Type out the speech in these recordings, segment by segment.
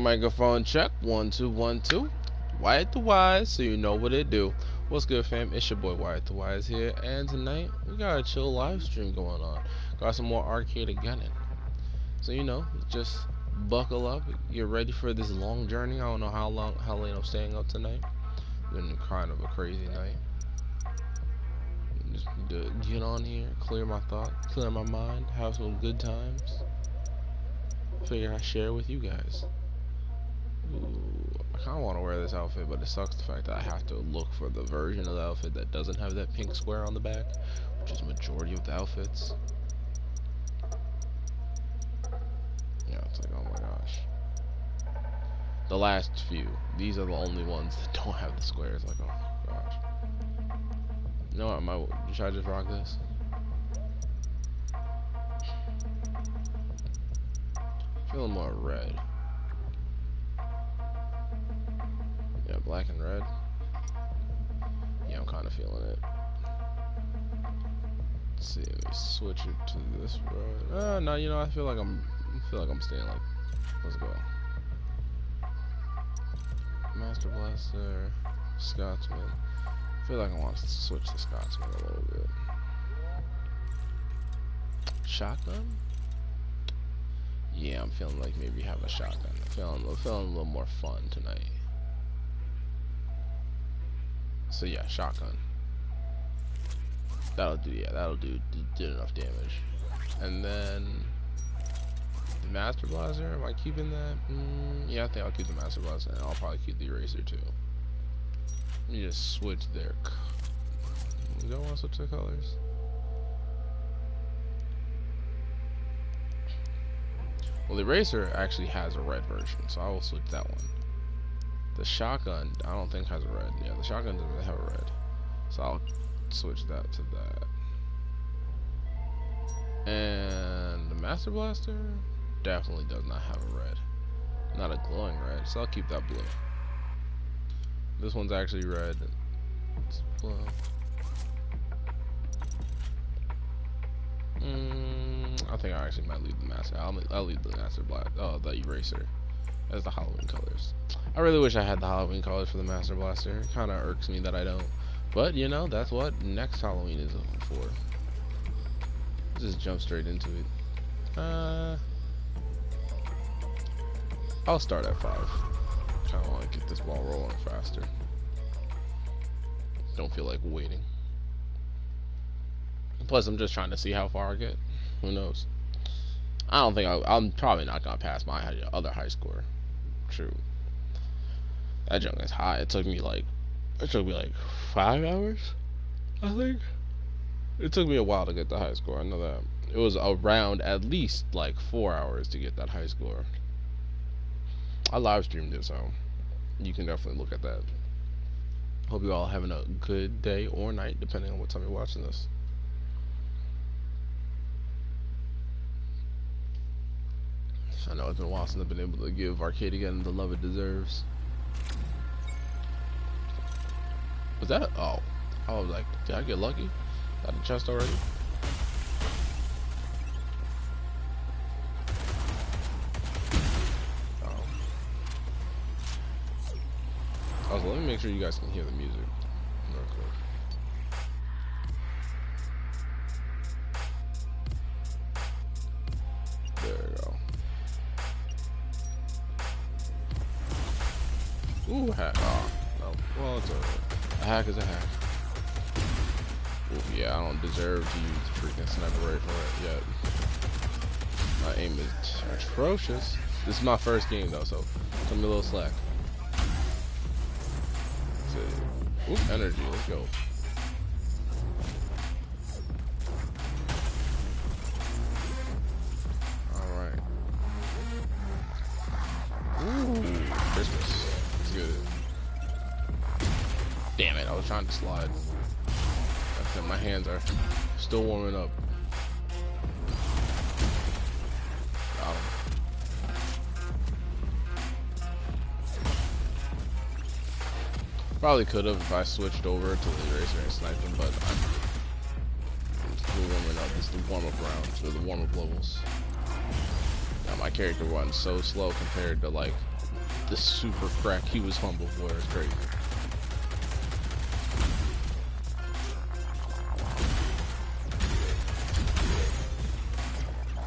Microphone check. 1 2 1 2. Wyatt the Wise, so you know what it do. What's good, fam? It's your boy Wyatt the Wise here, and tonight we got a chill live stream going on. Got some more Arcadegeddon. So just buckle up, get ready for this long journey. I don't know how late I'm staying up tonight. Been kind of a crazy night. Just get on here, clear my thoughts, clear my mind, have some good times. Figure I share with you guys. Ooh, I kind of want to wear this outfit, but it sucks the fact that I have to look for the version of the outfit that doesn't have that pink square on the back, which is the majority of the outfits. Yeah, it's like, oh my gosh. The last few, these are the only ones that don't have the squares. Like, oh gosh. You know what? Should I just rock this? Feeling more red. Yeah, black and red. Yeah, I'm kind of feeling it. Let's see, let me switch it to this red. No, I feel like I'm staying like. Let's go. Master Blaster, Scotsman. I feel like I want to switch to Scotsman a little bit. Shotgun? Yeah, I'm feeling like maybe have a shotgun. I'm feeling a little more fun tonight. So yeah, shotgun. That'll do enough damage. And then the Master Blaster, am I keeping that? Yeah, I think I'll keep the Master Blaster, and I'll probably keep the Eraser too. Let me just switch their. You don't want to switch the colors? Well, the Eraser actually has a red version, so I will switch that one. The shotgun, I don't think has a red. Yeah, the shotgun doesn't have a red, so I'll switch that to that. And the Master Blaster definitely does not have a red. Not a glowing red, so I'll keep that blue. This one's actually red. It's blue. I think I actually might leave the Master. I'll leave the Master Blaster. Oh, the Eraser as the Halloween colors. I really wish I had the Halloween colors for the Master Blaster. It kind of irks me that I don't. But that's what next Halloween is for. Just jump straight into it. I'll start at 5. Kind of want to get this ball rolling faster. Don't feel like waiting. Plus, I'm just trying to see how far I get. Who knows? I don't think I'm probably not gonna pass my other high score. True. That junk is high. It took me like 5 hours, I think. It took me a while to get the high score. I know that. It was around at least like 4 hours to get that high score. I live streamed it, so you can definitely look at that. Hope you all having a good day or night, depending on what time you're watching this. I know it's been a while since I've been able to give Arcadegeddon the love it deserves. Was that? Oh, I was like, did I get lucky? Got the chest already? Oh. Also, let me make sure you guys can hear the music real quick. There we go. Ooh, hack. Oh, no. Well, it's over. A hack is a hack. Ooh, yeah, I don't deserve to use the freaking sniper rifle yet. My aim is atrocious. This is my first game, though, so cut me a little slack. Oop, energy. Let's go. Alright. Ooh, Christmas. Good. Damn it, I was trying to slide. My hands are still warming up. Got him. Probably could have if I switched over to the Eraser and sniped him, but I'm still warming up. It's the warm-up rounds, or the warm-up levels. Now my character runs so slow compared to like the super crack he was on before. It's crazy.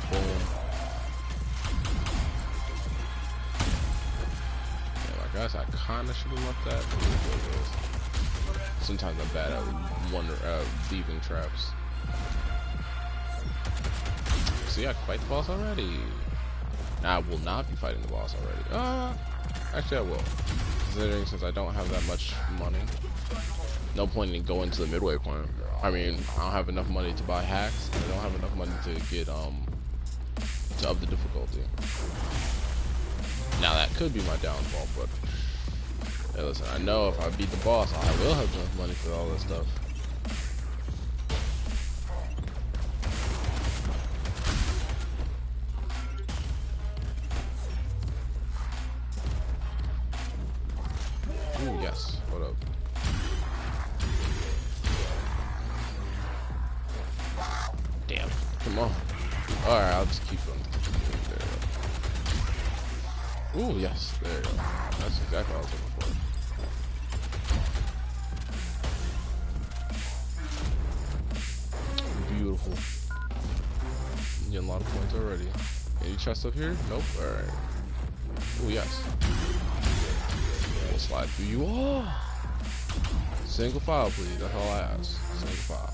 Boom. Yeah, I guess I kinda should have left that. Sometimes I'm bad at leaving traps. See, I can fight the boss already. Now I will not be fighting the boss already. Actually I will. Considering since I don't have that much money. No point in going to the midway point. I mean, I don't have enough money to buy hacks, and I don't have enough money to get to up the difficulty. Now that could be my downfall, but hey, listen, I know if I beat the boss, I will have enough money for all this stuff. Ooh, yes. What up? Damn. Come on. Alright, I'll just keep them. There we go. Ooh, yes. There you go. That's exactly what I was looking for. Beautiful. Getting a lot of points already. Any chests up here? Nope. Alright. Ooh, yes. We'll slide through you all. Single file, please. That's all I ask. Single file.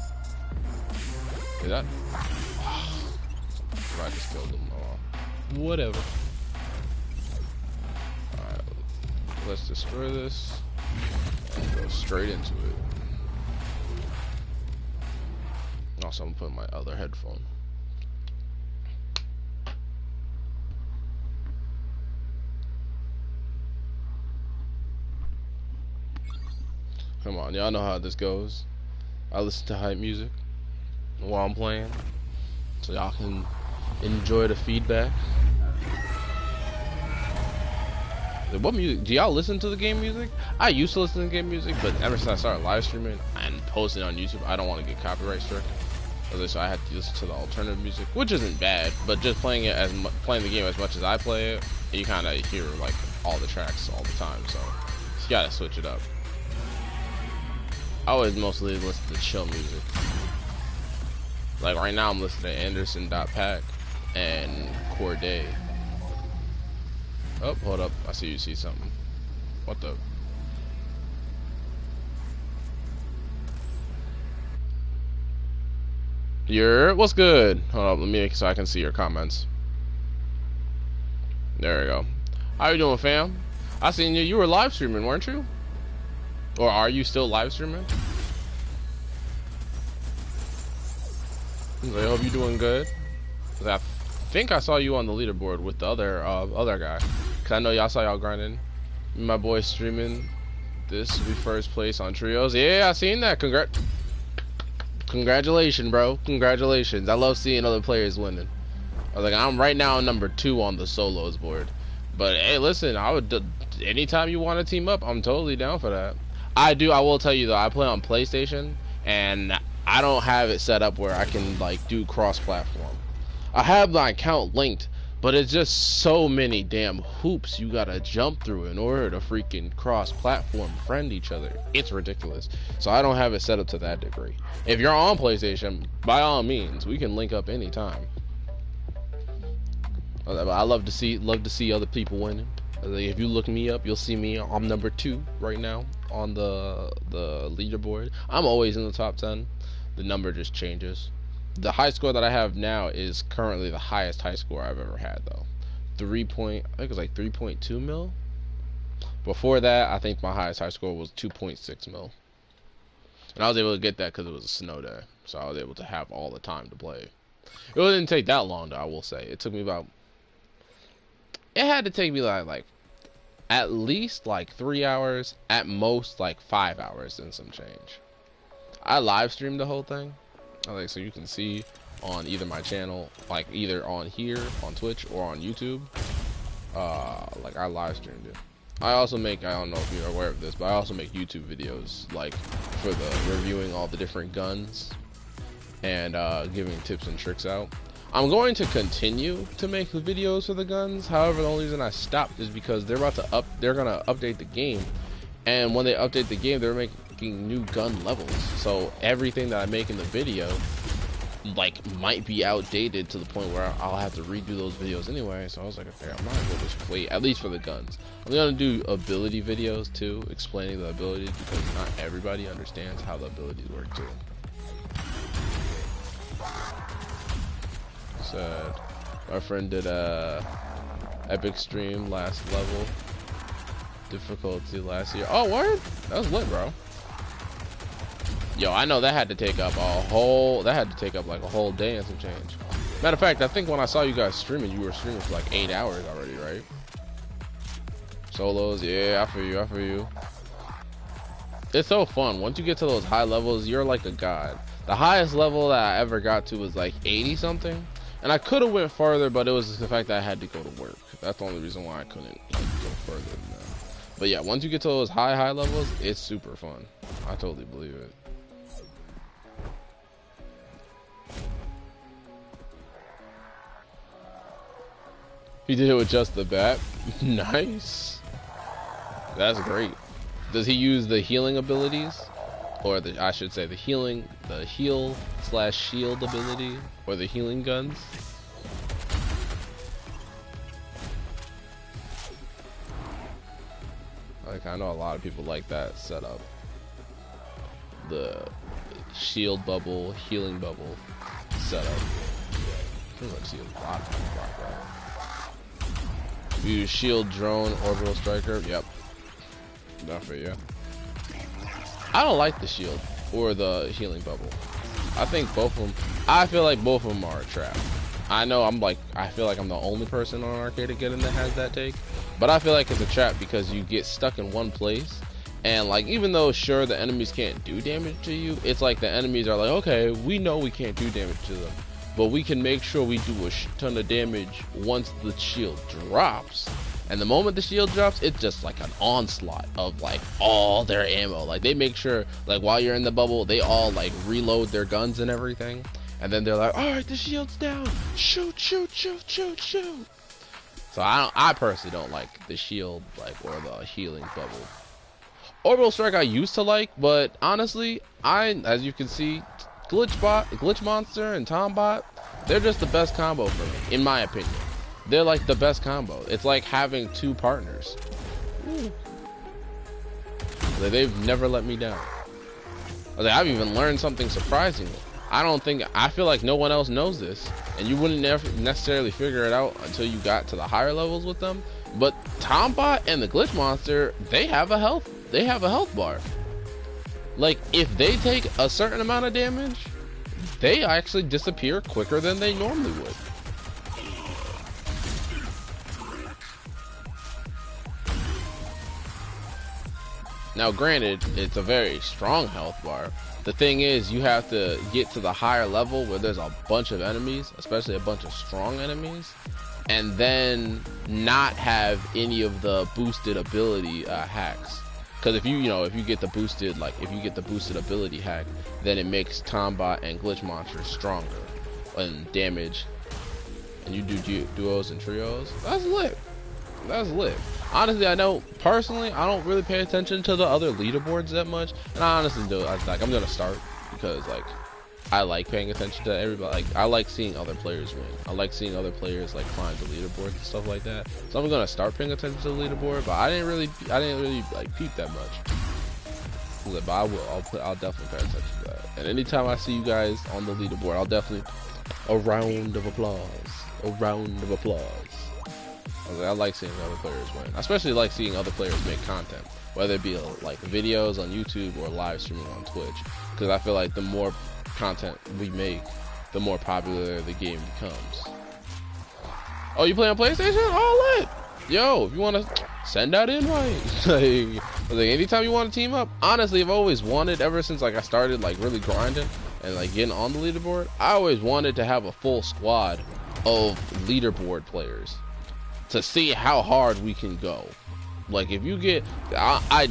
Is that? I just killed him. Oh, whatever. Alright. Let's destroy this. And go straight into it. Also, I'm putting my other headphone. Come on, y'all know how this goes. I listen to hype music while I'm playing, so y'all can enjoy the feedback. What music? Do y'all listen to the game music? I used to listen to game music, but ever since I started live streaming and posting on YouTube, I don't want to get copyright struck. So I had to listen to the alternative music, which isn't bad, but just playing it as playing the game as much as I play it, you kind of hear like all the tracks all the time. So you gotta switch it up. I always mostly listen to chill music. Like right now, I'm listening to Anderson.Paak and Corday. Oh, hold up! I see you see something. What the? What's good? Hold up, let me make so I can see your comments. There we go. How you doing, fam? I seen you. You were live streaming, weren't you? Or are you still live streaming? I hope you're doing good. I think I saw you on the leaderboard with the other guy. Cause I know y'all saw y'all grinding. My boy streaming this. We first place on trios. Yeah, I seen that. Congratulations, bro. Congratulations. I love seeing other players winning. I was like, I'm right now number 2 on the solos board. But hey, listen, I would anytime you want to team up, I'm totally down for that. I will tell you though, I play on PlayStation and I don't have it set up where I can like do cross-platform. I have my account linked, but it's just so many damn hoops you gotta jump through in order to freaking cross-platform friend each other. It's ridiculous. So I don't have it set up to that degree. If you're on PlayStation, by all means, we can link up anytime. I love to see other people winning. If you look me up, you'll see me. I'm number 2 right now on the leaderboard. I'm always in the top 10. The number just changes. The high score that I have now is currently the highest high score I've ever had, though. I think it was like 3.2 mil. Before that, I think my highest high score was 2.6 mil. And I was able to get that because it was a snow day, so I was able to have all the time to play. It didn't take that long, though. I will say it took me about. It had to take me like at least like 3 hours, at most like 5 hours and some change. I live streamed the whole thing, like so you can see on either my channel, like either on here on Twitch or on YouTube. Like I live streamed it. I also make, I don't know if you're aware of this, but I also make YouTube videos like for the reviewing all the different guns and giving tips and tricks out. I'm going to continue to make the videos for the guns. However, the only reason I stopped is because they're gonna update the game, and when they update the game, they're making new gun levels. So everything that I make in the video, like, might be outdated to the point where I'll have to redo those videos anyway. So I was like, okay, I might as well just wait, at least for the guns. I'm gonna do ability videos too, explaining the abilities, because not everybody understands how the abilities work too. Said my friend did a epic stream last level difficulty last year. Oh, word? That was lit, bro. Yo, I know that had to take up like a whole day and some change. Matter of fact, I think when I saw you guys streaming, you were streaming for like 8 hours already, right? Solos, yeah, I feel you. It's so fun. Once you get to those high levels, you're like a god. The highest level that I ever got to was like 80 something. And I could have went further, but it was the fact that I had to go to work. That's the only reason why I couldn't go further than that. But yeah, once you get to those high levels, it's super fun. I totally believe it. He did it with just the bat. Nice. That's great. Does he use the healing abilities? Or I should say the heal/shield ability, or the healing guns? Like, I know a lot of people like that setup. The shield bubble, healing bubble setup. I pretty much see a lot of people like that. Use shield, drone, orbital striker. Yep. Not for you. I don't like the shield or the healing bubble. I think both of them, I feel like both of them are a trap. I know I feel like I'm the only person on Arcadegeddon that has that take, but I feel like it's a trap because you get stuck in one place, and like, even though sure the enemies can't do damage to you, it's like the enemies are like, okay, we know we can't do damage to them, but we can make sure we do a ton of damage once the shield drops. And the moment the shield drops, it's just like an onslaught of like all their ammo. Like, they make sure, like, while you're in the bubble, they all like reload their guns and everything. And then they're like, all right, the shield's down. Shoot, shoot, shoot, shoot, shoot. So I personally don't like the shield, like, or the healing bubble. Orbital strike I used to like, but honestly, as you can see, Glitch Monster and Tombot, they're just the best combo for me, in my opinion. They're like the best combo. It's like having two partners. They've never let me down. I've even learned something surprising. I feel like no one else knows this, and you wouldn't necessarily figure it out until you got to the higher levels with them. But Tombot and the Glitch Monster, they have a health bar. Like, if they take a certain amount of damage, they actually disappear quicker than they normally would. Now granted, it's a very strong health bar. The thing is, you have to get to the higher level where there's a bunch of enemies, especially a bunch of strong enemies, and then not have any of the boosted ability hacks. Because if you get the boosted ability hack, then it makes Tombot and Glitch Monster stronger in damage, and you do duos and trios. That's lit. That's lit. Honestly, I know personally I don't really pay attention to the other leaderboards that much, and I honestly do. I'm gonna start, because like, I like paying attention to everybody. Like, I like seeing other players win. I like seeing other players like climb the leaderboards and stuff like that. So I'm gonna start paying attention to the leaderboard, but I didn't really like peep that much. But I'll definitely pay attention to that. And anytime I see you guys on the leaderboard, I'll definitely a round of applause. A round of applause. I like seeing other players win. I especially like seeing other players make content, whether it be like videos on YouTube or live streaming on Twitch, because I feel like the more content we make, the more popular the game becomes. Oh, you play on PlayStation? Oh, lit! Yo, if you want to send that invite, like anytime you want to team up. Honestly, I've always wanted, ever since like I started like really grinding and like getting on the leaderboard, I always wanted to have a full squad of leaderboard players, to see how hard we can go. Like, if you get, I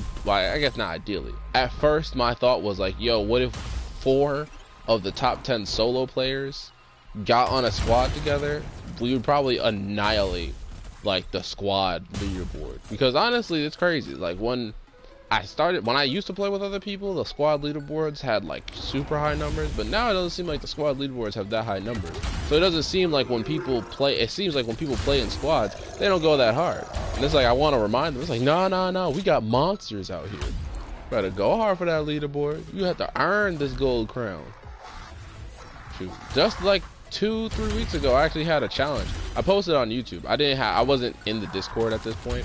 guess not ideally. At first, my thought was like, yo, what if 4 of the top 10 solo players got on a squad together, we would probably annihilate like the squad leaderboard. Because honestly, it's crazy. Like when I used to play with other people, the squad leaderboards had like super high numbers, but now it doesn't seem like the squad leaderboards have that high numbers. So it doesn't seem like when people play, it seems like when people play in squads, they don't go that hard. And it's like, I want to remind them, it's like, no, we got monsters out here. Better go hard for that leaderboard. You have to earn this gold crown. Shoot. Just like 2-3 weeks ago, I actually had a challenge. I posted on YouTube. I wasn't in the Discord at this point.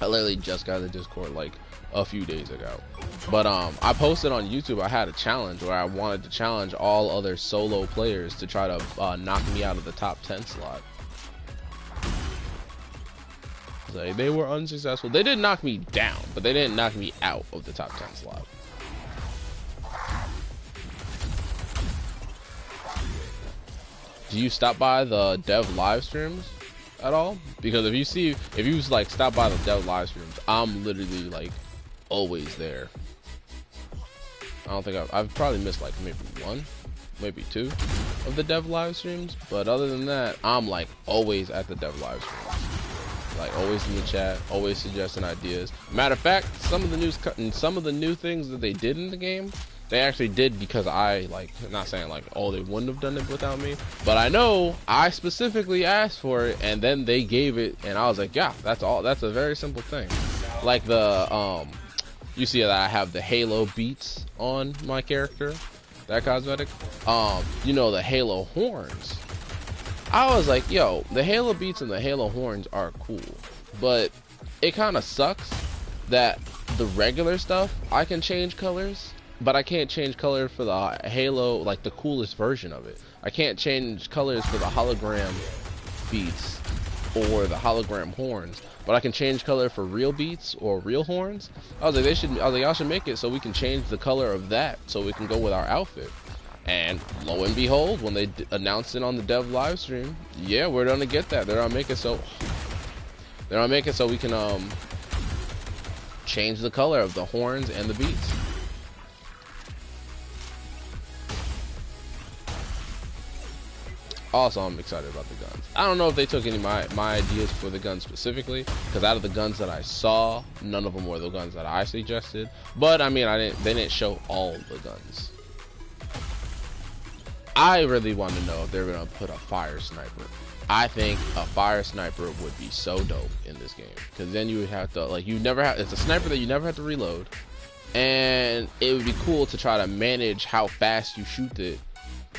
I literally just got in the Discord like a few days ago. But I posted on YouTube. I had a challenge where I wanted to challenge all other solo players to try to knock me out of the top 10 slot. Like, they were unsuccessful. They did knock me down, but they didn't knock me out of the top 10 slot. Do you stop by the dev live streams at all? Because if you like stop by the dev live streams, I'm literally like always there. I don't think I've probably missed like maybe 1, maybe 2 of the dev live streams, but other than that, I'm like always at the dev live streams. Like always in the chat, always suggesting ideas. Matter of fact, some of the new things that they did in the game, they actually did because I like, not saying like, oh, they wouldn't have done it without me, but I know I specifically asked for it and then they gave it and I was like, yeah, that's all. That's a very simple thing. Like the you see that I have the Halo beats on my character, that cosmetic. You know, the Halo horns. I was like, yo, the Halo beats and the Halo horns are cool, but it kind of sucks that the regular stuff I can change colors, but I can't change color for the Halo, like the coolest version of it. I can't change colors for the hologram beats or the hologram horns, but I can change color for real beats or real horns. I was like, y'all should make it so we can change the color of that so we can go with our outfit. And lo and behold, when they announced it on the dev live stream, yeah, we're gonna get that. They're gonna make it so we can change the color of the horns and the beats. Also, I'm excited about the guns. I don't know if they took any of my ideas for the guns specifically, because out of the guns that I saw, none of them were the guns that I suggested. But I mean, they didn't show all the guns. I really want to know if they're gonna put a fire sniper. I think a fire sniper would be so dope in this game, because then you would have to, like, it's a sniper that you never have to reload, and it would be cool to try to manage how fast you shoot it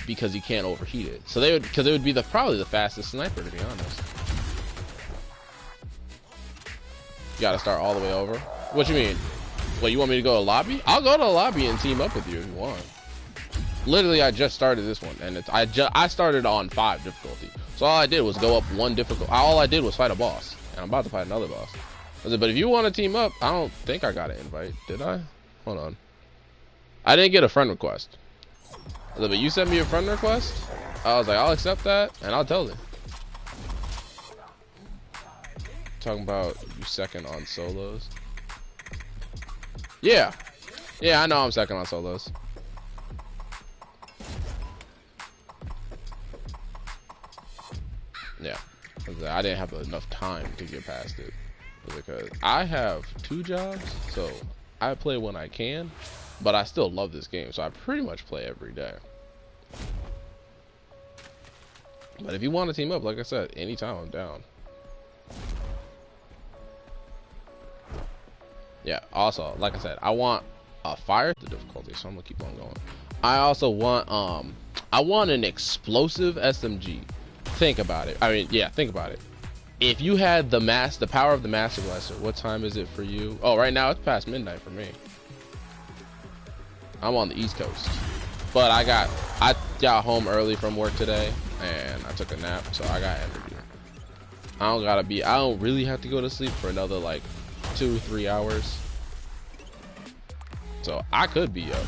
because you can't overheat it. So because it would be probably the fastest sniper, to be honest. You gotta start all the way over. What you mean? What, you want me to go to lobby? I'll go to the lobby and team up with you if you want. Literally, I just started this one, and I started on 5 difficulty. So all I did was go up 1 difficulty. All I did was fight a boss, and I'm about to fight another boss. I said, but if you want to team up, I don't think I got an invite, did I? Hold on. I didn't get a friend request. I said, but you sent me a friend request? I was like, I'll accept that, and I'll tell you. Talking about you second on solos. Yeah, I know I'm second on solos. Yeah, I didn't have enough time to get past it because I have 2 jobs, so I play when I can, but I still love this game, so I pretty much play every day. But if you want to team up, like I said, anytime, I'm down. Yeah, also, like I said, I want a fire the difficulty, so I'm gonna keep on going. I also want I want an explosive SMG. Think about it. I mean, yeah, think about it. If you had the power of the Master Blaster, what time is it for you? Oh, right now it's past midnight for me. I'm on the East Coast, but I got home early from work today, and I took a nap, so I got energy. I don't really have to go to sleep for another like 2-3 hours, so I could be up.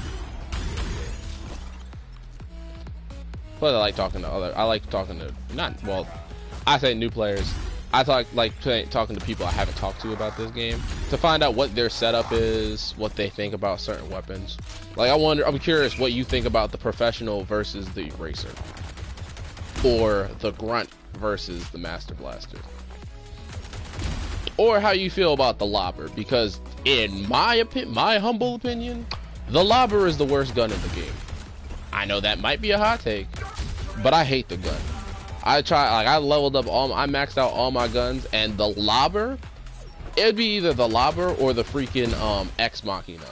Plus, I like talking to I say new players. I talking to people I haven't talked to about this game to find out what their setup is, what they think about certain weapons. Like, I'm curious what you think about the professional versus the racer. or the Grunt versus the Master Blaster, or how you feel about the Lobber, because in my humble opinion, the Lobber is the worst gun in the game. I know that might be a hot take, but I hate the gun. I leveled up I maxed out all my guns, and the Lobber, it'd be either the Lobber or the freaking Ex Machina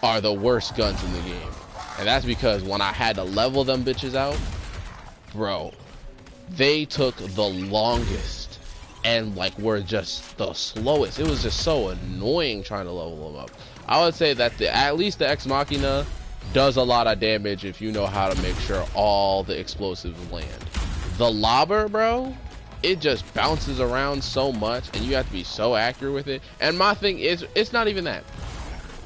are the worst guns in the game. And that's because when I had to level them bitches out, bro, they took the longest and like were just the slowest. It was just so annoying trying to level them up. I would say that at least the Ex Machina does a lot of damage if you know how to make sure all the explosives land. The Lobber, bro, it just bounces around so much and you have to be so accurate with it. And my thing is, it's not even that.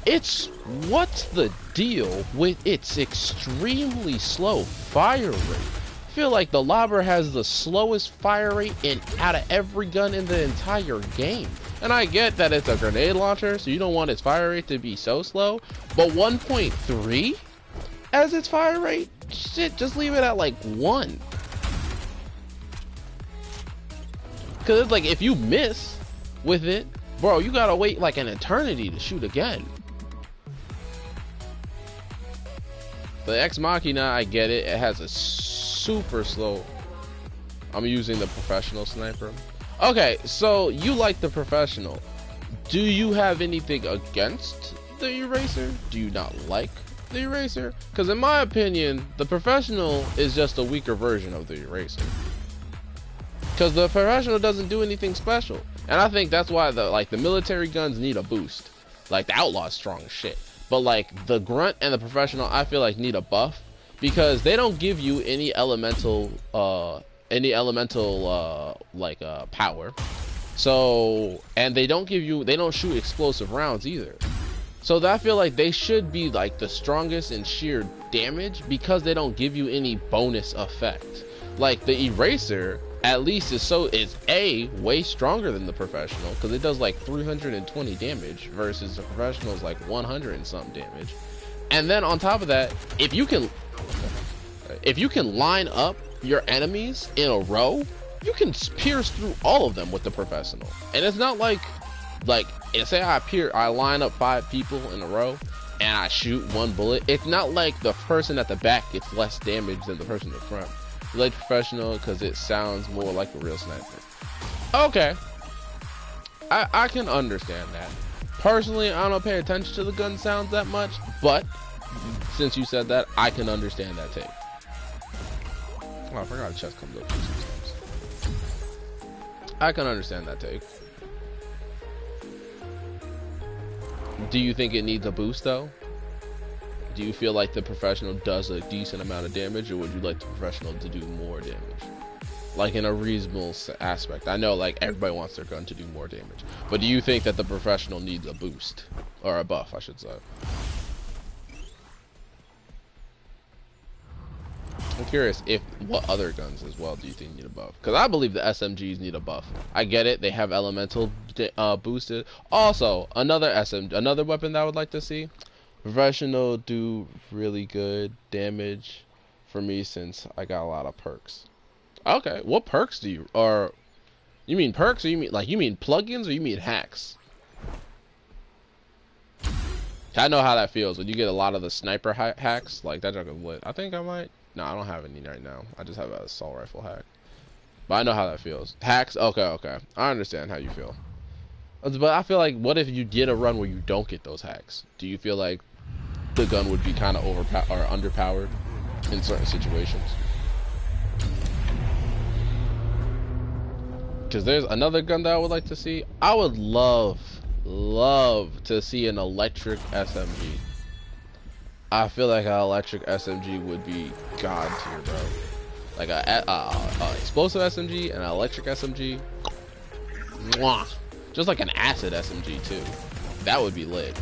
It's what's the deal with its extremely slow fire rate? I feel like the Lobber has the slowest fire rate out of every gun in the entire game. And I get that it's a grenade launcher, so you don't want its fire rate to be so slow, but 1.3 as its fire rate? Shit, just leave it at like 1. Cause it's like if you miss with it, bro, you gotta wait like an eternity to shoot again. The Ex Machina, I get it. It has a super slow. I'm using the professional sniper. Okay, so you like the professional. Do you have anything against the Eraser? Do you not like the Eraser? Because in my opinion, the professional is just a weaker version of the Eraser. Because the professional doesn't do anything special. And I think that's why the military guns need a boost. Like the outlaw's strong as shit. But like the Grunt and the professional, I feel like need a buff because they don't give you any elemental power. So, and they don't shoot explosive rounds either. So I feel like they should be like the strongest in sheer damage because they don't give you any bonus effect. Like the Eraser at least is way stronger than the professional because it does like 320 damage versus the professional's like 100 and something damage. And then on top of that, if you can line up your enemies in a row, you can pierce through all of them with the professional. And it's not like say I line up 5 people in a row and I shoot 1 bullet. It's not like the person at the back gets less damage than the person in the front. You like professional because it sounds more like a real sniper. Okay, I can understand that. Personally, I don't pay attention to the gun sounds that much, but since you said that, I can understand that take. Oh, I forgot a chest comes up sometimes. I can understand that take. Do you think it needs a boost though? Do you feel like the professional does a decent amount of damage, or would you like the professional to do more damage? Like in a reasonable aspect. I know like everybody wants their gun to do more damage, but do you think that the professional needs a boost or a buff, I should say? I'm curious what other guns as well do you think need a buff? Because I believe the SMGs need a buff. I get it, they have elemental boosted. Also, another weapon that I would like to see. Professional do really good damage for me since I got a lot of perks. Okay, what perks do you, or you mean perks, or you mean plugins, or you mean hacks? I know how that feels when you get a lot of the sniper hacks. Like that junk is lit. I think I might. No, I don't have any right now. I just have an assault rifle hack. But I know how that feels. Hacks. Okay. I understand how you feel. But I feel like, what if you did a run where you don't get those hacks? Do you feel like the gun would be kind of underpowered in certain situations? Because there's another gun that I would like to see. I would love to see an electric SMG. I feel like an electric SMG would be god tier, bro. Like a explosive SMG and an electric SMG. Mwah. Just like an acid SMG too. That would be lit.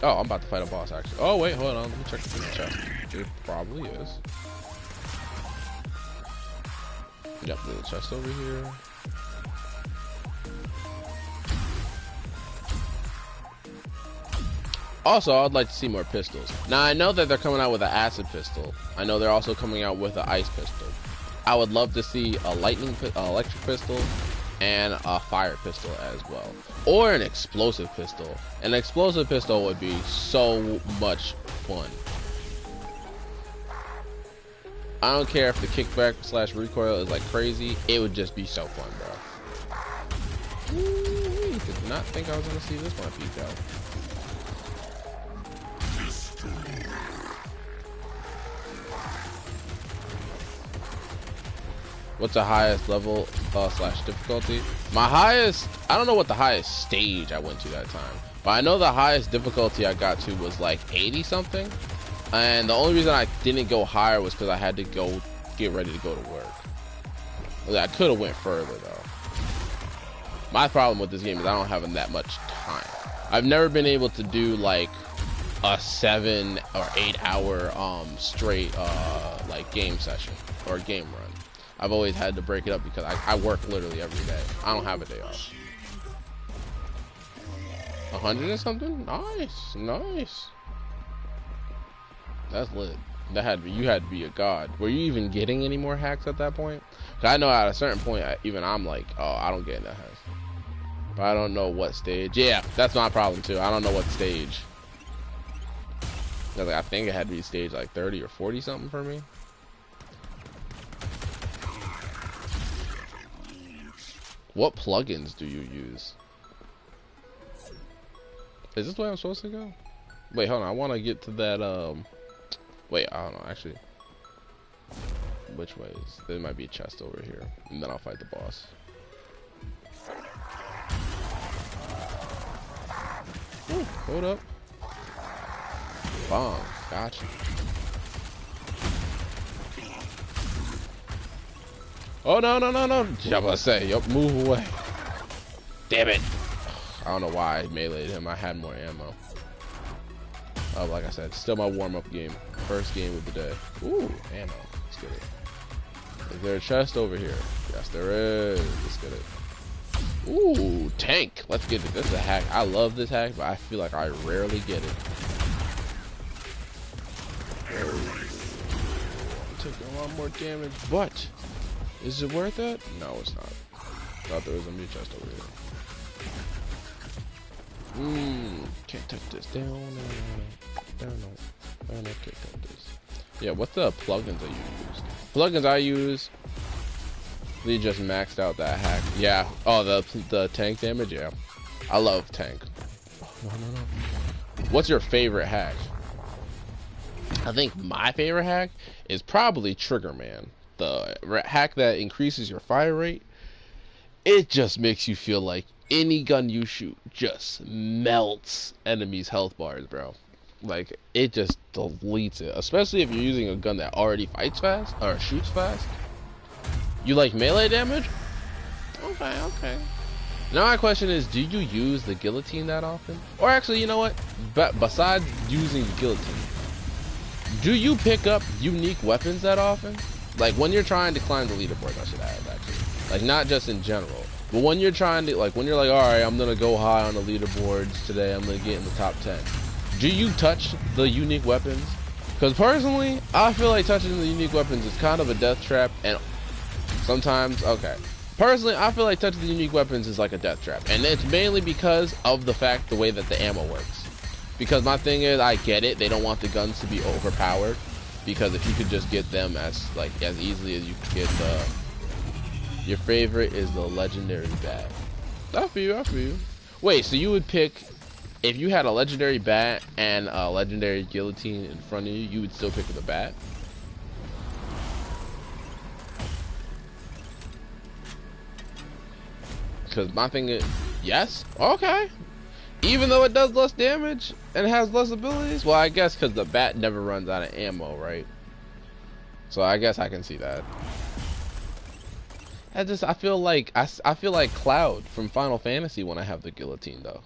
Oh, I'm about to fight a boss actually. Oh wait, hold on. Let me check the chest. It probably is. Yep, there's a chest over here. Also, I'd like to see more pistols. Now, I know that they're coming out with an acid pistol. I know they're also coming out with an ice pistol. I would love to see a electric pistol and a fire pistol as well. Or an explosive pistol. An explosive pistol would be so much fun. I don't care if the kickback / recoil is like crazy. It would just be so fun, bro. Ooh, did not think I was gonna see this one peek out. What's the highest level / difficulty? My highest, I don't know what the highest stage I went to that time, but I know the highest difficulty I got to was like 80 something. And the only reason I didn't go higher was because I had to go get ready to go to work. I could have went further though. My problem with this game is I don't have that much time. I've never been able to do like a 7 or 8 hour straight like game session or game run. I've always had to break it up because I work literally every day. I don't have a day off. 100 and something? Nice, nice. That's lit. That had to be, you had to be a god. Were you even getting any more hacks at that point? Cause I know at a certain point, even I'm like, oh, I don't get in that hacks. But I don't know what stage. Yeah, that's my problem too. I don't know what stage. Like, I think it had to be stage like 30 or 40 something for me. What plugins do you use? Is this the way I'm supposed to go? Wait, hold on. I want to get to that. Wait, I don't know. Actually, which way is? There might be a chest over here, and then I'll fight the boss. Ooh, hold up. Bomb. Gotcha. Oh no no no no! I'm about to say, yup, move away. Damn it! I don't know why I meleeed him. I had more ammo. Like I said, still my warm-up game. First game of the day. Ooh, ammo. Let's get it. Is there a chest over here? Yes, there is. Let's get it. Ooh, tank. Let's get it. This is a hack. I love this hack, but I feel like I rarely get it. Took a lot more damage, but is it worth it? No, it's not. Thought there was a new chest over here. Can't touch this. Down, can't touch this. Yeah, what's the plugins that you use? Plugins I use, they just maxed out that hack. Yeah. Oh, the tank damage. Yeah, I love tank. Oh, no. What's your favorite hack? I think my favorite hack is probably Trigger Man. The hack that increases your fire rate. It just makes you feel like any gun you shoot just melts enemies' health bars, bro. Like, it just deletes it. Especially if you're using a gun that already fights fast or shoots fast. You like melee damage? Okay. Now my question is, do you use the guillotine that often? Or actually, you know what? Besides using the guillotine, do you pick up unique weapons that often? Like when you're trying to climb the leaderboard, I should add, actually. Like not just in general, but when you're trying to, like when you're like, all right, I'm gonna go high on the leaderboards today, I'm gonna get in the top 10. Do you touch the unique weapons? Because personally, I feel like touching the unique weapons is kind of a death trap, and sometimes, okay. Personally, I feel like touching the unique weapons is like a death trap, and it's mainly because of the fact, the way that the ammo works. Because my thing is, I get it, they don't want the guns to be overpowered, because if you could just get them as easily as you could get the, your favorite is the legendary bat. I feel you. Wait, so you would pick, if you had a legendary bat and a legendary guillotine in front of you, you would still pick the bat? Because my thing is, yes, okay. Even though it does less damage and has less abilities? Well, I guess because the bat never runs out of ammo, right? So I guess I can see that. I feel like I feel like Cloud from Final Fantasy when I have the guillotine, though.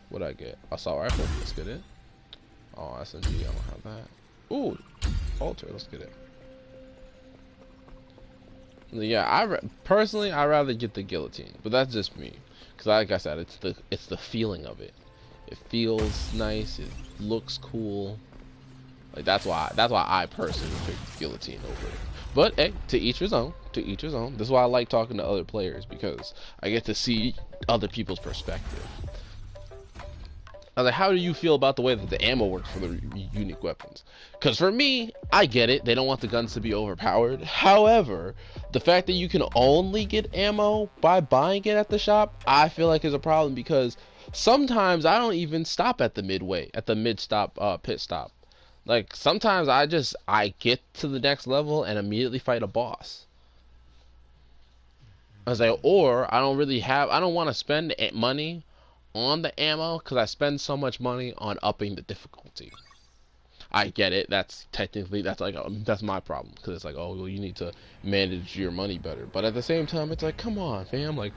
What'd I get? Assault rifle. Let's get it. Oh, SMG. I don't have that. Ooh, falter. Let's get it. Yeah, personally, I rather get the guillotine, but that's just me. Cause like I said, it's the feeling of it. It feels nice. It looks cool. Like that's why I personally picked the guillotine over it. But hey, to each his own. To each his own. This is why I like talking to other players, because I get to see other people's perspective. I was like, how do you feel about the way that the ammo works for the unique weapons? Because for me, I get it. They don't want the guns to be overpowered. However, the fact that you can only get ammo by buying it at the shop, I feel like is a problem, because sometimes I don't even stop at the pit stop. Like, sometimes I get to the next level and immediately fight a boss. I was like, or I don't want to spend money on the ammo, because I spend so much money on upping the difficulty. I get it. That's my problem, because it's like, oh, well, you need to manage your money better. But at the same time, it's like, come on, fam. Like,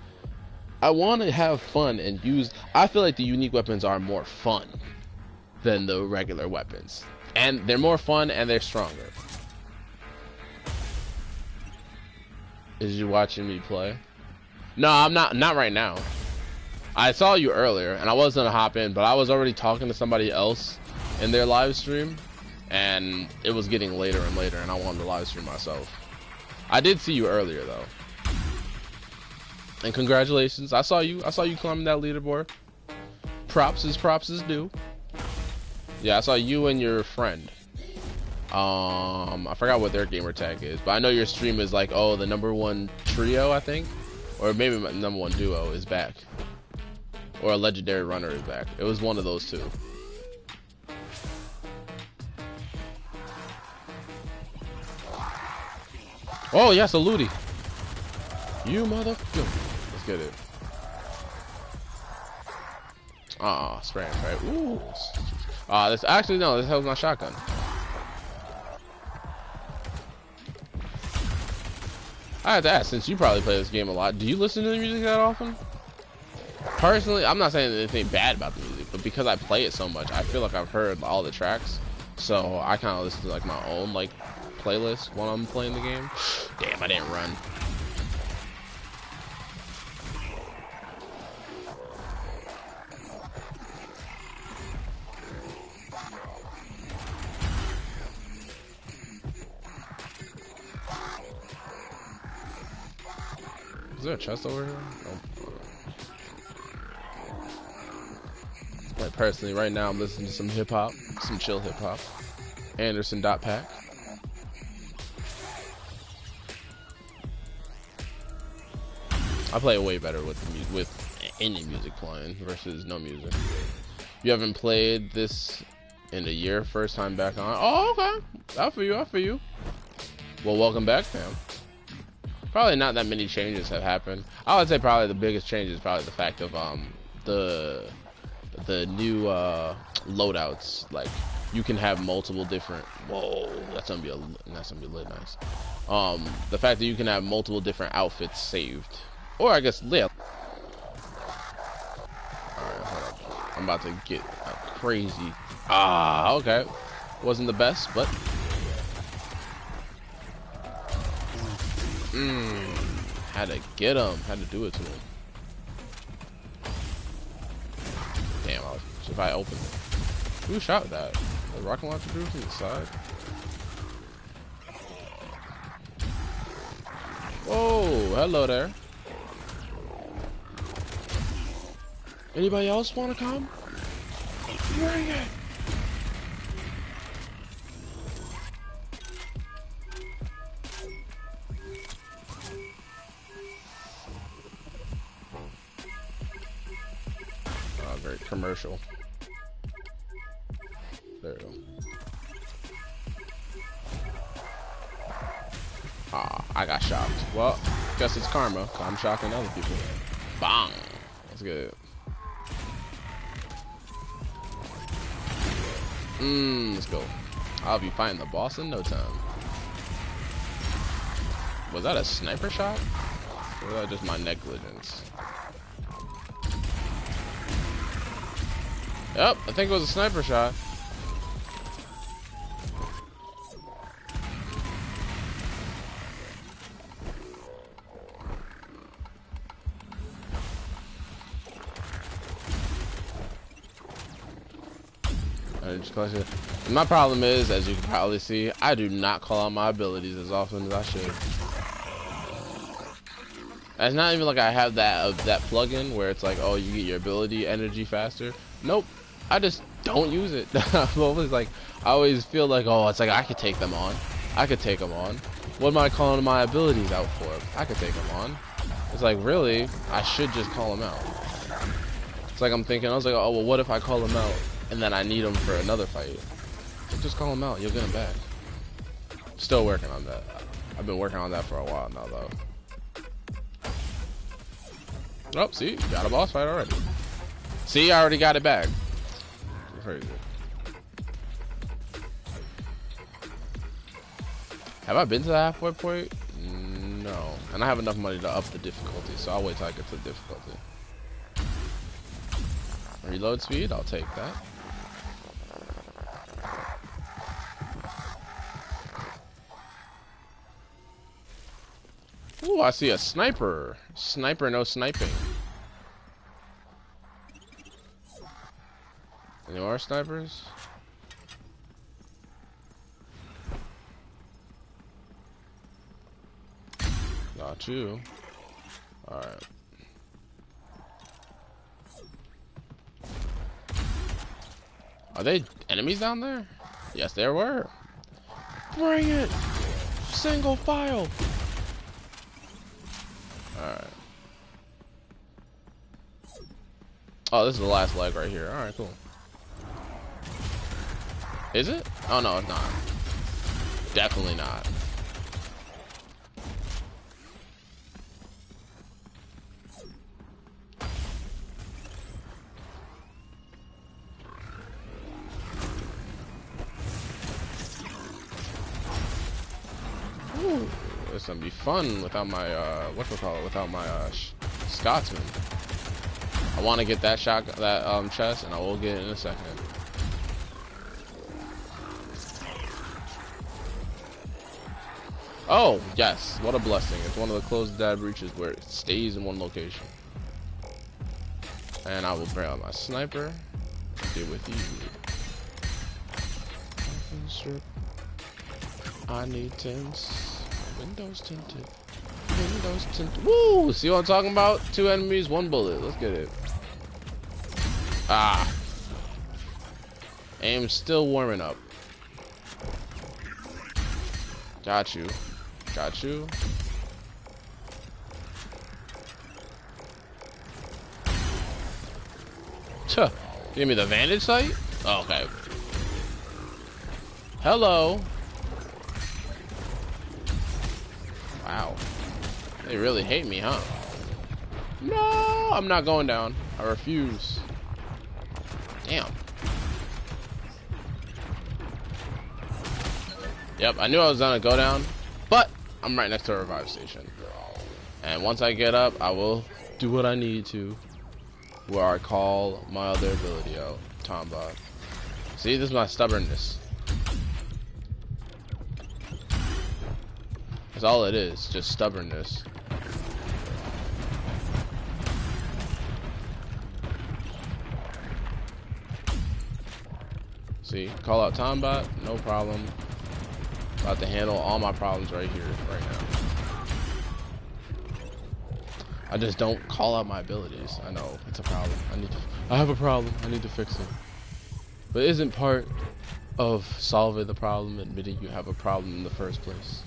I want to have fun and I feel like the unique weapons are more fun than the regular weapons, and they're more fun and they're stronger. Is you watching me play? No, I'm not right now. I saw you earlier, and I was gonna hop in, but I was already talking to somebody else in their live stream, and it was getting later and later, and I wanted to live stream myself. I did see you earlier though, and congratulations. I saw you climbing that leaderboard. Props is due. Yeah, I saw you and your friend. I forgot what their gamer tag is, but I know your stream is like, oh, the #1 trio, I think, or maybe my #1 duo is back. Or a legendary runner is back. It was one of those two. Oh, yes, a looty. You motherfucker. Let's get it. Spray and pray. Ooh. This actually, no, this was my shotgun. I have to ask, since you probably play this game a lot, do you listen to the music that often? Personally, I'm not saying anything bad about the music, but because I play it so much, I feel like I've heard all the tracks, so I kind of listen to like my own like playlist when I'm playing the game. Damn, I didn't run. Is there a chest over here? Nope. Like personally, right now I'm listening to some hip hop, some chill hip hop. Anderson.Paak. I play way better with any music playing versus no music. You haven't played this in a year, first time back on. Oh, okay. I feel you. Well, welcome back, fam. Probably not that many changes have happened. I would say probably the biggest change is probably the fact of the new loadouts. Like, you can have multiple different. Whoa, that's gonna be lit nice. The fact that you can have multiple different outfits saved, or I guess yeah. All right, hold up. I'm about to get crazy. Okay, wasn't the best, but had to get him. Had to do it to him. Damn, if I open it. Who shot that? The rocket launcher drew to the side. Whoa, hello there. Anybody else want to come? Bring it. Very commercial. There we go. I got shocked. Well, guess it's karma. I'm shocking other people. Bang. That's good. Let's go. I'll be fighting the boss in no time. Was that a sniper shot? Or was that just my negligence? Yep, I think it was a sniper shot. energy collection. And my problem is, as you can probably see, I do not call out my abilities as often as I should. It's not even like I have that plugin where it's like, oh, you get your ability energy faster. Nope, I just don't use it. I'm always like, I always feel like, oh, it's like I could take them on. I could take them on. What am I calling my abilities out for? I could take them on. It's like, really, I should just call them out. It's like I'm thinking, I was like, oh, well, what if I call them out and then I need them for another fight? Just call them out, you'll get them back. Still working on that. I've been working on that for a while now, though. Oh, see, got a boss fight already. See, I already got it back. Crazy. Have I been to the halfway point? No. And I have enough money to up the difficulty, so I'll wait till I get to the difficulty. Reload speed, I'll take that. Ooh, I see a sniper. Sniper, no sniping. Any more snipers? Got you. Alright. Are they enemies down there? Yes, there were. Bring it! Single file! Alright. Oh, this is the last leg right here. Alright, cool. Is it? Oh, no, it's not. Definitely not. Ooh, it's gonna be fun without my without my Scotsman. I want to get that chest, and I will get it in a second. Oh yes, what a blessing! It's one of the closed dad breaches where it stays in one location. And I will bring out my sniper. Deal with you. I need tints. Windows tinted. Windows tinted. Woo! See what I'm talking about? 2 enemies, 1 bullet. Let's get it. Ah. Aim's still warming up. Got you. Got you. Tuh. Give me the vantage sight? Oh, okay. Hello. Wow. They really hate me, huh? No, I'm not going down. I refuse. Damn. Yep, I knew I was gonna go down, but I'm right next to a revive station. And once I get up, I will do what I need to, where I call my other ability out, Tombot. See, this is my stubbornness. That's all it is, just stubbornness. See, call out Tombot, no problem. About to handle all my problems right here, right now. I just don't call out my abilities. I know, it's a problem. I have a problem, I need to fix it. But isn't part of solving the problem admitting you have a problem in the first place?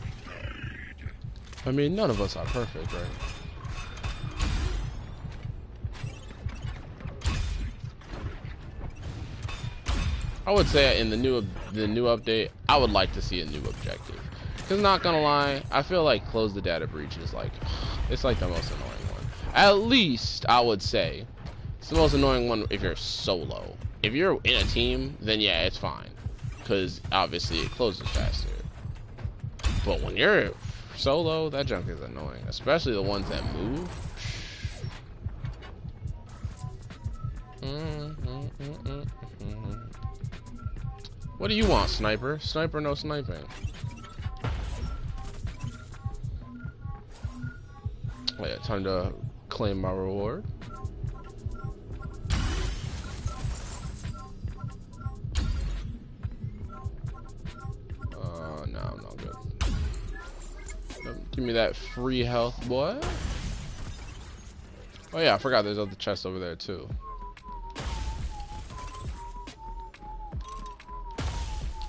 I mean, none of us are perfect, right? I would say in the new update, I would like to see a new objective. Cause not gonna lie, I feel like close the data breach is like, it's like the most annoying one. At least I would say it's the most annoying one if you're solo. If you're in a team, then yeah, it's fine, cause obviously it closes faster. But when you're solo, that junk is annoying, especially the ones that move. What do you want, sniper? Sniper, no sniping. Oh yeah, time to claim my reward. Give me that free health, boy. Oh yeah, I forgot there's other chests over there too.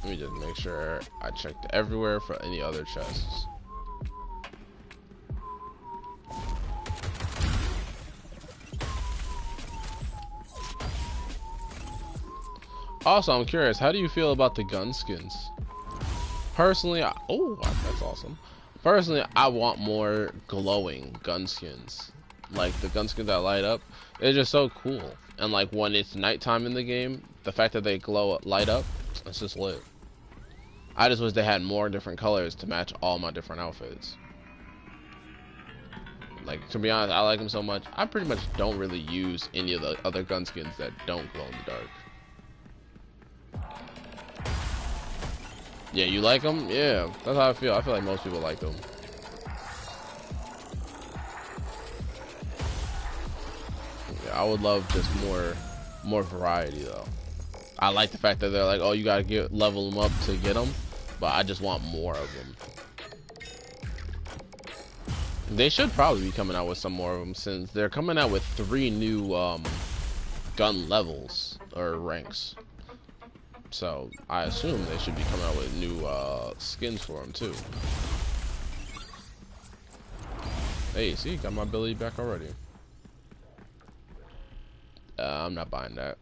Let me just make sure I checked everywhere for any other chests. Also, I'm curious, how do you feel about the gun skins? Personally, oh, that's awesome. Personally, I want more glowing gun skins. Like the gun skins that light up, they're just so cool. And like when it's nighttime in the game, the fact that they light up, it's just lit. I just wish they had more different colors to match all my different outfits. Like, to be honest, I like them so much. I pretty much don't really use any of the other gun skins that don't glow in the dark. Yeah, you like them? Yeah, that's how I feel. I feel like most people like them. Yeah, I would love just more variety though. I like the fact that they're like, oh, you gotta level them up to get them, but I just want more of them. They should probably be coming out with some more of them, since they're coming out with 3 new gun levels or ranks. So I assume they should be coming out with new skins for them too. Hey, see, got my ability back already. I'm not buying that.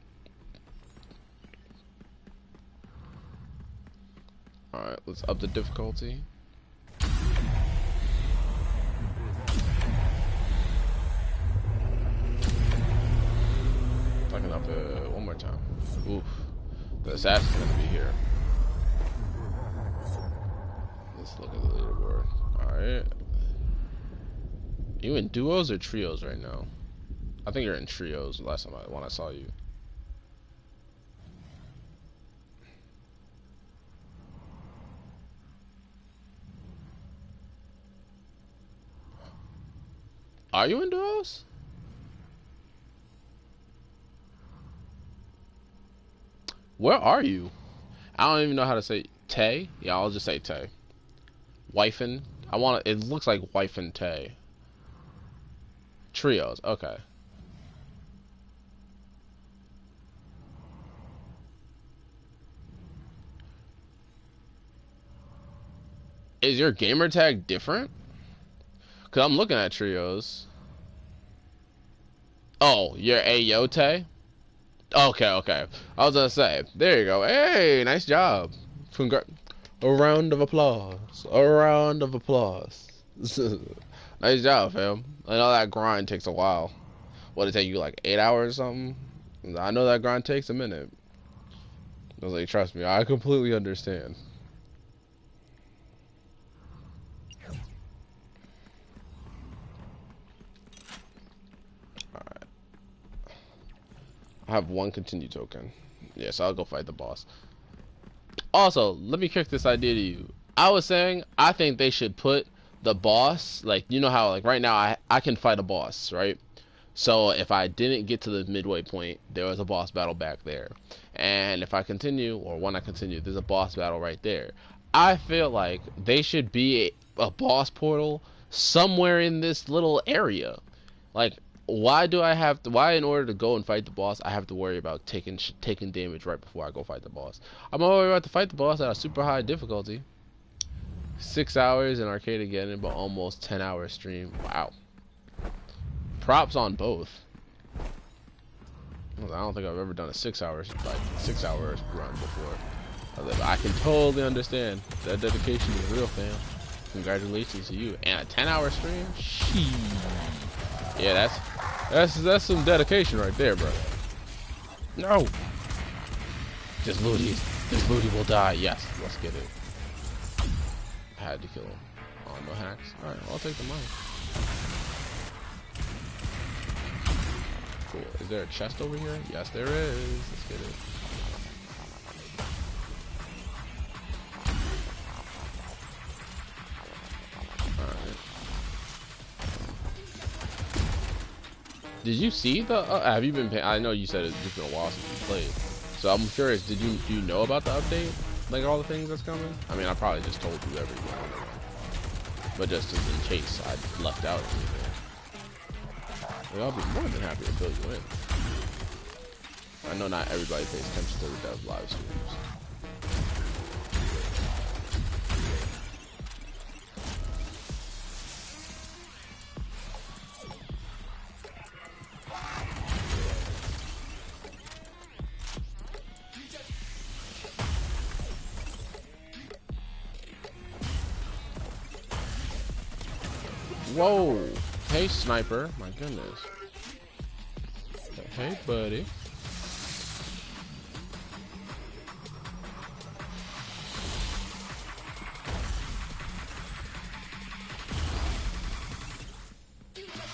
Alright, let's up the difficulty. I can up it one more time. Oof. The assassin's gonna be here. Let's look at the leaderboard. Alright. You in duos or trios right now? I think you're in trios last time when I saw you. Are you in duos? Where are you? I don't even know how to say Tay. Yeah, I'll just say Tay. Wifin. It looks like Wifin Tay. Trios. Okay. Is your gamer tag different? Cause I'm looking at trios. Oh, you're Ayote? Okay, okay. I was gonna say, there you go. Hey, nice job. A round of applause. A round of applause. Nice job, fam. I know that grind takes a while. What, it take you like 8 hours or something? I know that grind takes a minute. I was like, trust me, I completely understand. Alright. I have 1 continue token. Yeah, so I'll go fight the boss. Also, let me kick this idea to you. I was saying, I think they should put the boss, like, you know how, like, right now, I can fight a boss, right? So, if I didn't get to the midway point, there was a boss battle back there. And if I continue, or when I continue, there's a boss battle right there. I feel like they should be a boss portal somewhere in this little area. Like, why in order to go and fight the boss, I have to worry about taking damage right before I go fight the boss? I'm always about to fight the boss at a super high difficulty. 6 hours in Arcadegeddon, but almost 10-hour stream. Wow. Props on both. I don't think I've ever done a 6 hours run before. I can totally understand. That dedication is real, fam. Congratulations to you. And a 10-hour stream? Sheesh. Yeah, that's some dedication right there, bro. No. This booty will die. Yes, let's get it. I had to kill him. Oh, no hacks. Alright, I'll take the money. Cool. Is there a chest over here? Yes, there is. Let's get it. Alright. Did you see the? Have you been paying? I know you said it's been a while since you played, so I'm curious. Do you know about the update? Like all the things that's coming? I mean, I probably just told you everything. but just in case I left out anything. Like, I'll be more than happy to fill you in. I know not everybody pays attention to the dev live streams. Whoa! Hey, sniper. My goodness. Hey, buddy.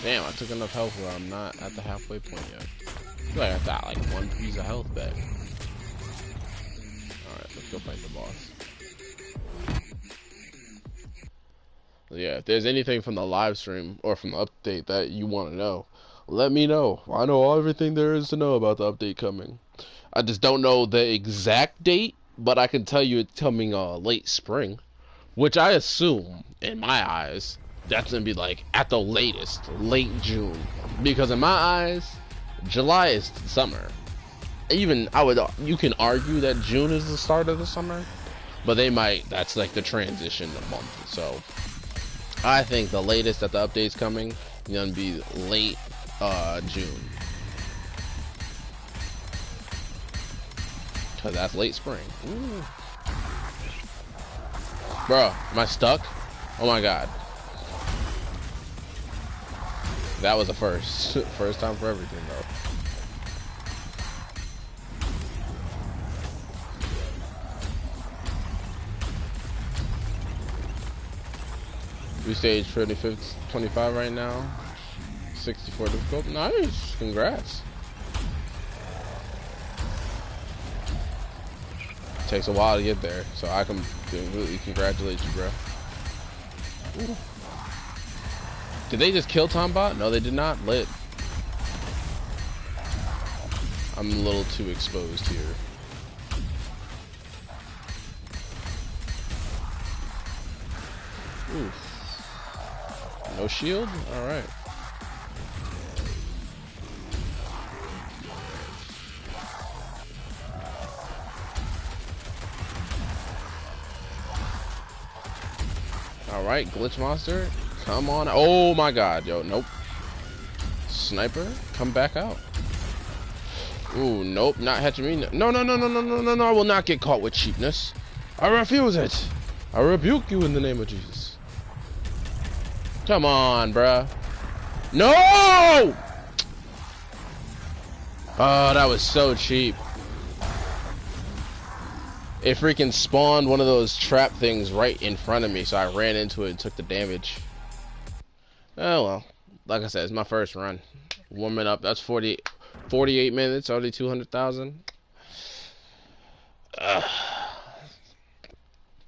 Damn, I took enough health where I'm not at the halfway point yet. I feel like I got like one piece of health back. Alright, let's go fight the boss. Yeah, if there's anything from the live stream or from the update that you want to know, let me know. I know everything there is to know about the update coming. I just don't know the exact date, but I can tell you it's coming late spring, which I assume, in my eyes, that's gonna be like at the latest, late June. Because in my eyes, July is summer. Even you can argue that June is the start of the summer, but that's like the transition month. So I think the latest that the update's coming is gonna be late June, cause that's late spring. Ooh. Bro, am I stuck? Oh my god, that was a first. First time for everything, though. We stage 25 right now. 64 difficult. Nice. Congrats. Takes a while to get there, so I can really congratulate you, bro. Ooh. Did they just kill Tombot? No, they did not. Lit. I'm a little too exposed here. Oof. No shield? Alright. Alright, glitch monster. Come on. Oh my god, yo. Nope. Sniper, come back out. Ooh, nope. Not hatching me. No, no, no, no, no, no, no, no. I will not get caught with cheapness. I refuse it. I rebuke you in the name of Jesus. Come on, bruh. No! Oh, that was so cheap. It freaking spawned one of those trap things right in front of me, so I ran into it and took the damage. Oh well. Like I said, it's my first run. Warming up. That's 48 minutes, already 200,000. I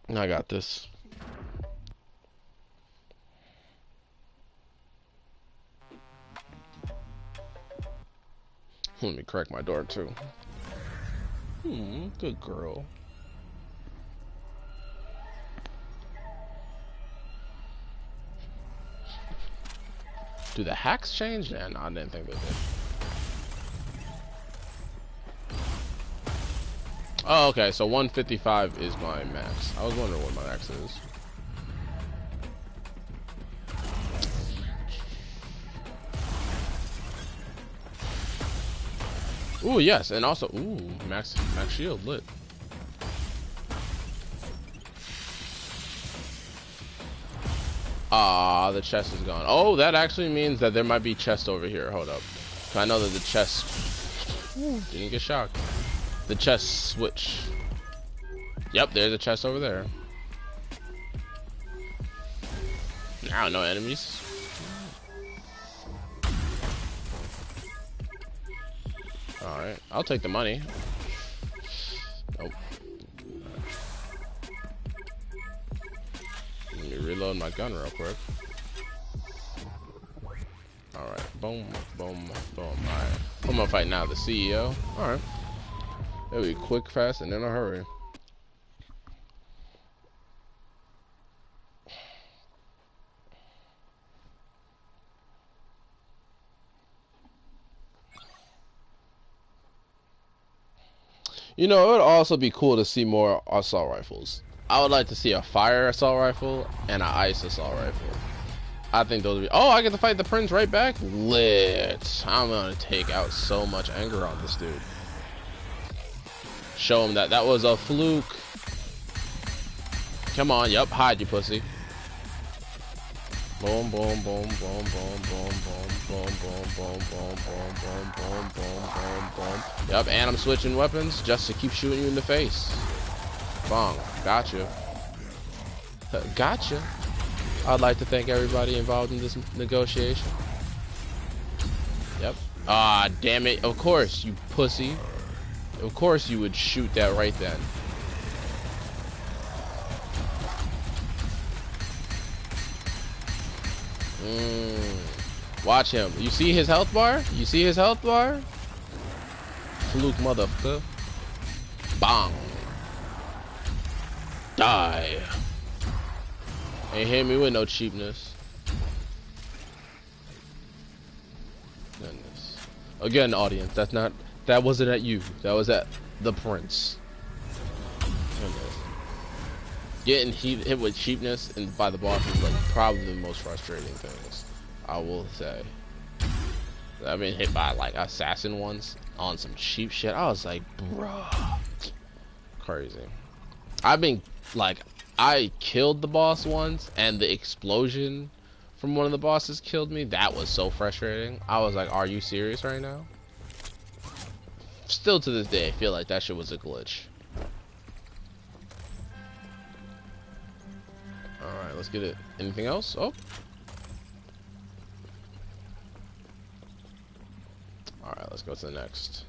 got this. Let me crack my door too. Good girl. Do the hacks change? Yeah, no, I didn't think they did. Oh, okay, so 155 is my max. I was wondering what my max is. Ooh, yes, and also, ooh, max shield lit. Ah, the chest is gone. Oh, that actually means that there might be chest over here. Hold up. I know that the chest didn't get shocked. The chest switch. Yep, there's a chest over there. I don't know, enemies. Alright, I'll take the money. Nope. Let me reload my gun real quick. Alright, boom, boom, boom. Alright, I'm gonna fight now the CEO. Alright. It'll be quick, fast, and in a hurry. You know, it would also be cool to see more assault rifles. I would like to see a fire assault rifle and an ice assault rifle. I think those would be. Oh, I get to fight the prince right back. Lit. I'm gonna take out so much anger on this dude. Show him that that was a fluke. Come on, yup, hide you pussy. Boom, boom, boom, boom, boom, boom, boom, boom, boom, boom, boom, boom, boom, boom, boom, boom, boom. Yup, and I'm switching weapons just to keep shooting you in the face. Bong, gotcha. Gotcha. I'd like to thank everybody involved in this negotiation. Yep. Ah, damn it. Of course, you pussy. Of course you would shoot that right then. Watch him. You see his health bar? You see his health bar? Fluke motherfucker. Bang. Die. Ain't hit me with no cheapness. Goodness. Again, audience, that wasn't at you. That was at the prince. Goodness. Getting hit with cheapness and by the boss is like probably the most frustrating things, I will say. I've been hit by like assassin ones on some cheap shit. I was like, bruh, crazy. I've been like, I killed the boss once and the explosion from one of the bosses killed me. That was so frustrating. I was like, are you serious right now? Still to this day, I feel like that shit was a glitch. Alright, let's get it. Anything else? Oh. Alright, let's go to the next.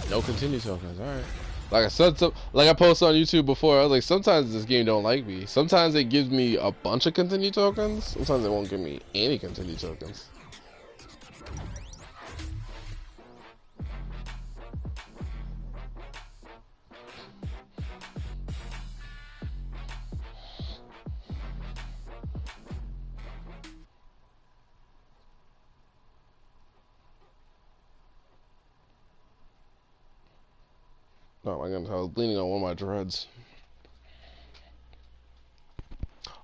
No continue tokens, alright. Like I said, like I posted on YouTube before, I was like, sometimes this game don't like me. Sometimes it gives me a bunch of continue tokens. Sometimes it won't give me any continue tokens. Oh my goodness, I was bleeding on one of my dreads.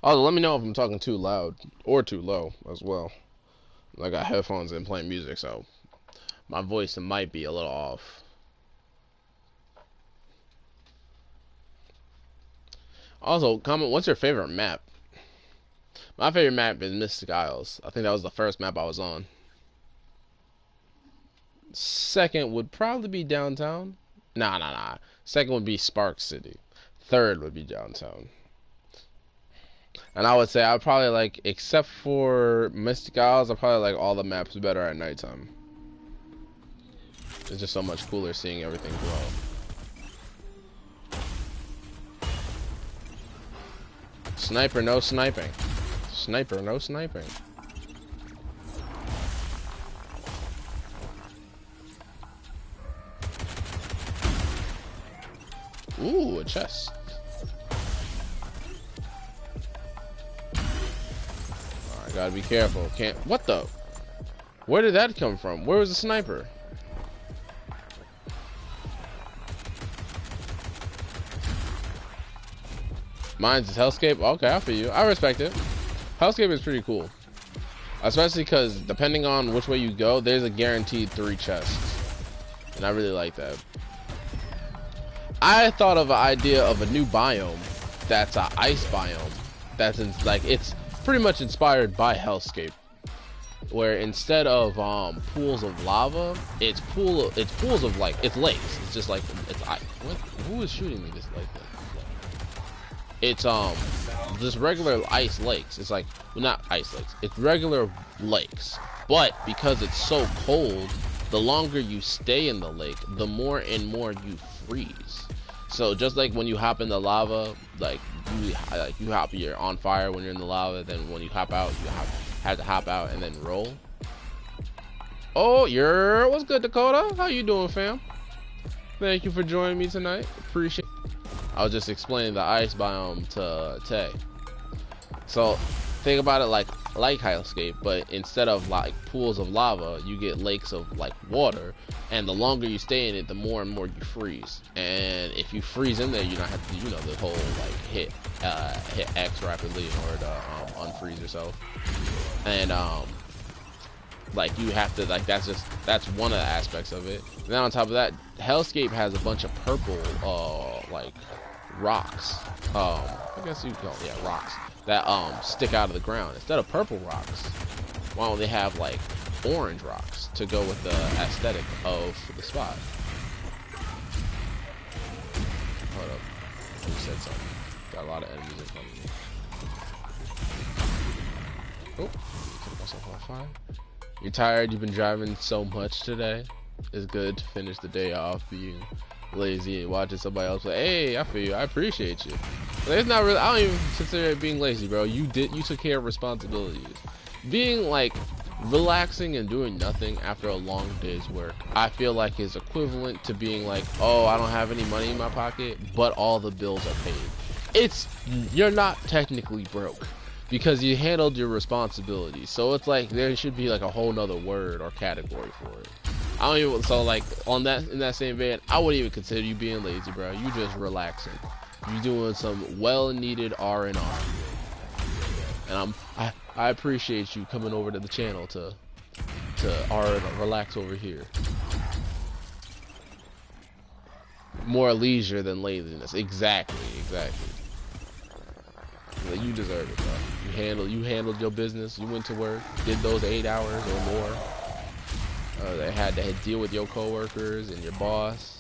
Also, let me know if I'm talking too loud or too low as well. I got headphones and playing music, so my voice might be a little off. Also, comment, what's your favorite map? My favorite map is Mystic Isles. I think that was the first map I was on. Second would probably be Downtown. Nah. Second would be Spark City. Third would be Downtown. And I would say I probably like, except for Mystic Isles, I probably like all the maps better at nighttime. It's just so much cooler seeing everything glow. Sniper, no sniping. Sniper, no sniping. Ooh, a chest. Alright, gotta be careful. Can't. What the? Where did that come from? Where was the sniper? Mine's is Hellscape. Okay, I feel you. I respect it. Hellscape is pretty cool. Especially because depending on which way you go, there's a guaranteed 3 chests. And I really like that. I thought of an idea of a new biome that's an ice biome. That's like, it's pretty much inspired by Hellscape, where instead of pools of lava, it's pools of like, it's lakes. It's just like, it's ice. What? Who is shooting me this like that? It's just regular ice lakes. It's like, well, not ice lakes. It's regular lakes, but because it's so cold, the longer you stay in the lake, the more and more you freeze. So just like when you hop in the lava, you're on fire when you're in the lava. Then when you hop out, you have to hop out and then roll. Oh, what's good, Dakota? How you doing, fam? Thank you for joining me tonight. Appreciate it. I was just explaining the ice biome to Tay. So think about it like Hellscape, but instead of like pools of lava, you get lakes of like water, and the longer you stay in it, the more and more you freeze. And if you freeze in there, you don't have to, you know, the whole like hit X rapidly in order to unfreeze yourself. And like you have to, like, that's one of the aspects of it. And then on top of that, Hellscape has a bunch of purple like rocks. I guess you call, yeah, rocks that stick out of the ground instead of purple rocks. Why don't they have like orange rocks to go with the aesthetic of the spot? Hold up, who said something? Got a lot of enemies in front of me. Oh, set myself on fire. You're tired? You've been driving so much today? It's good to finish the day off being lazy and watching somebody else play. Hey, I feel you. I appreciate you. But it's not really, I don't even consider it being lazy, bro. You took care of responsibilities. Being like relaxing and doing nothing after a long day's work, I feel like is equivalent to being like, oh, I don't have any money in my pocket, but all the bills are paid. You're not technically broke, because you handled your responsibilities. So it's like there should be like a whole nother word or category for it. I don't even, so like in that same vein, I wouldn't even consider you being lazy, bro. You just relaxing. You doing some well-needed R&R. And I appreciate you coming over to the channel to relax over here. More leisure than laziness. Exactly. Like, you deserve it, bro. You handled your business. You went to work, did those 8 hours or more. They had to deal with your coworkers and your boss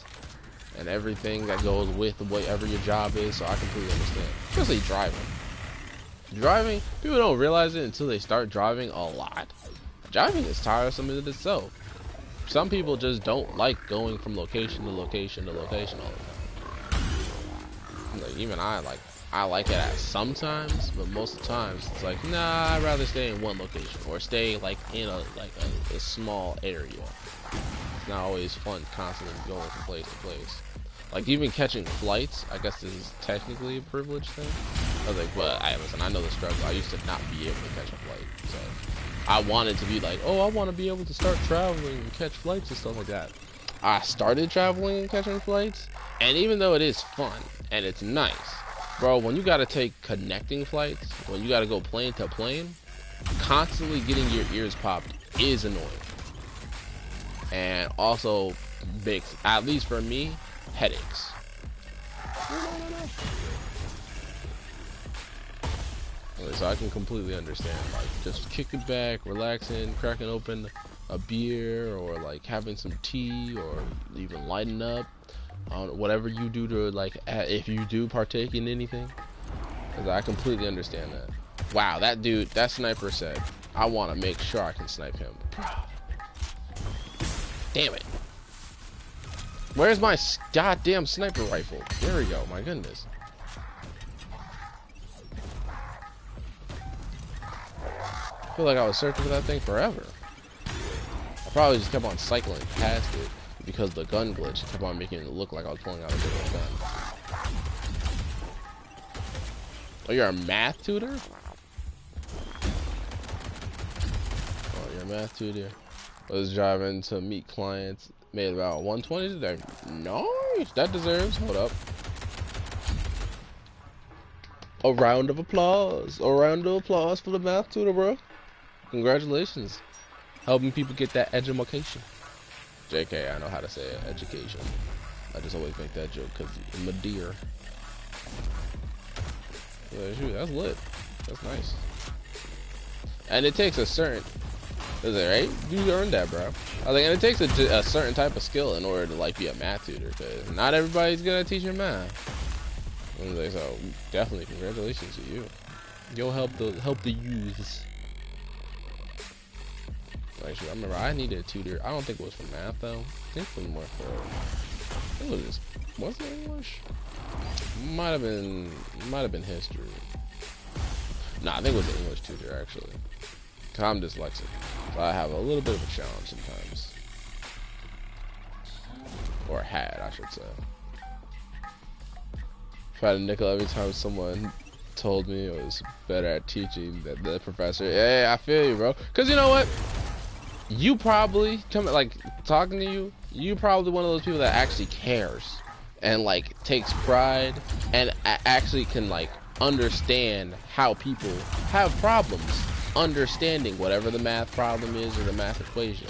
and everything that goes with whatever your job is. So I completely understand. Especially driving, people don't realize it until they start driving a lot. Driving is tiresome in itself. Some people just don't like going from location to location to location all the time. Like, even I like it at sometimes, but most of the times it's like, nah, I'd rather stay in one location or stay like in a small area. It's not always fun constantly going from place to place. Like even catching flights, I guess this is technically a privilege thing. I was like, but listen, I know the struggle. I used to not be able to catch a flight, so I wanted to be like, oh, I want to be able to start traveling and catch flights and stuff like that. I started traveling and catching flights, and even though it is fun and it's nice, bro, when you gotta take connecting flights, when you gotta go plane to plane, constantly getting your ears popped is annoying. And also makes, at least for me, headaches. So I can completely understand, like, just kicking back, relaxing, cracking open a beer, or like having some tea, or even lighting up. Whatever you do to, like, if you do partake in anything, because I completely understand that. Wow, that sniper said, I want to make sure I can snipe him. Damn it. Where's my goddamn sniper rifle? There we go, my goodness. I feel like I was searching for that thing forever. I probably just kept on cycling past it because the gun glitch kept on making it look like I was pulling out a different gun. Oh, you're a math tutor? Oh, you're a math tutor. I was driving to meet clients. Made about 120 today. Nice. That deserves. Hold up. A round of applause. A round of applause for the math tutor, bro. Congratulations. Helping people get that education. JK, I know how to say it. Education. I just always make that joke because I'm a deer. Yeah, shoot, that's lit. That's nice. And it takes a certain... Is it right? You earned that, bro. I think, and it takes a certain type of skill in order to like be a math tutor, because not everybody's gonna teach you math. And like, so definitely congratulations to you. You'll help the youths. Actually, I remember I needed a tutor. I don't think it was for math though. I think it was more for. I think it was it English? Might have been history. Nah, I think it was an English tutor actually. Cause I'm dyslexic, so I have a little bit of a challenge sometimes, or had, I should say. If I had a nickel every time someone told me I was better at teaching than the professor. Yeah, I feel you, bro. Cause you know what? You probably talking to you. You probably one of those people that actually cares and like takes pride and actually can like understand how people have problems understanding whatever the math problem is or the math equation.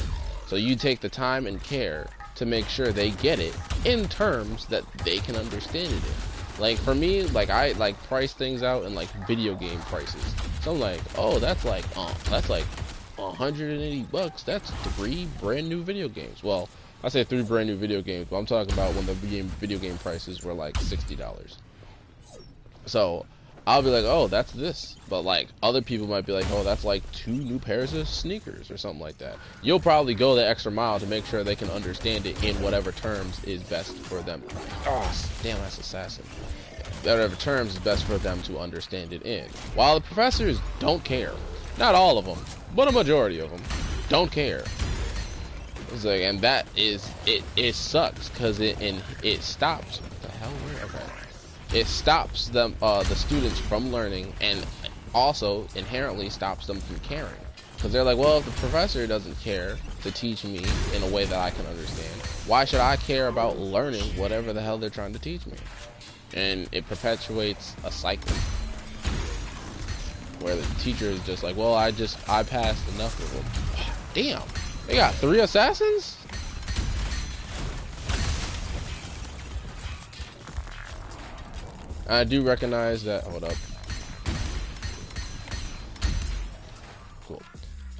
So you take the time and care to make sure they get it in terms that they can understand it in. Like for me, like I like price things out in like video game prices. So I'm like, oh, that's like $180. That's 3 brand new video games. Well, I say 3 brand new video games, but I'm talking about when the video game prices were like $60. So I'll be like, oh, that's this. But like other people might be like, oh, that's like 2 new pairs of sneakers or something like that. You'll probably go the extra mile to make sure they can understand it in whatever terms is best for them. Oh, damn, that's assassin. Whatever terms is best for them to understand it in. While the professors don't care. Not all of them, but a majority of them don't care. It's like, and that is it sucks because it stops. What the hell? Where? Okay. It stops them the students from learning, and also inherently stops them from caring. Because they're like, well, if the professor doesn't care to teach me in a way that I can understand, why should I care about learning whatever the hell they're trying to teach me? And it perpetuates a cycle where the teacher is just like, well, I passed enough of them. Damn, they got 3 assassins? I do recognize that. Hold up. Cool.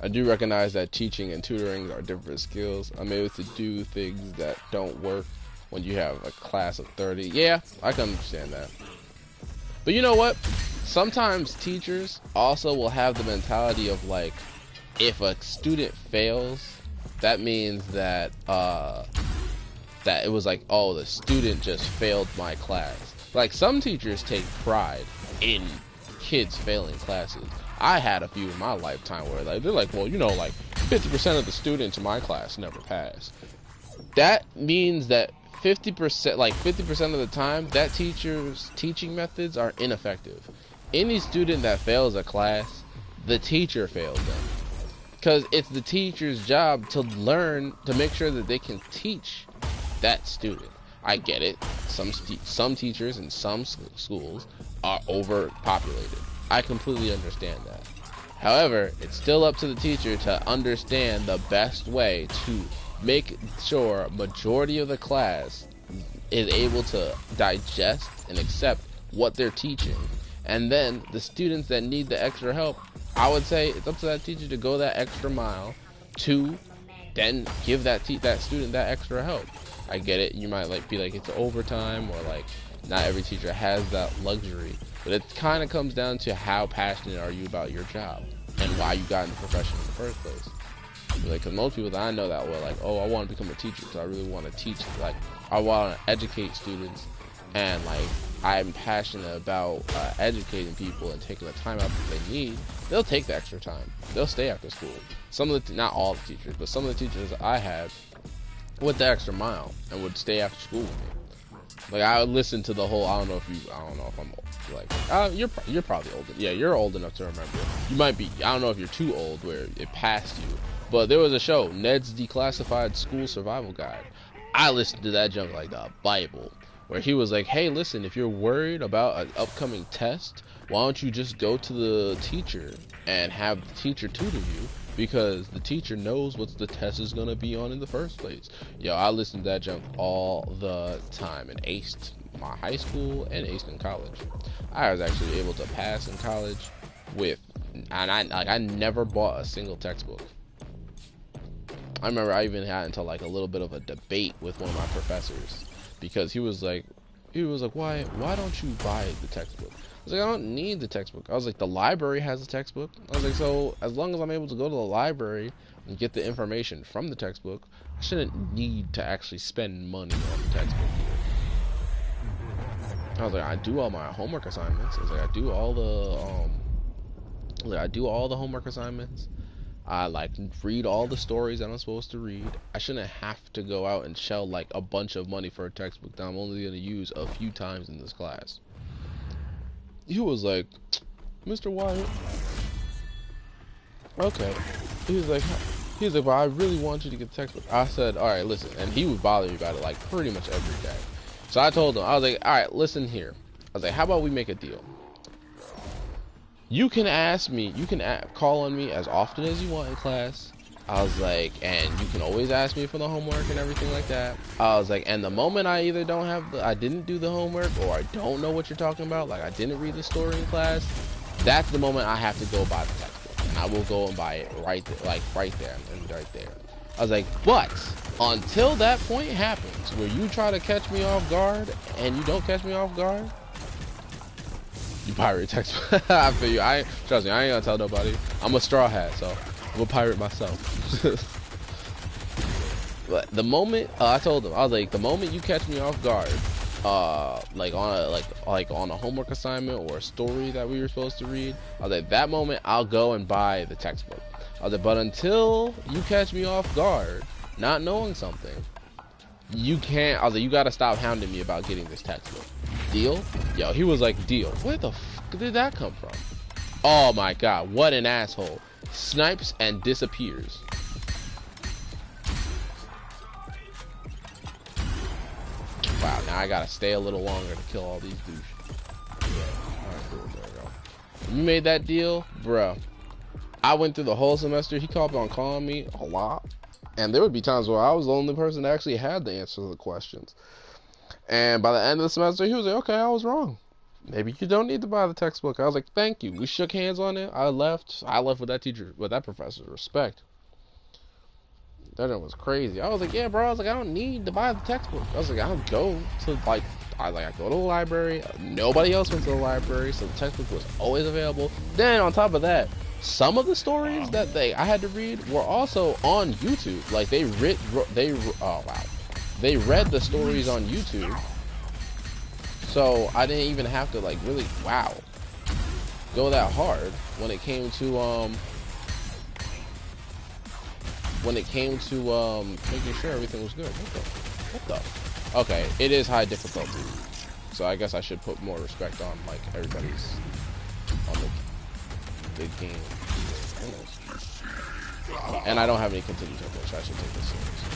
I do recognize that teaching and tutoring are different skills. I'm able to do things that don't work when you have a class of 30. Yeah, I can understand that. But you know what? Sometimes teachers also will have the mentality of like, if a student fails, that means that that it was like, oh, the student just failed my class. Like some teachers take pride in kids failing classes. I had a few in my lifetime where like they're like, well, you know, like 50% of the students in my class never passed. That means that 50% of the time, that teacher's teaching methods are ineffective. Any student that fails a class, the teacher failed them. Because it's the teacher's job to learn, to make sure that they can teach that student. I get it. Some teachers in some schools are overpopulated. I completely understand that. However, it's still up to the teacher to understand the best way to make sure majority of the class is able to digest and accept what they're teaching. And then the students that need the extra help, I would say it's up to that teacher to go that extra mile to then give that student that extra help. I get it. You might like be like it's overtime, or like not every teacher has that luxury, but it kind of comes down to how passionate are you about your job and why you got in the profession in the first place. Like, cause most people that I know that were like, oh, I want to become a teacher because I really want to teach. Like, I want to educate students, and like I'm passionate about educating people and taking the time out that they need. They'll take the extra time. They'll stay after school. Some of the not all the teachers, but some of the teachers I had went the extra mile and would stay after school with me. Like I would listen to the whole. I don't know if I'm old. Like you're probably old. Yeah, you're old enough to remember. You might be. I don't know if you're too old where it passed you. But there was a show, Ned's Declassified School Survival Guide. I listened to that junk like the Bible, where he was like, hey, listen, if you're worried about an upcoming test, why don't you just go to the teacher and have the teacher tutor you, because the teacher knows what the test is going to be on in the first place. Yo, I listened to that junk all the time and aced my high school and aced in college. I was actually able to pass in college with, and I never bought a single textbook. I remember I even had into like a little bit of a debate with one of my professors, because he was like, why don't you buy the textbook? I was like, I don't need the textbook. I was like, the library has a textbook. I was like, so as long as I'm able to go to the library and get the information from the textbook, I shouldn't need to actually spend money on the textbook here. I was like, I do all my homework assignments. I was like, I do all the homework assignments. I like read all the stories that I'm supposed to read. I shouldn't have to go out and shell like a bunch of money for a textbook that I'm only going to use a few times in this class. he was like, Mr. Wyatt, okay. He was like, but I really want you to get the textbook. I said, all right, listen. And he would bother me about it like pretty much every day. So I told him, I was like, all right, listen here. I was like, how about we make a deal? You can ask me, you can call on me as often as you want in class. I was like, and you can always ask me for the homework and everything like that. I was like, and the moment I either don't have, I didn't do the homework, or I don't know what you're talking about, like I didn't read the story in class, that's the moment I have to go buy the textbook, and I will go and buy it right there, like right there and right there. I was like, but until that point happens where you try to catch me off guard and you don't catch me off guard, you pirate textbook. I feel you. Trust me, I ain't gonna tell nobody. I'm a straw hat, so I'm a pirate myself. But the moment I told him, I was like, the moment you catch me off guard, like on a homework assignment or a story that we were supposed to read, I was like, that moment I'll go and buy the textbook. I was like, but until you catch me off guard, not knowing something, you can't. I was like, you gotta stop hounding me about getting this textbook. Deal? Yo, he was like, deal. Where the f did that come from? Oh my god, what an asshole. Snipes and disappears. Wow, now I gotta stay a little longer to kill all these douches. Yeah, alright, cool, there we go. You made that deal? Bruh. I went through the whole semester, he kept on calling me a lot. And there would be times where I was the only person that actually had the answer to the questions. And by the end of the semester, he was like, okay, I was wrong. Maybe you don't need to buy the textbook. I was like, thank you. We shook hands on it. I left with that teacher, with that professor's respect. That was crazy. I was like, yeah, bro. I was like, I don't need to buy the textbook. I was like, I'll go to I go to the library. Nobody else went to the library, so the textbook was always available. Then on top of that, some of the stories that I had to read were also on YouTube. Like they read the stories on YouTube. So I didn't even have to like really go that hard when it came to making sure everything was good. What the? Okay, it is high difficulty, so I guess I should put more respect on like everybody's on the game. And I don't have any continued tempo, so I should take this serious.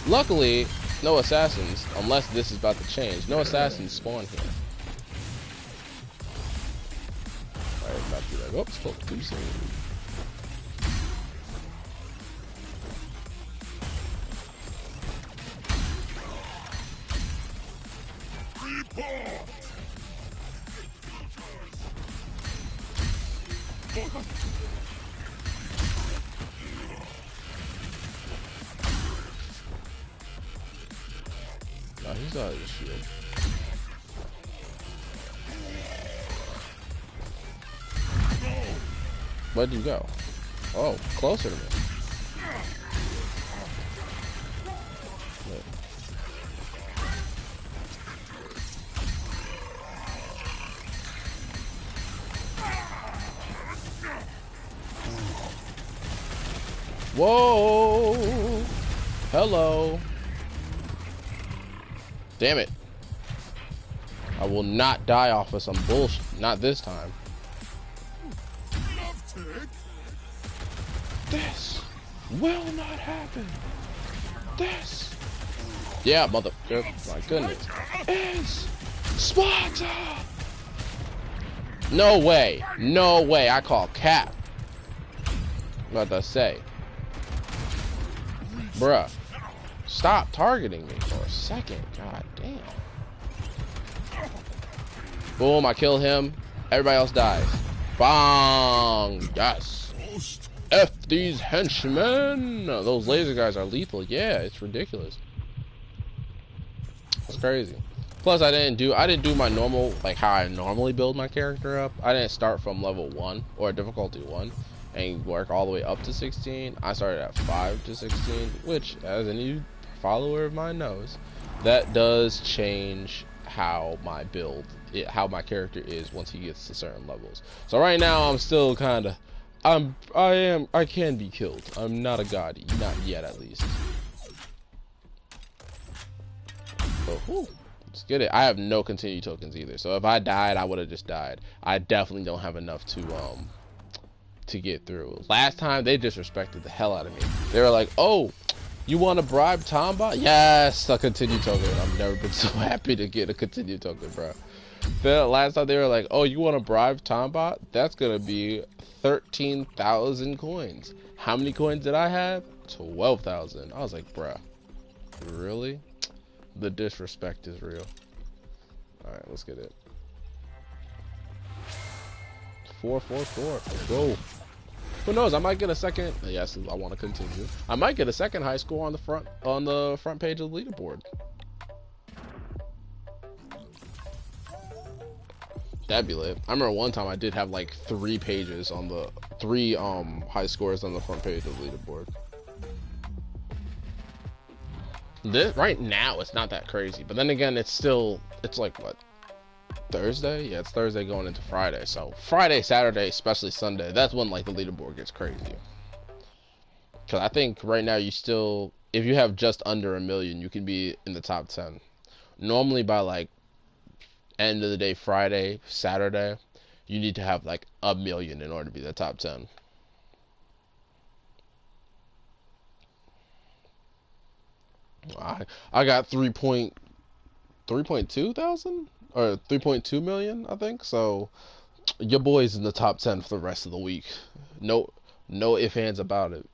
Luckily, no assassins, unless this is about to change. No assassins spawn here. Alright, about to be like, oops, spoke too soon. No, he's out of the shield. Where'd you go? Oh, closer to me. Wait. Whoa! Hello. Damn it. I will not die off of some bullshit. Not this time. This will not happen. This. Yeah, motherfucker. My goodness. Is Sparta. No way. No way. I call cap. What did I say? Bruh. Stop targeting me for a second. God damn. Boom, I kill him. Everybody else dies. Bong. Yes. F these henchmen. Those laser guys are lethal. Yeah, it's ridiculous. It's crazy. Plus, I didn't do my normal, like how I normally build my character up. I didn't start from level 1 or difficulty 1 and work all the way up to 16. I started at 5 to 16, which, as any follower of mine knows, that does change how my build, how my character is once he gets to certain levels. So right now, I'm still kind of, I can be killed. I'm not a god, not yet at least. So, whew, let's get it. I have no continue tokens either. So if I died, I would have just died. I definitely don't have enough to get through. Last time they disrespected the hell out of me. They were like, "Oh, you want to bribe Tomba?" Yes, a continue token. I've never been so happy to get a continue token, bro. The last time they were like, "Oh, you want to bribe Tomba?" That's gonna be 13,000 coins. How many coins did I have? 12,000. I was like, bruh, really? The disrespect is real. All right, let's get it. 444. Let's go. Who knows? I might get a second. Yes, I want to continue. I might get a second high score on the front page of the leaderboard. That'd be lit. I remember one time I did have like 3 pages on the 3 high scores on the front page of the leaderboard. This right now it's not that crazy, but then again it's like what, Thursday? Yeah, it's Thursday going into Friday. So Friday, Saturday, especially Sunday, that's when like the leaderboard gets crazy. Cause I think right now you still, if you have just under 1 million, you can be in the top 10. Normally by like end of the day, Friday, Saturday, you need to have like 1 million in order to be the top 10. I got 3.2 thousand or 3.2 million, I think. So your boy's in the top 10 for the rest of the week. No ifs, ands about it.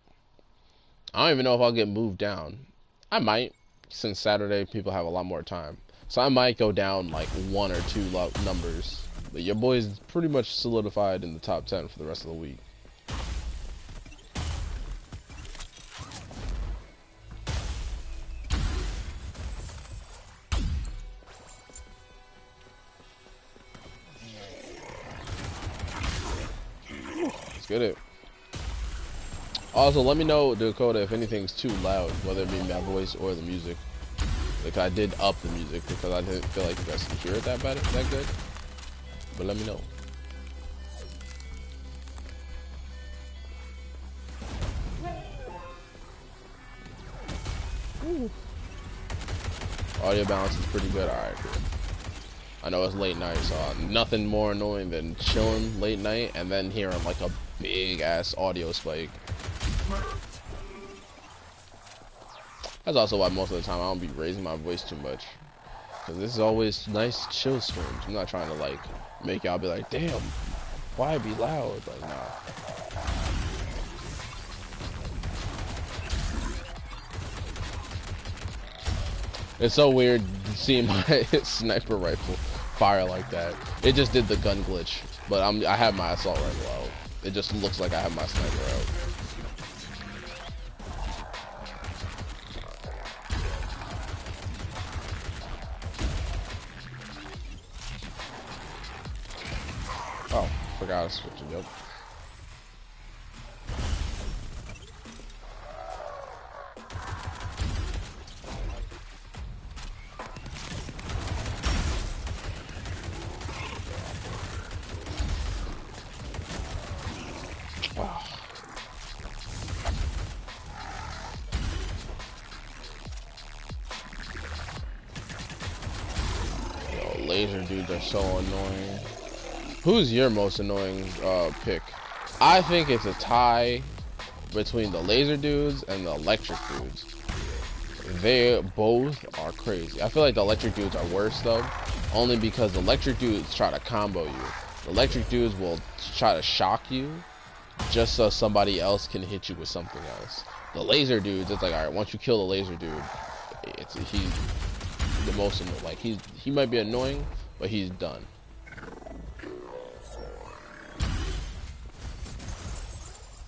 I don't even know if I'll get moved down. I might, since Saturday people have a lot more time. So I might go down like 1 or 2 numbers. But your boy's pretty much solidified in the top 10 for the rest of the week. Let's get it. Also, let me know, Dakota, if anything's too loud, whether it be my voice or the music. Like, I did up the music because I didn't feel like you guys could hear it that good. But let me know. Ooh. Audio balance is pretty good. Alright, cool. I know it's late night, so nothing more annoying than chilling late night and then hearing like a big ass audio spike. That's also why most of the time I don't be raising my voice too much, because this is always nice chill streams. I'm not trying to like make y'all be like, damn, why be loud? Like, nah. It's so weird seeing my sniper rifle fire like that. It just did the gun glitch, but I have my assault rifle out. It just looks like I have my sniper out. Oh, forgot to switch it up. Laser dudes are so annoying. Who's your most annoying pick? I think it's a tie between the laser dudes and the electric dudes. They both are crazy. I feel like the electric dudes are worse though, only because the electric dudes try to combo you. The electric dudes will try to shock you just so somebody else can hit you with something else. The laser dudes, it's like, alright, once you kill the laser dude, he's the most annoying. Like, he might be annoying, but he's done.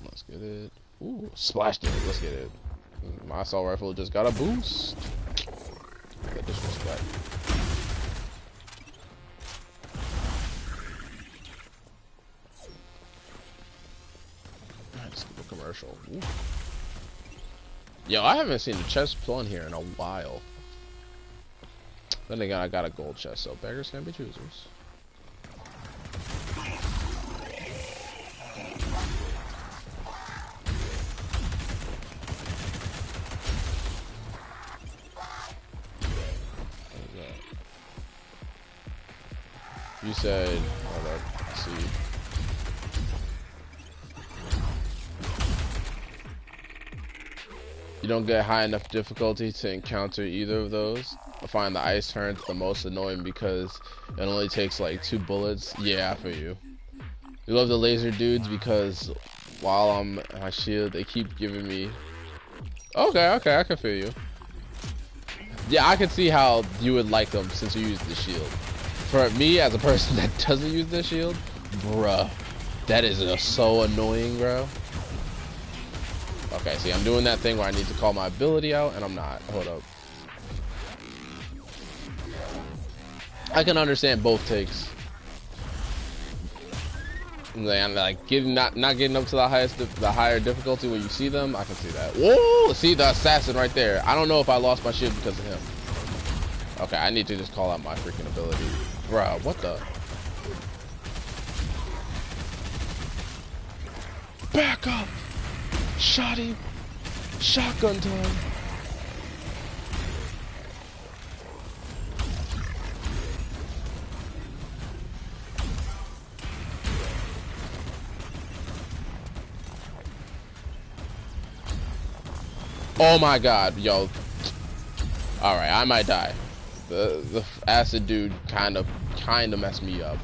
Let's get it. Ooh, splash damage. Let's get it. My assault rifle just got a boost. That disrespect. Alright, let's get a commercial. Ooh. Yo, I haven't seen a chest plug here in a while. Then again, I got a gold chest, so beggars can be choosers. You said, hold up, let's see. You don't get high enough difficulty to encounter either of those. I find the ice turrets the most annoying because it only takes like 2 bullets. Yeah, I feel you. You love the laser dudes because while I'm on my shield, they keep giving me... Okay, I can feel you. Yeah, I can see how you would like them since you use the shield. For me, as a person that doesn't use the shield, bruh, that is so annoying, bro. Okay, see, I'm doing that thing where I need to call my ability out, and I'm not. Hold up. I can understand both takes. And like not getting up to the higher difficulty when you see them, I can see that. Whoa! See the assassin right there. I don't know if I lost my shield because of him. Okay, I need to just call out my freaking ability, bruh. What the? Back up! Shot him! Shotgun time! Oh my god, yo. Alright, I might die. The acid dude kind of messed me up.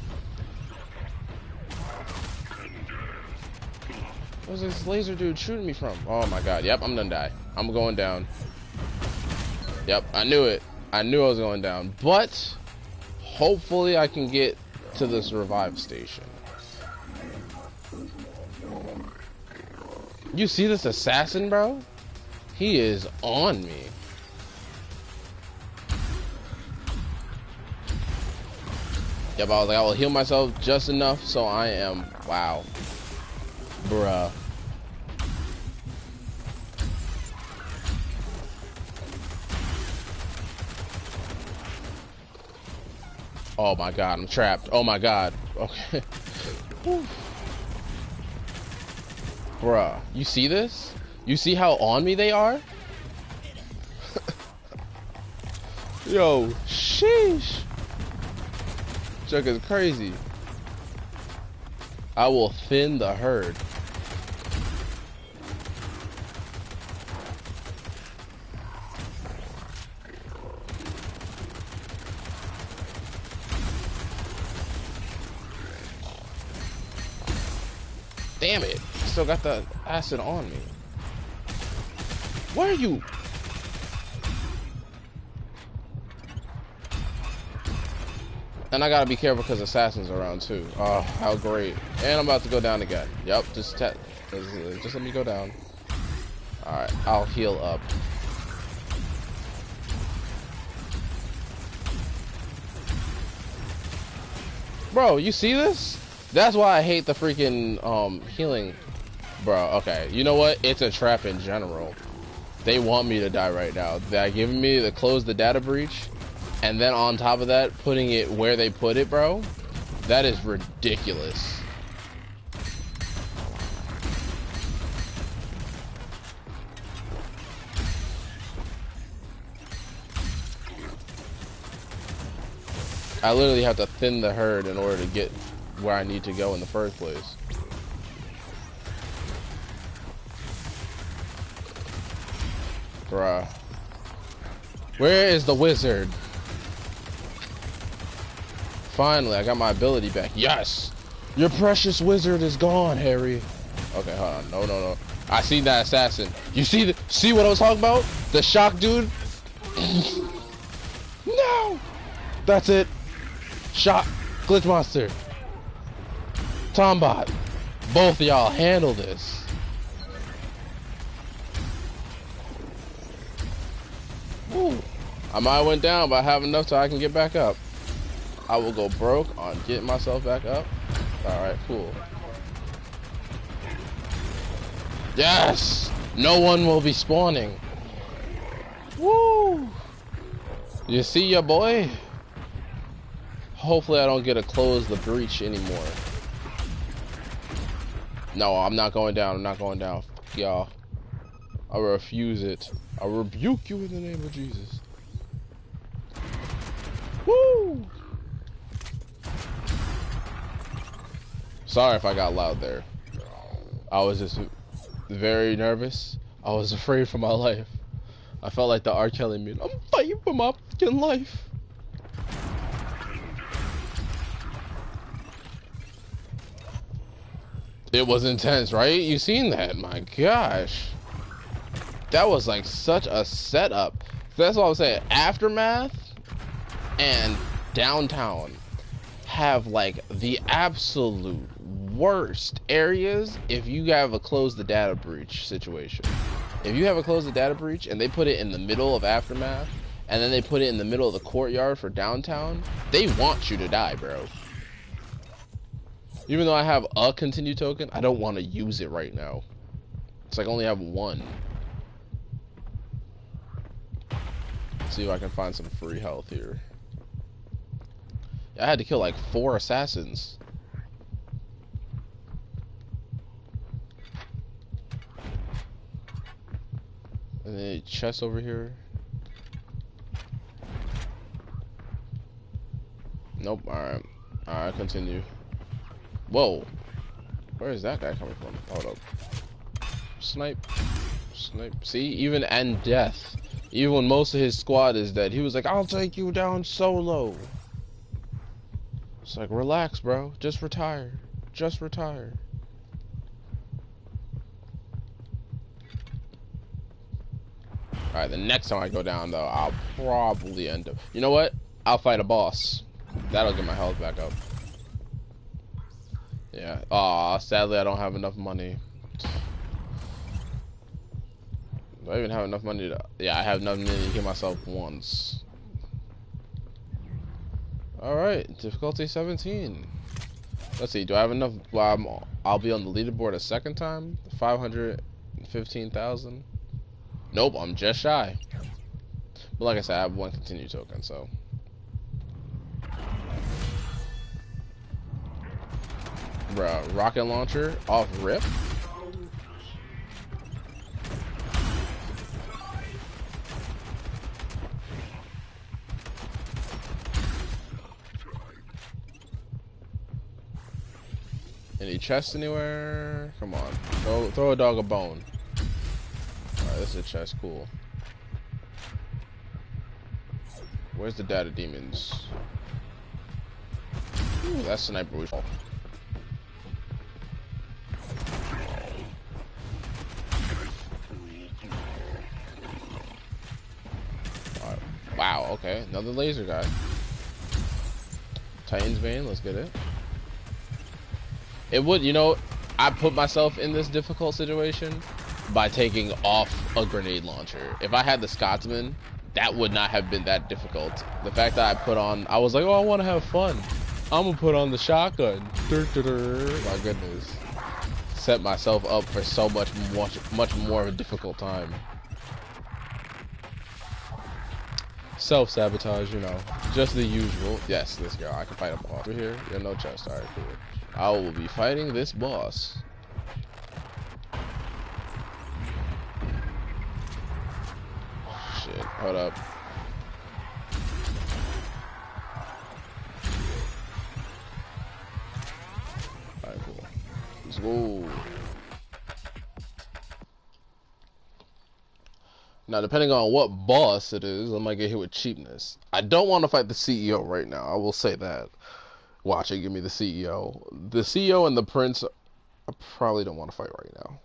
Where's this laser dude shooting me from? Oh my god, yep, I'm gonna die. I'm going down. Yep, I knew it. I knew I was going down. But hopefully I can get to this revive station. You see this assassin, bro? He is on me. Yep, I was like, I will heal myself just enough so I am... Wow. Bruh. Oh my god, I'm trapped. Oh my god. Okay. Bruh, you see this? You see how on me they are? Yo, sheesh. Chuck is crazy. I will thin the herd. Damn it. Still got the acid on me. Where are you? And I gotta be careful because assassins are around too. Oh, how great. And I'm about to go down again. Yep, just let me go down. Alright, I'll heal up. Bro, you see this? That's why I hate the freaking healing. Bro, okay. You know what? It's a trap in general. They want me to die right now. They're giving me to close the data breach, and then on top of that, putting it where they put it, bro. That is ridiculous. I literally have to thin the herd in order to get where I need to go in the first place. Bruh. Where is the wizard? Finally, I got my ability back. Yes! Your precious wizard is gone, Harry. Okay, hold on. No, no, no. I see that assassin. You see what I was talking about? The shock dude? No! That's it. Shock. Glitch monster. Tombot. Both of y'all handle this. Woo. I might have went down, but I have enough so I can get back up. I will go broke on getting myself back up. Alright, cool. Yes! No one will be spawning. Woo! You see ya, boy? Hopefully I don't get to close the breach anymore. No, I'm not going down. I'm not going down. Fuck y'all. I refuse it. I rebuke you in the name of Jesus. Woo! Sorry if I got loud there. I was just very nervous. I was afraid for my life. I felt like the R. Kelly meme. I'm fighting for my fucking life. It was intense, right? You seen that? My gosh. That was like such a setup. That's what I'm saying. Aftermath and Downtown have like the absolute worst areas if you have a close the data breach situation. If you have a close the data breach and they put it in the middle of Aftermath and then they put it in the middle of the courtyard for Downtown, they want you to die, bro. Even though I have a continue token, I don't want to use it right now. It's like I only have one. Let's see if I can find some free health here. I had to kill like 4 assassins. And then a chest over here. Nope. Alright. Alright, continue. Whoa. Where is that guy coming from? Hold up. Snipe. Snipe. See? Even and death. Even when most of his squad is dead, he was like, I'll take you down solo. It's like, relax, bro. Just retire. Just retire. Alright, the next time I go down, though, I'll probably end up... You know what? I'll fight a boss. That'll get my health back up. Yeah. Aw, sadly, I don't have enough money. Do I even have enough money to... Yeah, I have enough money to heal myself once. Alright, difficulty 17. Let's see, do I have enough... Well, I'll be on the leaderboard a second time? 515,000? Nope, I'm just shy. But like I said, I have 1 continue token, so... Bruh, rocket launcher off rip? Any chest anywhere? Come on. Throw a dog a bone. Alright, this is a chest. Cool. Where's the data demons? Ooh, that's sniper rifle. Alright. Wow, okay. Another laser guy. Titan's Bane, let's get it. It would, you know, I put myself in this difficult situation by taking off a grenade launcher. If I had the Scotsman, that would not have been that difficult. The fact that I put on, I was like, oh, I want to have fun. I'm gonna put on the shotgun. My goodness. Set myself up for so much more of a difficult time. Self-sabotage, you know. Just the usual. Yes, this girl. I can fight a boss. Over here. You're no chest. Alright, cool. I will be fighting this boss. Shit, hold up. Alright, cool. Let's go. Now, depending on what boss it is, I might get hit with cheapness. I don't want to fight the CEO right now. I will say that. Watch it, give me the CEO. The CEO and the Prince, I probably don't want to fight right now.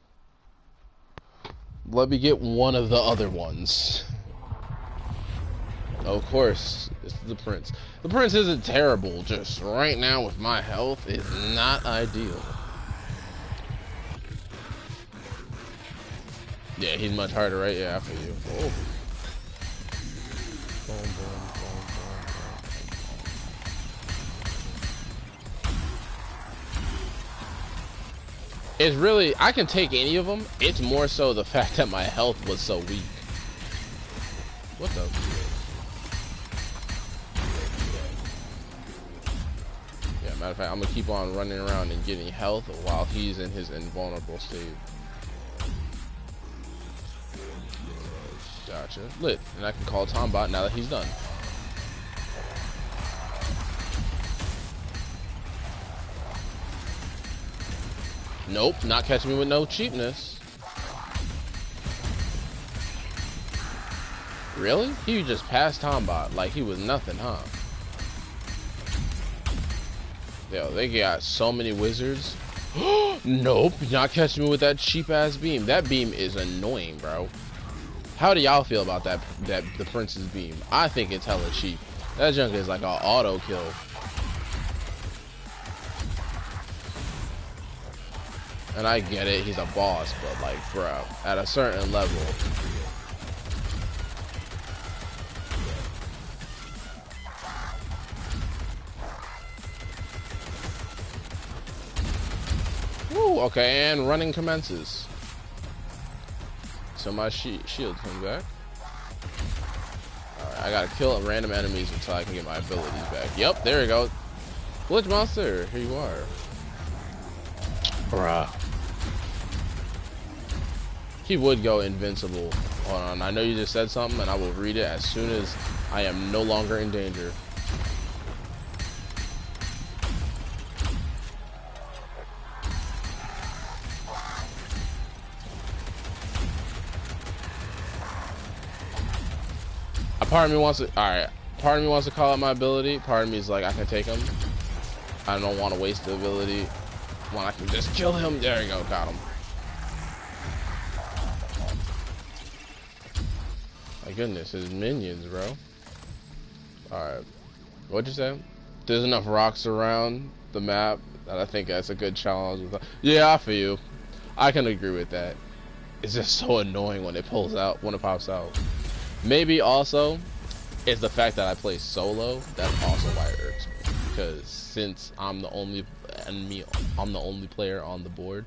Let me get one of the other ones. Of course, it's the Prince. The Prince isn't terrible, just right now with my health, it's not ideal. Yeah, he's much harder, right? Yeah, after you. Oh. Boom, boom, boom, boom. It's really, I can take any of them. It's more so the fact that my health was so weak. What the? Yeah, matter of fact, I'm gonna keep on running around and getting health while he's in his invulnerable state. Gotcha. Lit. And I can call Tombot now that he's done. Nope, not catching me with no cheapness. Really? He just passed Tombot like he was nothing, huh? Yo, they got so many wizards. Nope, not catching me with that cheap ass beam. That beam is annoying, bro. How do y'all feel about that the Prince's beam? I think it's hella cheap. That junk is like an auto kill. And I get it, he's a boss, but like, bro, at a certain level. Woo, okay, and running commences. So my shield comes back. Alright, I gotta kill random enemies until I can get my abilities back. Yep, there we go. Glitch monster, here you are. Bruh. He would go invincible. Hold on, I know you just said something, and I will read it as soon as I am no longer in danger. Part of me wants to, alright, part of me wants to call out my ability, part of me is like, I can take him. I don't want to waste the ability when I can just kill him. There you go, got him. My goodness, his minions, bro. Alright, what'd you say? There's enough rocks around the map that I think that's a good challenge. Yeah, I feel you. I can agree with that. It's just so annoying when it pulls out, when it pops out. Maybe also it's the fact that I play solo. That's also why it irks me. Because since I'm the only player on the board,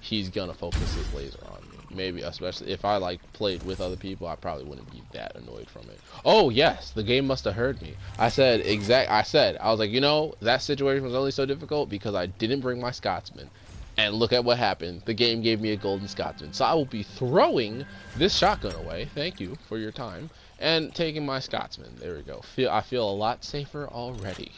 he's gonna focus his laser on me. Maybe especially if I like played with other people, I probably wouldn't be that annoyed from it. Oh yes, the game must have heard me. I was like, you know, that situation was only so difficult because I didn't bring my Scotsman. And look at what happened. The game gave me a golden Scotsman. So I will be throwing this shotgun away. Thank you for your time. And taking my Scotsman. There we go. I feel a lot safer already.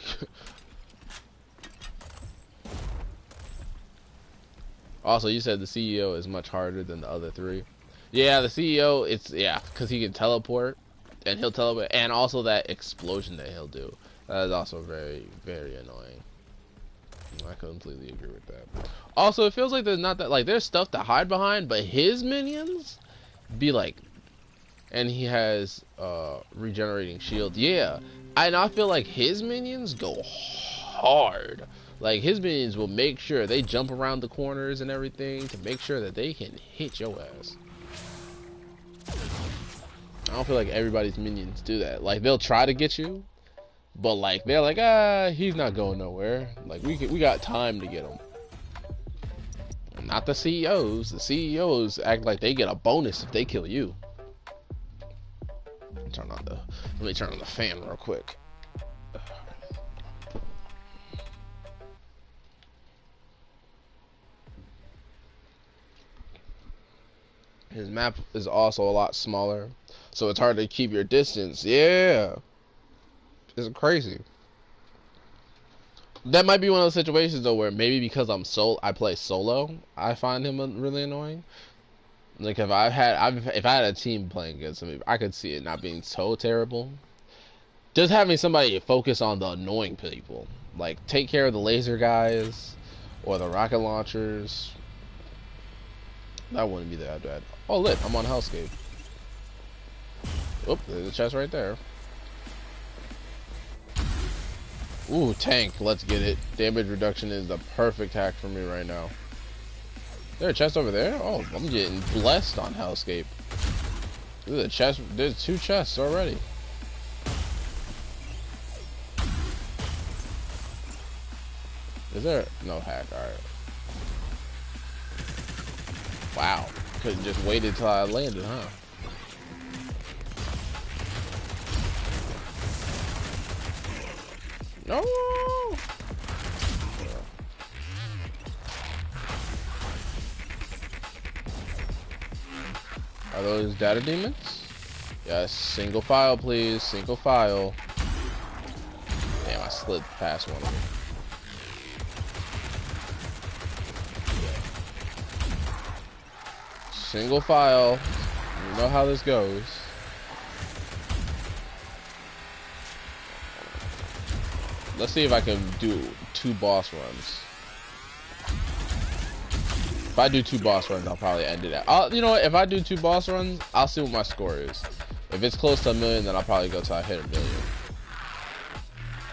Also, you said the CEO is much harder than the other three. Yeah, the CEO, because he can teleport. And he'll teleport. And also that explosion that he'll do. That is also very, very annoying. I completely agree with that. Also, it feels like there's not that, like, there's stuff to hide behind, but his minions be like, and he has regenerating shield. Yeah, and I feel like his minions go hard. Like, his minions will make sure they jump around the corners and everything to make sure that they can hit your ass. I don't feel like everybody's minions do that. Like, they'll try to get you, but like they're like, he's not going nowhere. Like we got time to get him. Not the CEOs. The CEOs act like they get a bonus if they kill you. Let me turn on the fan real quick. His map is also a lot smaller, so it's hard to keep your distance. Yeah. It's crazy. That might be one of those situations though where maybe because I play solo, I find him really annoying. Like if I had a team playing against him, I could see it not being so terrible. Just having somebody focus on the annoying people, like take care of the laser guys or the rocket launchers. That wouldn't be that bad. Oh lit, I'm on Hellscape. Oop, there's a chest right there. Ooh, tank, let's get it. Damage reduction is the perfect hack for me right now. Is there a chest over there? Oh, I'm getting blessed on Hellscape. There's a chest, there's 2 chests already. Is there no hack? Alright. Wow. Could've just waited till I landed, huh? No! Are those data demons? Yes, single file please, single file. Damn, I slid past one of them. Single file. You know how this goes. Let's see if I can do 2 boss runs. If I do 2 boss runs, I'll probably end it at. You know what? If I do 2 boss runs, I'll see what my score is. If it's close to 1,000,000, then I'll probably go till I hit 1,000,000.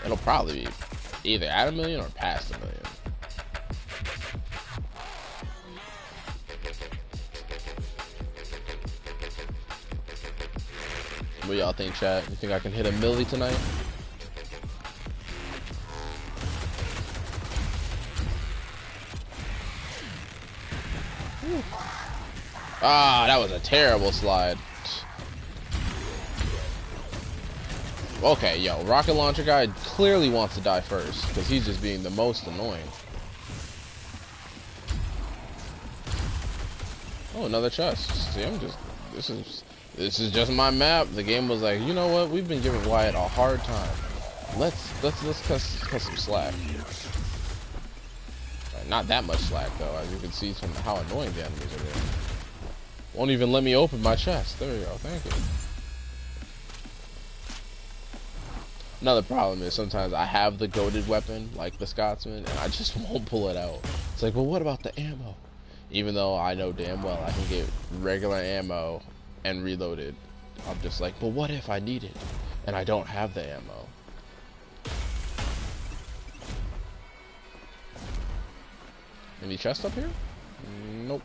It'll probably be either at 1,000,000 or past 1,000,000. What y'all think, chat? You think I can hit 1,000,000 tonight? Ah, that was a terrible slide. Okay, yo, rocket launcher guy clearly wants to die first because he's just being the most annoying. Oh, another chest. See, this is just my map. The game was like, you know what? We've been giving Wyatt a hard time. Let's cut some slack. Not that much slack though, as you can see from how annoying the enemies are there. Won't even let me open my chest. There we go. Thank you. Another problem is sometimes I have the goated weapon, like the Scotsman, and I just won't pull it out. It's like, well, what about the ammo? Even though I know damn well I can get regular ammo and reload it, I'm just like, but what if I need it and I don't have the ammo? Any chest up here? Nope.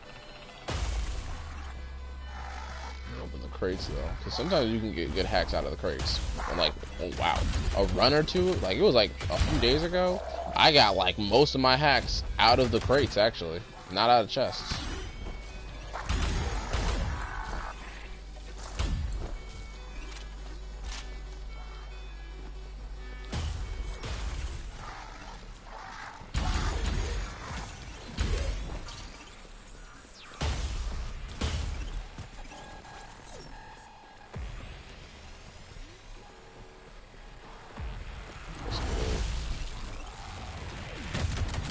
Open the crates though, because sometimes you can get good hacks out of the crates. I'm like, oh wow, a run or two. Like it was like a few days ago, I got like most of my hacks out of the crates actually, not out of chests.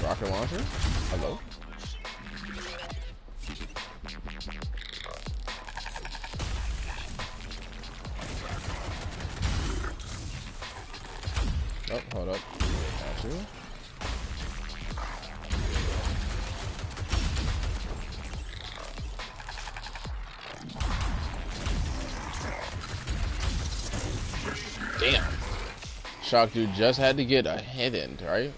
Rocket launcher? Hello? Oh, hold up. Got you. Damn. Shock dude just had to get a hit in, right?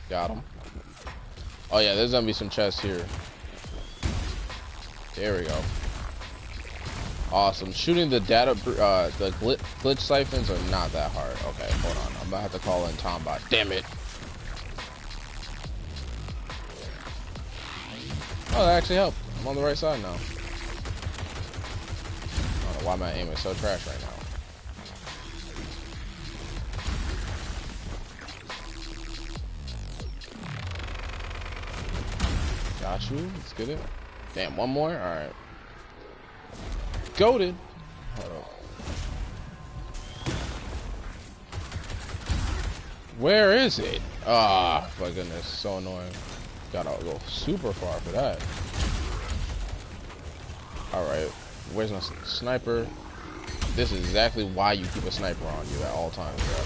Got him. Oh yeah, there's gonna be some chests here. There we go. Awesome. Shooting the data, the glitch siphons are not that hard. Okay, hold on. I'm gonna have to call in Tombot. Damn it. Oh, that actually helped. I'm on the right side now. I don't know why my aim is so trash right now. Got you. Let's get it. Damn, one more? Alright. Goated. Hold up. Where is it? Ah, my goodness. So annoying. Gotta go super far for that. Alright. Where's my sniper? This is exactly why you keep a sniper on you at all times, bro.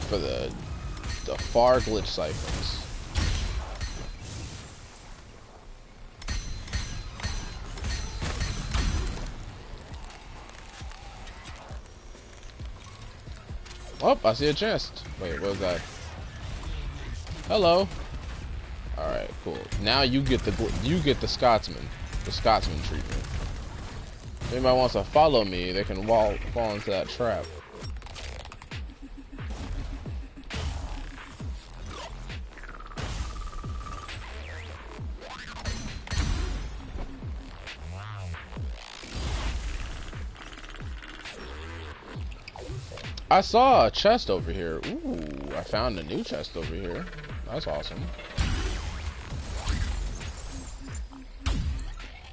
For the far glitch siphons. Oh, I see a chest. Wait, what was that? Hello. All right, cool. Now you get the Scotsman treatment. If anybody wants to follow me, they can fall into that trap. I saw a chest over here. Ooh, I found a new chest over here. That's awesome.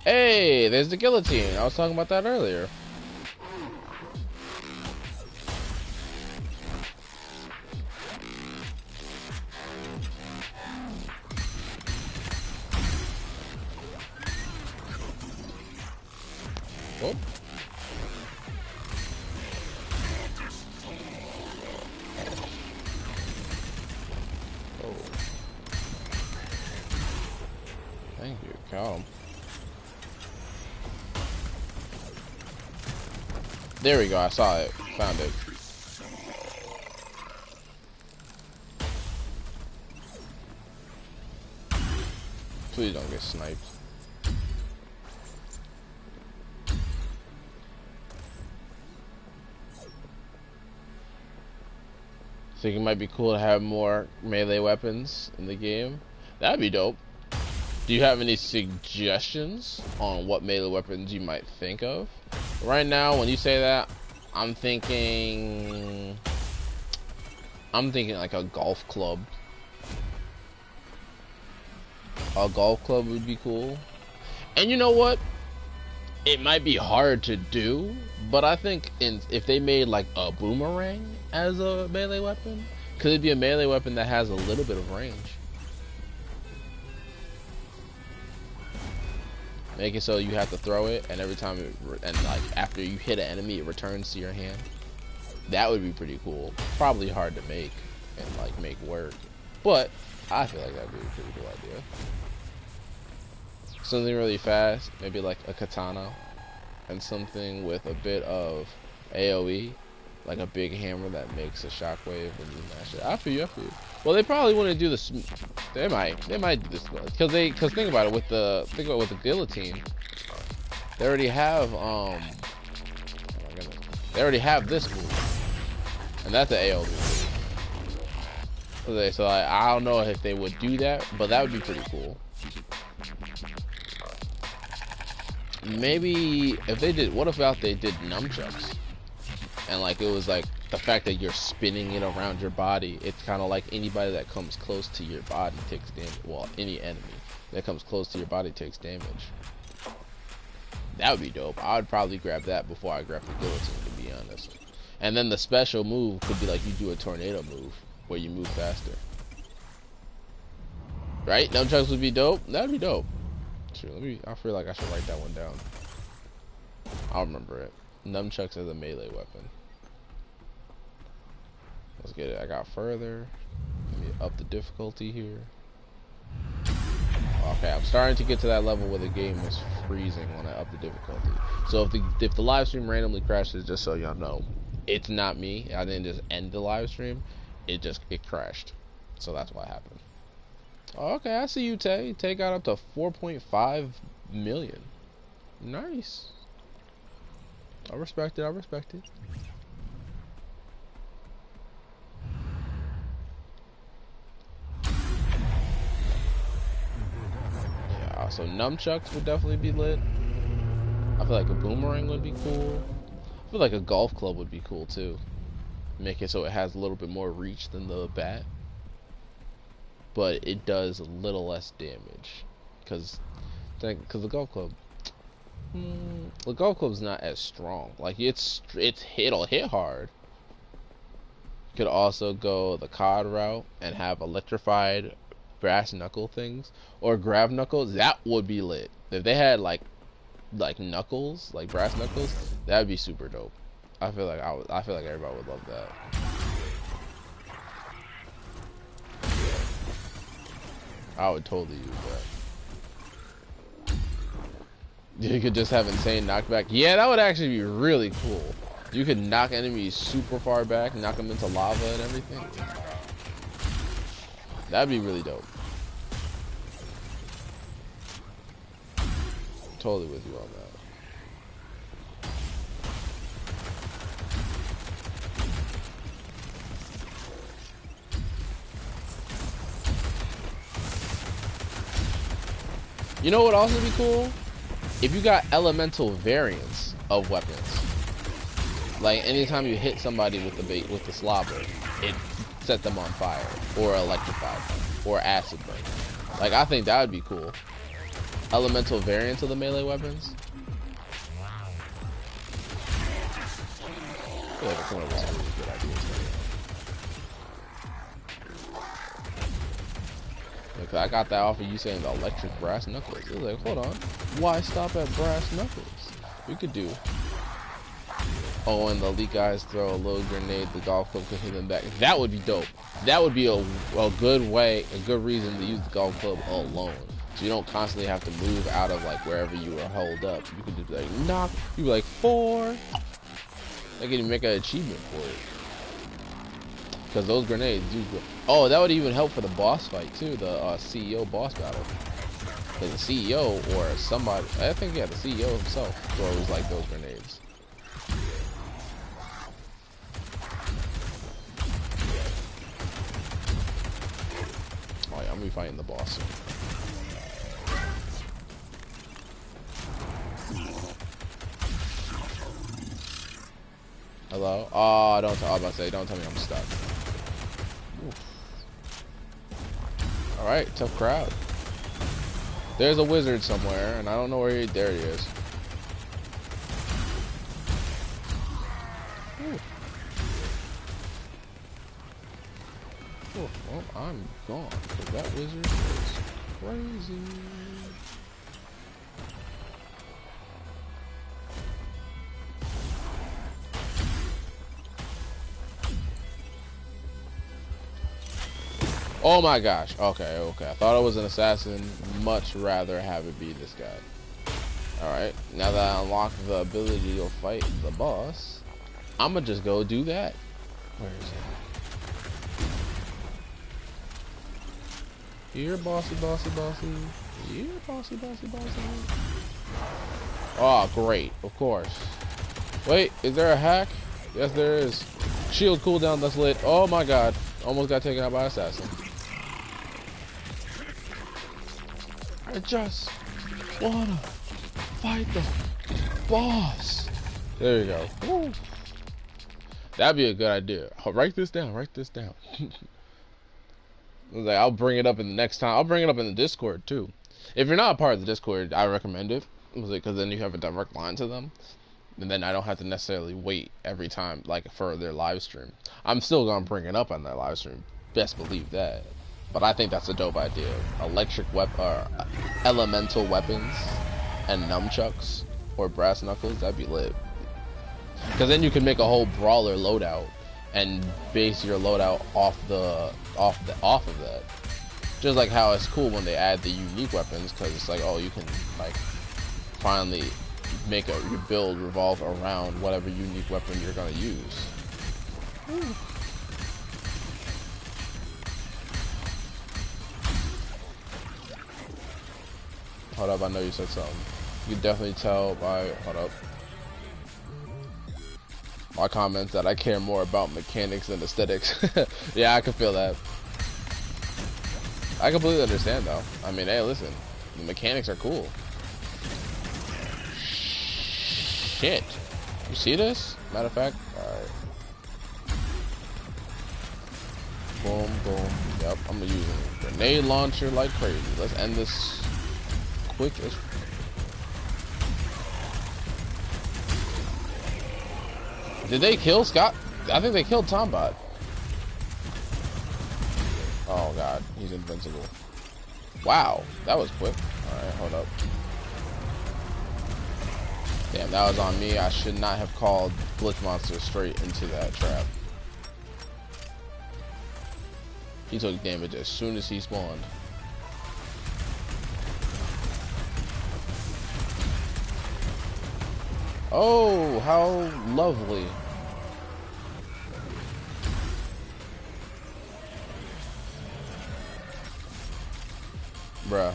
Hey, there's the guillotine. I was talking about that earlier. Oh. Oh. Thank you, calm. There we go, I saw it. Found it. Please don't get sniped. Think it might be cool to have more melee weapons in the game. That'd be dope. Do you have any suggestions on what melee weapons you might think of? Right now, when you say that, I'm thinking like a golf club. A golf club would be cool. And you know what? It might be hard to do, but I think if they made like a boomerang as a melee weapon, could it be a melee weapon that has a little bit of range? Make it so you have to throw it, and every time and like after you hit an enemy, it returns to your hand. That would be pretty cool. Probably hard to make and like make work, but I feel like that'd be a pretty cool idea. Something really fast, maybe like a katana, and something with a bit of AoE, like a big hammer that makes a shockwave when you mash it. I feel you. Well, they probably wouldn't do this. They might do this because think about it with the guillotine. They already have oh my goodness, they already have this move, and that's the AoE move. So I don't know if they would do that, but that would be pretty cool. Maybe if they did, what about they did nunchucks, and like it was like the fact that you're spinning it around your body. It's kind of like anybody that comes close to your body takes damage. Well, any enemy that comes close to your body takes damage. That would be dope. I would probably grab that before I grab the guillotine, to be honest. And then the special move could be like you do a tornado move where you move faster. Right? Nunchucks would be dope. That would be dope. Sure, I feel like I should write that one down. I'll remember it. Nunchucks as a melee weapon. Let's get it. I got further. Let me up the difficulty here. Okay, I'm starting to get to that level where the game is freezing when I up the difficulty. So if the live stream randomly crashes, just so y'all know, it's not me. I didn't just end the live stream. It crashed. So that's what happened. Okay, I see you, Tay. Tay got up to 4.5 million. Nice. I respect it. Yeah, so nunchucks would definitely be lit. I feel like a boomerang would be cool. I feel like a golf club would be cool too. Make it so it has a little bit more reach than the bat, but it does a little less damage because the golf club's not as strong. Like it'll hit hard. You could also go the COD route and have electrified brass knuckle things or grav knuckles. That would be lit. If they had like knuckles, like brass knuckles, that would be super dope. I feel like everybody would love that. I would totally use that. You could just have insane knockback. Yeah, that would actually be really cool. You could knock enemies super far back, knock them into lava and everything. That'd be really dope. Totally with you on that. You know what also would be cool? If you got elemental variants of weapons. Like anytime you hit somebody with the slobber, it set them on fire, or electrified them, or acid burn. Like I think that would be cool. Elemental variants of the melee weapons. I feel like it's one of those really good ideas. I got that off of you saying the electric brass knuckles. It was like, hold on, why stop at brass knuckles? We could do. Oh, and the elite guys throw a little grenade. The golf club can hit them back. That would be dope. That would be a good way, a good reason to use the golf club alone. So you don't constantly have to move out of like wherever you were held up. You could just be like knock. You be like 4. They can even make an achievement for it. Because those grenades do go. Oh, that would even help for the boss fight too. The CEO boss battle. Because the CEO or somebody, I think yeah, the CEO himself throws like those grenades. Oh yeah, I'm gonna be fighting the boss soon. Hello? Oh, don't tell. I was about to say, don't tell me I'm stuck. All right, tough crowd. There's a wizard somewhere, and I don't know where he. There he is. Ooh. Oh, well, I'm gone, because that wizard is crazy. Oh my gosh. Okay, okay. I thought it was an assassin. Much rather have it be this guy. Alright, now that I unlocked the ability to fight the boss, I'ma just go do that. Where is it? Here, bossy, bossy, bossy. Here, bossy, bossy, bossy. Oh, great. Of course. Wait, is there a hack? Yes, there is. Shield cooldown that's lit. Oh my god. Almost got taken out by assassin. I just wanna fight the boss. There you go. Woo. That'd be a good idea. I'll write this down. Write this down. Like, I'll bring it up in the next time. I'll bring it up in the Discord too. If you're not a part of the Discord, I recommend it because then you have a direct line to them, and then I don't have to necessarily wait every time like for their live stream. I'm still gonna bring it up on their live stream. Best believe that. But I think that's a dope idea. Electric elemental weapons and nunchucks or brass knuckles, that'd be lit. Because then you can make a whole brawler loadout and base your loadout off of that. Just like how it's cool when they add the unique weapons, because it's like, oh, you can like finally make your build revolve around whatever unique weapon you're gonna use. Ooh. Hold up, I know you said something. You can definitely tell by, hold up, my comments that I care more about mechanics than aesthetics. Yeah, I can feel that. I completely understand though. I mean, hey, listen, the mechanics are cool. Shit. You see this? Matter of fact, alright. Boom, boom. Yep, I'm gonna use a grenade launcher like crazy. Let's end this quick as. Did they kill Scott? I think they killed Tombot. Oh god, he's invincible. Wow, that was quick. Alright, hold up. Damn, that was on me. I should not have called Glitch Monster straight into that trap. He took damage as soon as he spawned. Oh, how lovely. Bruh.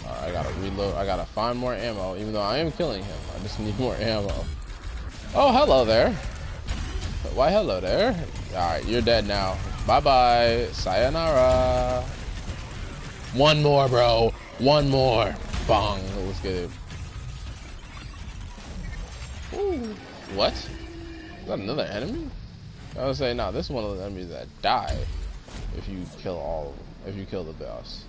I gotta reload. I gotta find more ammo, even though I am killing him. I just need more ammo. Oh, hello there. Why, hello there. Alright, you're dead now. Bye-bye. Sayonara. One more, bro. One more. Bong. Let's get it. Ooh. What? Is that another enemy? I would say, no, this is one of the enemies that die if you kill all of them. If you kill the boss.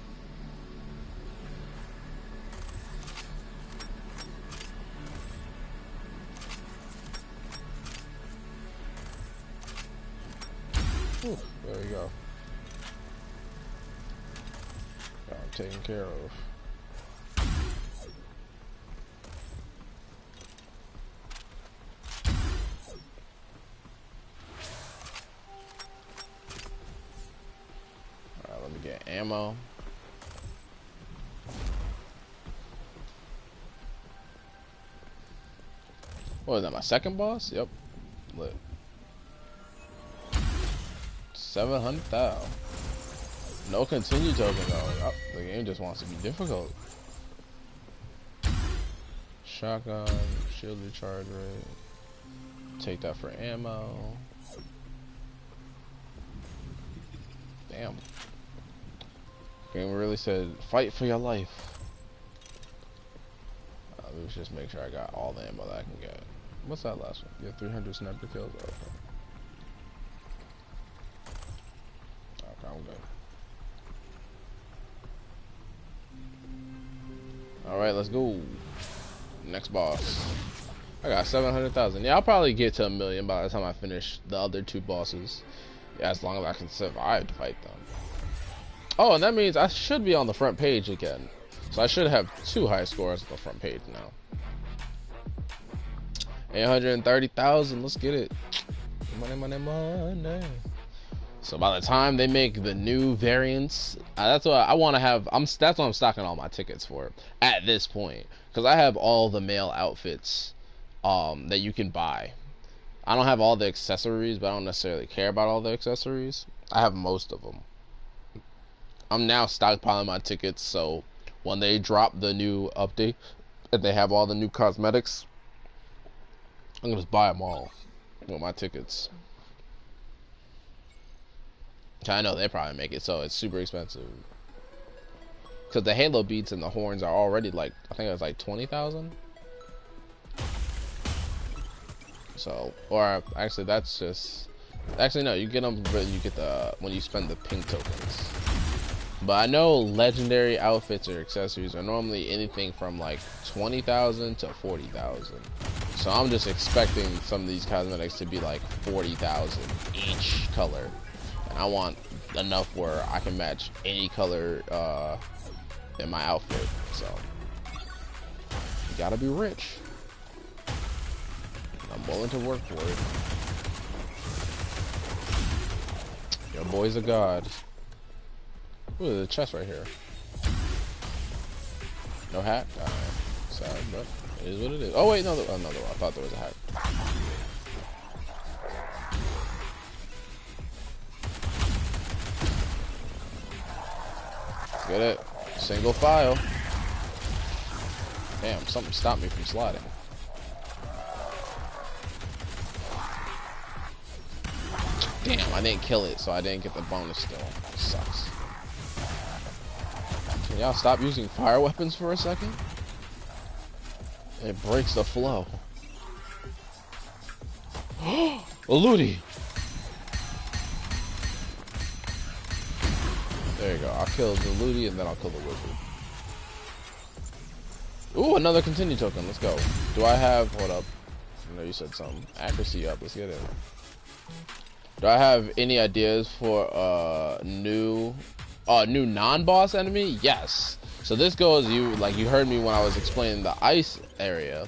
Ooh, there we go. Got him taken care of. Alright, let me get ammo. What is that, my second boss? Yep. Lit. 700,000. No continue token though. Oh, the game just wants to be difficult. Shotgun, shield recharge rate. Take that for ammo. Damn. Game really said, fight for your life. Let me just make sure I got all the ammo that I can get. What's that last one? Yeah, 300 sniper kills. Okay. Okay, I'm good. Alright, let's go. Next boss. I got 700,000. Yeah, I'll probably get to 1 million by the time I finish the other 2 bosses. Yeah, as long as I can survive to fight them. Oh, and that means I should be on the front page again. So I should have 2 high scores on the front page now. 830,000. Let's get it. Money, money, money. So by the time they make the new variants, that's what I want to have. That's what I'm stocking all my tickets for at this point, because I have all the male outfits that you can buy. I don't have all the accessories, but I don't necessarily care about all the accessories. I have most of them. I'm now stockpiling my tickets, so when they drop the new update and they have all the new cosmetics, I'm gonna just buy them all with my tickets. I know they probably make it so it's super expensive, because the halo beats and the horns are already like, I think it was like 20,000. So, or actually that's just, actually no, you get them, but you get the, when you spend the pink tokens. But I know legendary outfits or accessories are normally anything from like 20,000 to 40,000. So I'm just expecting some of these cosmetics to be like 40,000 each color. And I want enough where I can match any color in my outfit. So you gotta be rich. I'm willing to work for it. Your boy's a god. Ooh, there's a chest right here. No hat? Sad, but it is what it is. Oh wait, no, I thought there was a hat. Let's get it. Single file. Damn, something stopped me from sliding. Damn, I didn't kill it, so I didn't get the bonus still. It sucks. Can y'all stop using fire weapons for a second? It breaks the flow. A looty! There you go. I'll kill the looty and then I'll kill the wizard. Ooh, another continue token. Let's go. Do I have... Hold up. I know you said something. Accuracy up. Let's get it. Do I have any ideas for new non-boss enemy? Yes. So this goes, you heard me when I was explaining the ice area.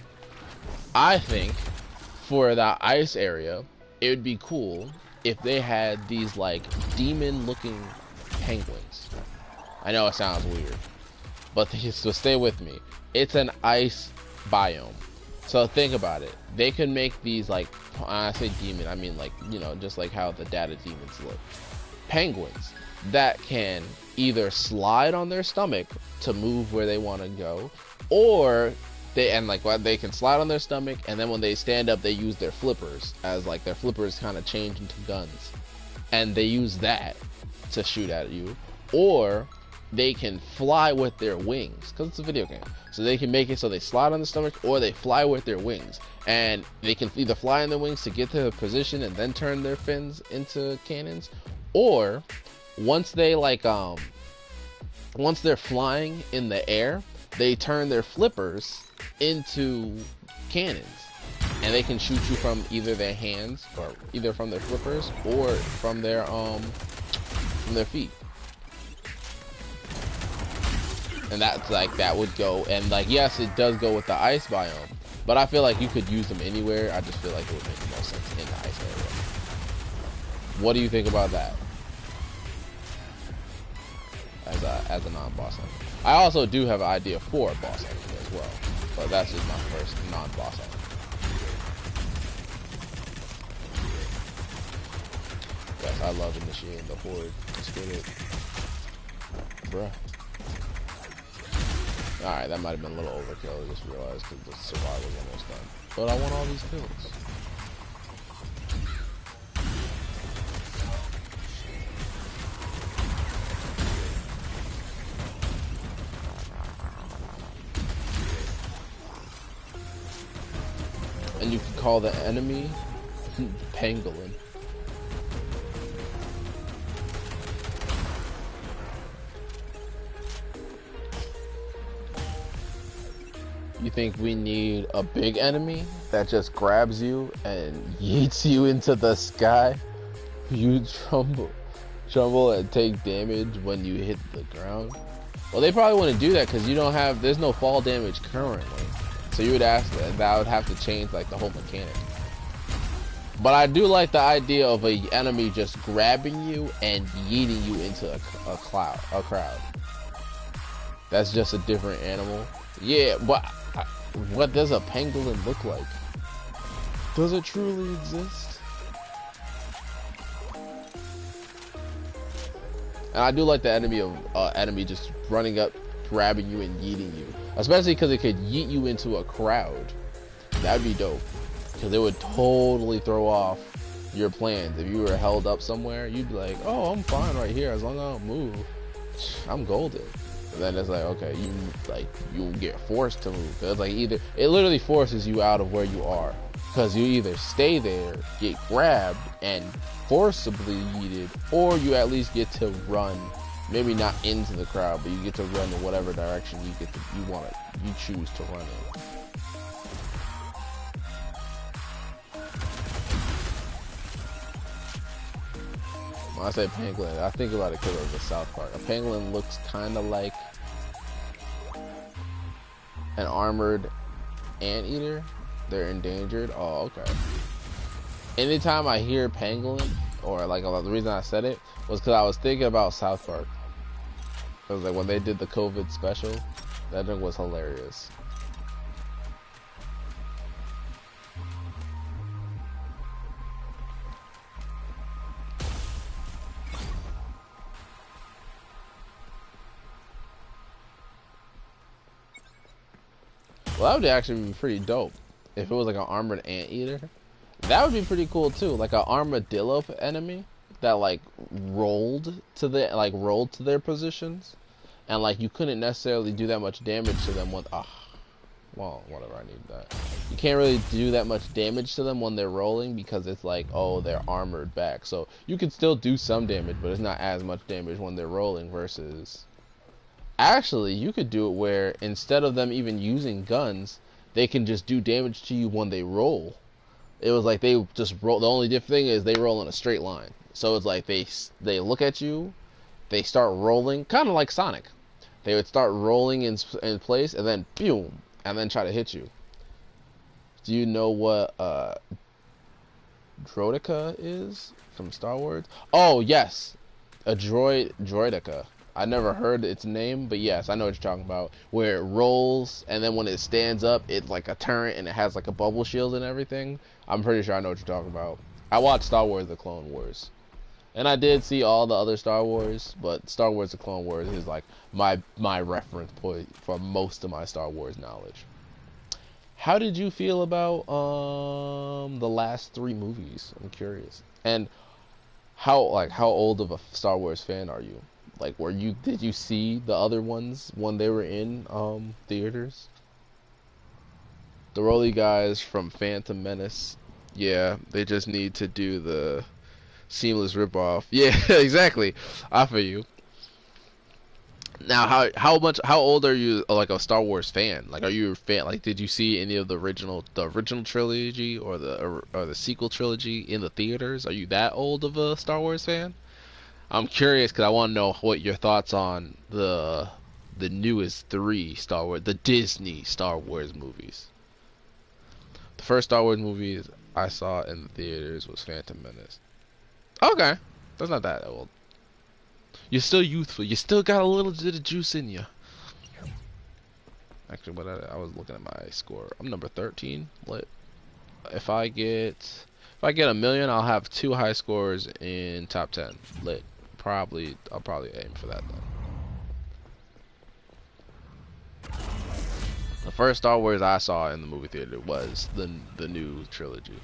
I think for that ice area, it would be cool if they had these like demon-looking penguins. I know it sounds weird, but so stay with me. It's an ice biome. So think about it. They could make these, like, when I say demon, I mean like, you know, just like how the data demons look. Penguins that can either slide on their stomach to move where they want to go, or they can slide on their stomach, and then when they stand up, they use their flippers as like their flippers kind of change into guns, and they use that to shoot at you, or they can fly with their wings, because it's a video game. So they can make it so they slide on the stomach, or they fly with their wings, and they can either fly in their wings to get to a position and then turn their fins into cannons, or once they once they're flying in the air, they turn their flippers into cannons. and they can shoot you from either their hands, or either from their flippers, or from their feet. And that's like, that would go, and like, yes, it does go with the ice biome, but I feel like you could use them anywhere. I just feel like it would make more sense in the ice area. What do you think about that? As a non-boss enemy. I also do have an idea for a boss enemy as well, but that's just my first non-boss enemy. Yes, I love initiating the horde. Let's get it. Bruh. Alright, that might have been a little overkill. I just realized that the survival was almost done. But I want all these kills. And you can call the enemy Pangolin. You think we need a big enemy that just grabs you and yeets you into the sky? You tremble and take damage when you hit the ground? Well, they probably wouldn't do that because you don't have, there's no fall damage currently. So you would ask that would have to change like the whole mechanic. But I do like the idea of a enemy just grabbing you and yeeting you into a crowd. That's just a different animal. Yeah, but what does a pangolin look like? Does it truly exist? And I do like the enemy just running up, grabbing you and yeeting you, especially because it could yeet you into a crowd. That'd be dope, because it would totally throw off your plans. If you were held up somewhere, you'd be like, "Oh, I'm fine right here as long as I don't move. I'm golden." And then it's like, okay, you get forced to move. Cause like it literally forces you out of where you are, because you either stay there, get grabbed and forcibly yeeted, or you at least get to run. Maybe not into the crowd, but you get to run in whatever direction you choose to run in. When I say pangolin, I think about it because of the South Park. A pangolin looks kind of like an armored anteater. They're endangered. Oh, okay. Anytime I hear pangolin, or like the reason I said it was because I was thinking about South Park. It was like when they did the COVID special, that thing was hilarious. Well, that would actually be pretty dope if it was like an armored anteater. That would be pretty cool too, like an armadillo enemy that like rolled to their positions, and like you couldn't necessarily do that much damage to them with well, whatever, I need that. You can't really do that much damage to them when they're rolling because it's like, oh, they're armored back. So you can still do some damage, but it's not as much damage when they're rolling versus... Actually, you could do it where instead of them even using guns, they can just do damage to you when they roll. It was like they just roll. The only different thing is they roll in a straight line. So it's like they look at you, they start rolling, kind of like Sonic. They would start rolling in place and then boom, and then try to hit you. Do you know what Droideka is from Star Wars? Oh yes, a droideka. I never heard its name, but yes, I know what you're talking about. Where it rolls, and then when it stands up, it's like a turret, and it has like a bubble shield and everything. I'm pretty sure I know what you're talking about. I watched Star Wars: The Clone Wars, and I did see all the other Star Wars, but Star Wars: The Clone Wars is like my reference point for most of my Star Wars knowledge. How did you feel about the last 3 movies? I'm curious. And how old of a Star Wars fan are you? Like, did you see the other ones when they were in theaters? The Rolly guys from Phantom Menace, yeah, they just need to do the seamless ripoff. Yeah, exactly. I feel you. Now, how old are you? Like a Star Wars fan? Like, are you a fan? Like, did you see any of the original trilogy or the sequel trilogy in the theaters? Are you that old of a Star Wars fan? I'm curious because I want to know what your thoughts on the newest three Star Wars, the Disney Star Wars movies. The first Star Wars movies I saw in the theaters was Phantom Menace. Okay, that's not that old. You're still youthful. You still got a little bit of juice in you. Actually, what I was looking at my score. I'm number 13. Lit. If I get a million, I'll have 2 high scores in top 10. Lit. I'll probably aim for that then. The first Star Wars I saw in the movie theater was the new trilogy.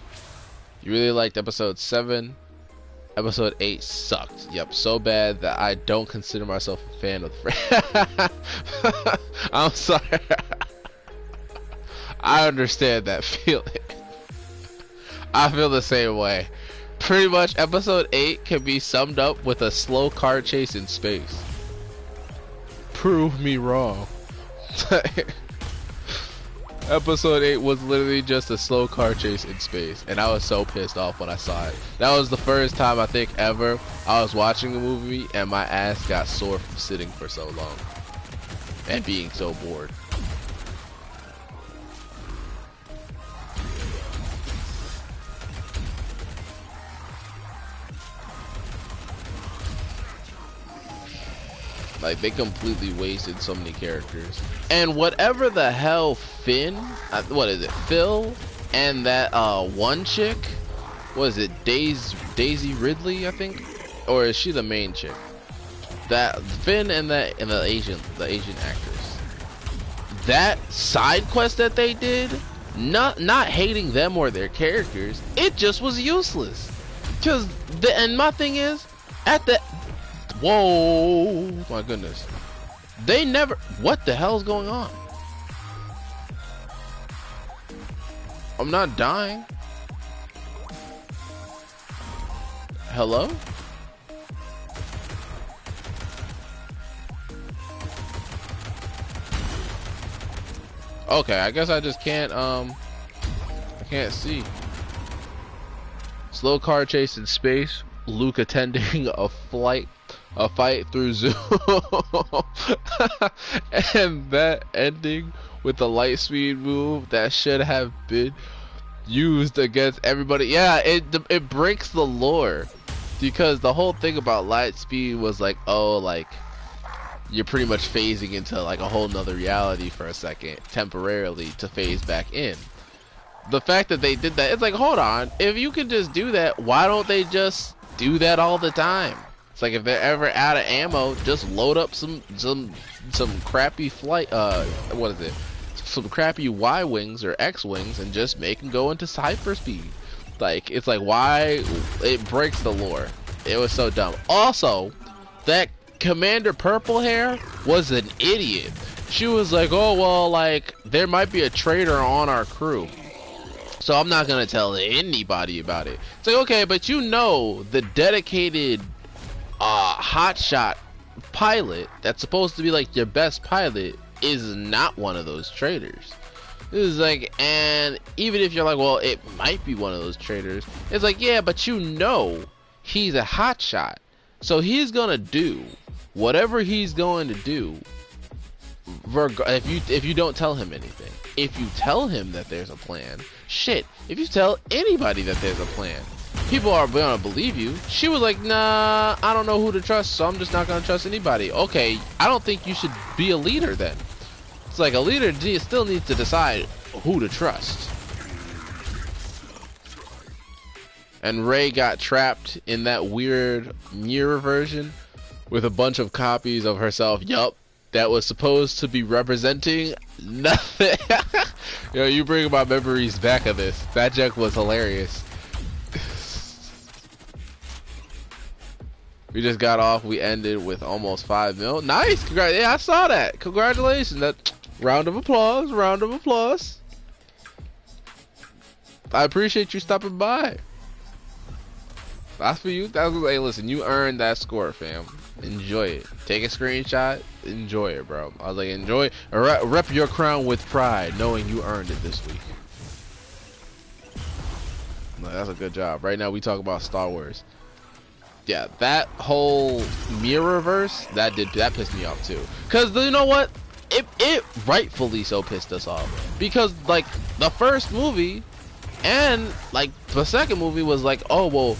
You really liked Episode 7. Episode 8 sucked. Yep, so bad that I don't consider myself a fan of the I'm sorry. I understand that feeling. I feel the same way. Pretty much Episode 8 can be summed up with a slow car chase in space. Prove me wrong. Episode 8 was literally just a slow car chase in space, and I was so pissed off when I saw it. That was the first time I think ever I was watching a movie and my ass got sore from sitting for so long and being so bored. Like, they completely wasted so many characters. And whatever the hell Finn, what is it, Phil, and that one chick, what is it, Daisy Ridley, I think? Or is she the main chick? That Finn and the Asian actress. That side quest that they did, not hating them or their characters, it just was useless. And my thing is, whoa, my goodness. They never, what the hell is going on? I'm not dying. Hello? Okay, I guess I just can't, I can't see. Slow car chase in space, Luke attending a fight through Zoom. And that ending with the light speed move that should have been used against everybody. Yeah, it breaks the lore, because the whole thing about light speed was like, oh, like you're pretty much phasing into like a whole nother reality for a second temporarily to phase back in. The fact that they did that, it's like, hold on, if you can just do that, why don't they just do that all the time? It's like, if they're ever out of ammo, just load up some crappy flight, what is it? Some crappy Y wings or X wings and just make them go into hyperspeed. Like, it's like, why? It breaks the lore. It was so dumb. Also, that Commander Purple Hair was an idiot. She was like, oh, well, like, there might be a traitor on our crew, so I'm not gonna tell anybody about it. It's like, okay, but you know the dedicated hotshot pilot that's supposed to be like your best pilot is not one of those traitors. This is like, and even if you're like, well, it might be one of those traitors, it's like, yeah, but you know he's a hotshot, so he's gonna do whatever he's going to do if you don't tell him anything. If you tell him that there's a plan, shit, if you tell anybody that there's a plan, people are gonna believe you. She was like, nah, I don't know who to trust, so I'm just not gonna trust anybody. Okay, I don't think you should be a leader then. It's like, a leader still needs to decide who to trust. And Rey got trapped in that weird mirror version with a bunch of copies of herself. Yup, that was supposed to be representing nothing. Yo, you bring my memories back of this. That joke was hilarious. We just got off. We ended with almost 5 mil. Nice. Yeah, I saw that. Congratulations. That round of applause. Round of applause. I appreciate you stopping by. That's for you. That's hey, listen, you earned that score, fam. Enjoy it. Take a screenshot. Enjoy it, bro. I was like, enjoy. Rep your crown with pride, knowing you earned it this week. No, that's a good job. Right now, we talk about Star Wars. Yeah, that whole Mirrorverse that pissed me off too. Cause you know what? It rightfully so pissed us off because like the first movie and like the second movie was like, oh well.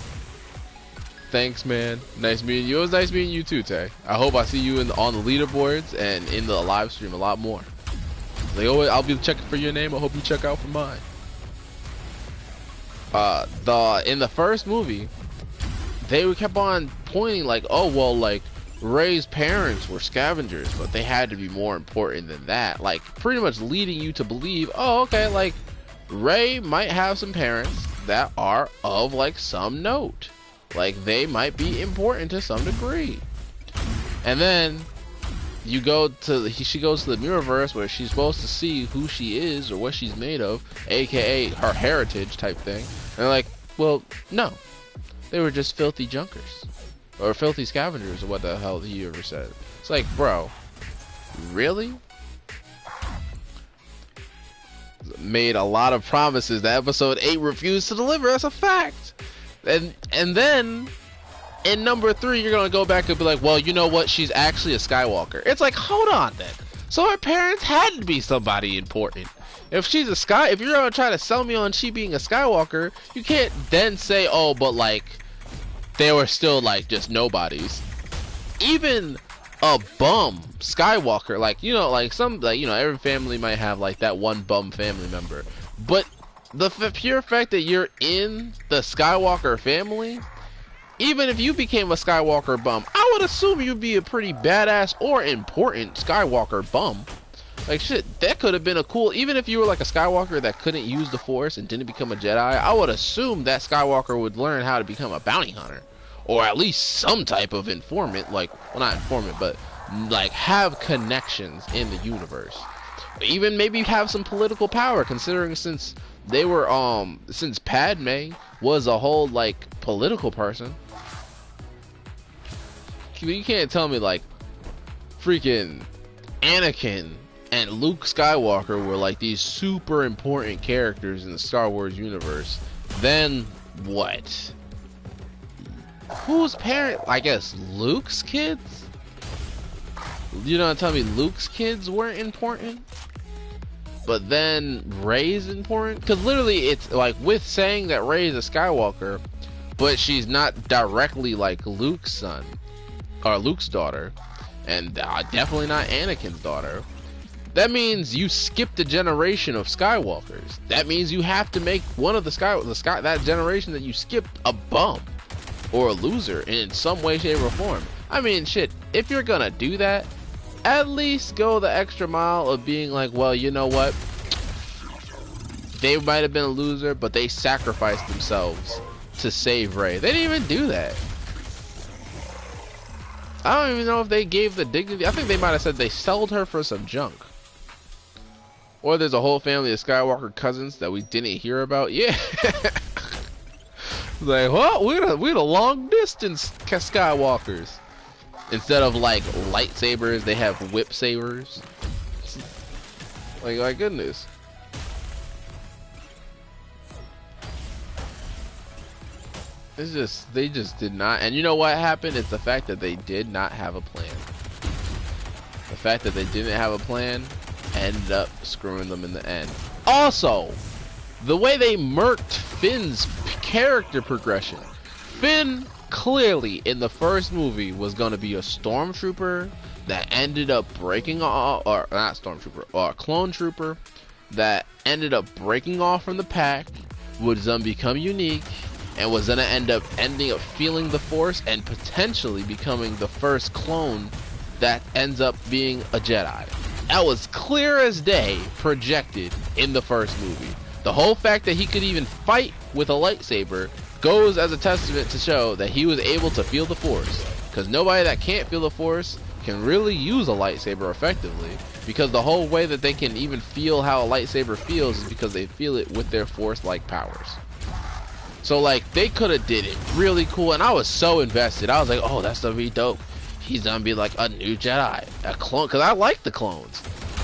Thanks, man. Nice meeting you. It was nice meeting you too, Tay. I hope I see you on the leaderboards and in the live stream a lot more. Like, oh, I'll be checking for your name. I hope you check out for mine. In the first movie, they kept on pointing like, oh well, like Rey's parents were scavengers, but they had to be more important than that. Like, pretty much leading you to believe, oh, okay, like Rey might have some parents that are of like some note. Like, they might be important to some degree. And then you go to she goes to the Mirrorverse where she's supposed to see who she is or what she's made of, aka her heritage type thing. And they're like, well, no, they were just filthy junkers or filthy scavengers or what the hell he ever said. It's like, bro, really? Made a lot of promises that episode 8 refused to deliver. That's a fact. And then in number 3 you're gonna go back and be like, well, you know what, she's actually a Skywalker. It's like, hold on then. So her parents had to be somebody important. If she's if you're gonna try to sell me on she being a Skywalker, you can't then say, oh, but like they were still like just nobodies. Even a bum Skywalker, like, you know, like some, like, you know, every family might have like that one bum family member, but the pure fact that you're in the Skywalker family, even if you became a Skywalker bum, I would assume you'd be a pretty badass or important Skywalker bum. Like, shit, that could have been a cool, even if you were like a Skywalker that couldn't use the Force and didn't become a Jedi, I would assume that Skywalker would learn how to become a bounty hunter. Or at least some type of informant, like, well, not informant, but like have connections in the universe. Even maybe have some political power, considering since they were since Padme was a whole like political person. You can't tell me like freaking Anakin and Luke Skywalker were like these super important characters in the Star Wars universe. Then what? Whose parent? I guess Luke's kids? You don't tell me Luke's kids weren't important? But then Rey's important? Because literally it's like with saying that Rey's a Skywalker, but she's not directly like Luke's son or Luke's daughter, and definitely not Anakin's daughter. That means you skipped a generation of Skywalkers. That means you have to make one of that generation that you skipped a bum or a loser in some way, shape, or form. I mean, shit, if you're gonna do that, at least go the extra mile of being like, well, you know what? They might have been a loser, but they sacrificed themselves to save Rey. They didn't even do that. I don't even know if they gave the dignity. I think they might have said they sold her for some junk. Or there's a whole family of Skywalker cousins that we didn't hear about. Yeah. Like, well, we're the long distance Skywalkers. Instead of like lightsabers, they have whip sabers. Like, my goodness. It's just, they just did not. And you know what happened? It's the fact that they did not have a plan. The fact that they didn't have a plan ended up screwing them in the end. Also, the way they murked Finn's character progression. Finn clearly in the first movie was going to be a stormtrooper that ended up breaking off, or not stormtrooper, or a clone trooper that ended up breaking off from the pack, was going to become unique, and was going to ending up feeling the Force and potentially becoming the first clone that ends up being a Jedi. That was clear as day projected in the first movie. The whole fact that he could even fight with a lightsaber goes as a testament to show that he was able to feel the Force. Because nobody that can't feel the Force can really use a lightsaber effectively. Because the whole way that they can even feel how a lightsaber feels is because they feel it with their Force-like powers. So like they could have did it really cool, and I was so invested. I was like, oh, that's gonna be dope. He's gonna be like a new Jedi, a clone, because I like the clones.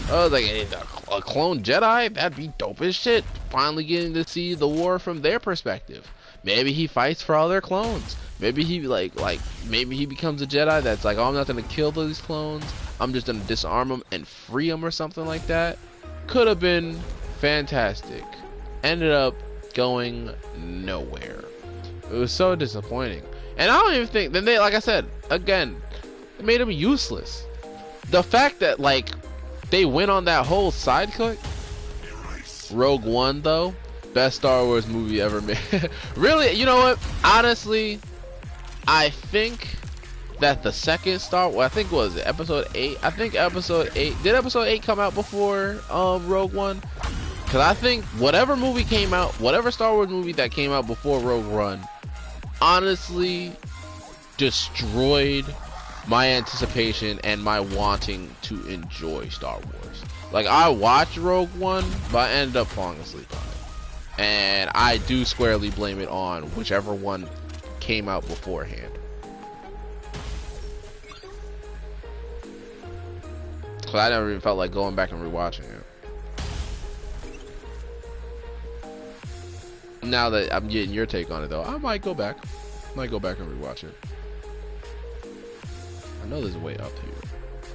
I was like, hey, a clone Jedi, that'd be dope as shit. Finally getting to see the war from their perspective. Maybe he fights for all their clones. Maybe he maybe he becomes a Jedi that's like, oh, I'm not gonna kill these clones. I'm just gonna disarm them and free them or something like that. Could have been fantastic. Ended up going nowhere. It was so disappointing. And I don't even think, then they, like I said, again, it made him useless. The fact that like they went on that whole side click. Rogue One though, best Star Wars movie ever made. Really, you know what? Honestly, I think that the second I think was it episode 8. I think episode 8, did episode 8 come out before Rogue One? Because I think whatever movie came out, whatever Star Wars movie that came out before Rogue One, honestly destroyed my anticipation and my wanting to enjoy Star Wars. Like, I watched Rogue One, but I ended up falling asleep on it. And I do squarely blame it on whichever one came out beforehand. Cause I never even felt like going back and rewatching it. Now that I'm getting your take on it though, I might go back. I might go back and rewatch it. I know there's a way up here.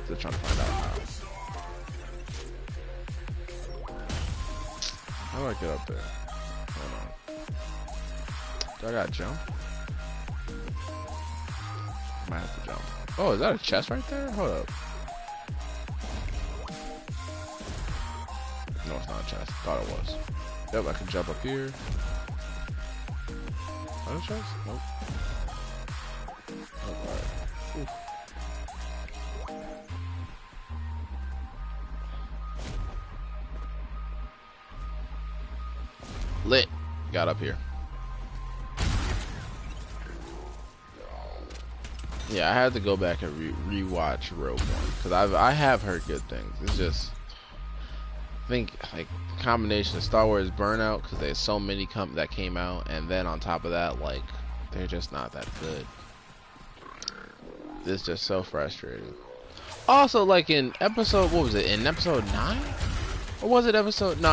Still trying to find out how. How do I get up there? Hold on. Do I gotta jump? I might have to jump. Oh, is that a chest right there? Hold up. No, it's not a chest. Thought it was. Yep, I can jump up here. Is that a chest? Nope. Oh, alright. Oof. Lit. Got up here. Yeah, I had to go back and rewatch Rogue One because I have heard good things. It's just, I think like the combination of Star Wars burnout because there's so many that came out, and then on top of that, like they're just not that good. It's just so frustrating. Also, like in episode, what was it? In episode 9? Or was it episode? No.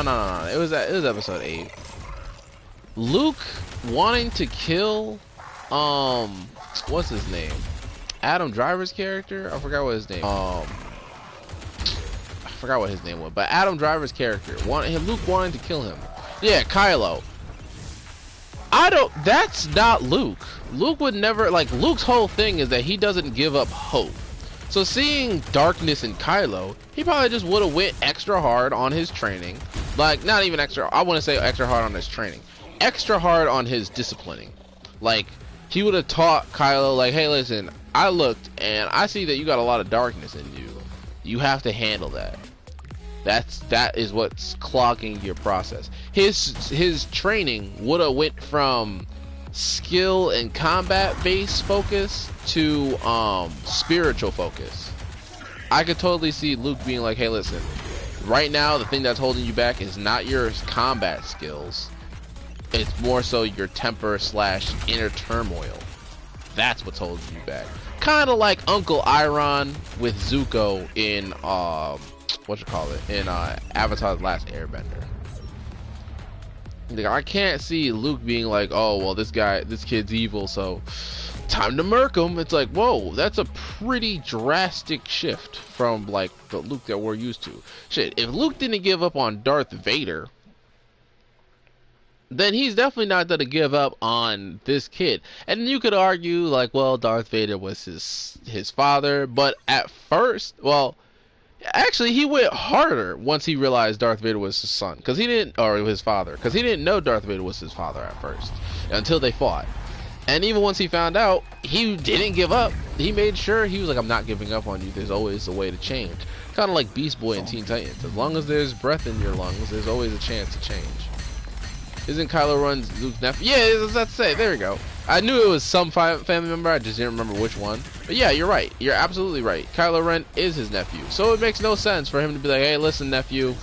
It was episode 8. Luke wanting to kill, what's his name? Adam Driver's character? I forgot what his name. I forgot what his name was, but Adam Driver's character Luke wanting to kill him. Yeah, Kylo. That's not Luke. Luke would never, like, Luke's whole thing is that he doesn't give up hope. So seeing darkness in Kylo, he probably just would have went extra hard on his training. Like, not even extra, I want to say extra hard on his training. Extra hard on his disciplining. Like, he would have taught Kylo, like, hey, listen, I looked and I see that you got a lot of darkness in you. You have to handle that. That is what's clogging your process. His training would have went from skill and combat based focus to spiritual focus. I could totally see Luke being like, hey, listen, right now the thing that's holding you back is not your combat skills. It's more so your temper / inner turmoil. That's what's holding you back. Kind of like Uncle Iron with Zuko in in Avatar: The Last Airbender. Like, I can't see Luke being like, oh well, this kid's evil, so time to murk him. It's like, whoa, that's a pretty drastic shift from like the Luke that we're used to. Shit, if Luke didn't give up on Darth Vader, then he's definitely not going to give up on this kid. And you could argue, like, well, Darth Vader was his father, but at first, well, actually, he went harder once he realized Darth Vader was his son, or his father, because he didn't know Darth Vader was his father at first, until they fought. And even once he found out, he didn't give up. He made sure, he was like, I'm not giving up on you, there's always a way to change. Kind of like Beast Boy in Teen Titans. As long as there's breath in your lungs, there's always a chance to change. Isn't Kylo Ren's Luke's nephew? Yeah, that's it. There we go. I knew it was some family member. I just didn't remember which one. But yeah, you're right. You're absolutely right. Kylo Ren is his nephew. So it makes no sense for him to be like, hey, listen, nephew.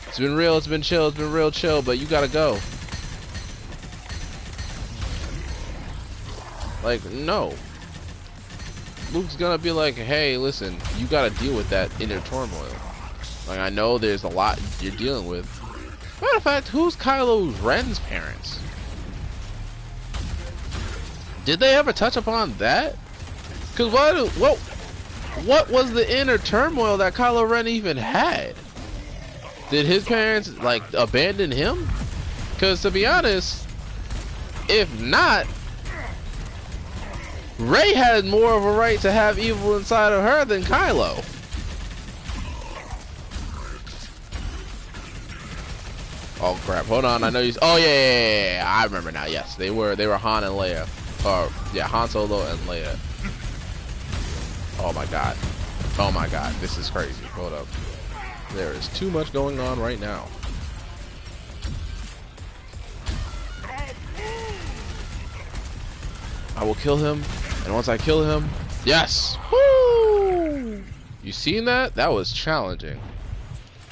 It's been real. It's been chill. It's been real chill. But you gotta go. Like, no. Luke's gonna be like, hey, listen, you gotta deal with that inner turmoil. Like, I know there's a lot you're dealing with. Matter of fact, who's Kylo Ren's parents? Did they ever touch upon that? Cause what was the inner turmoil that Kylo Ren even had? Did his parents like abandon him? Cause to be honest, if not, Rey had more of a right to have evil inside of her than Kylo. Oh crap! Hold on, I know you. Oh yeah, I remember now. Yes, they were Han and Leia, or yeah, Han Solo and Leia. Oh my god! Oh my god! This is crazy. Hold up. There is too much going on right now. I will kill him, and once I kill him, yes! Woo! You seen that? That was challenging.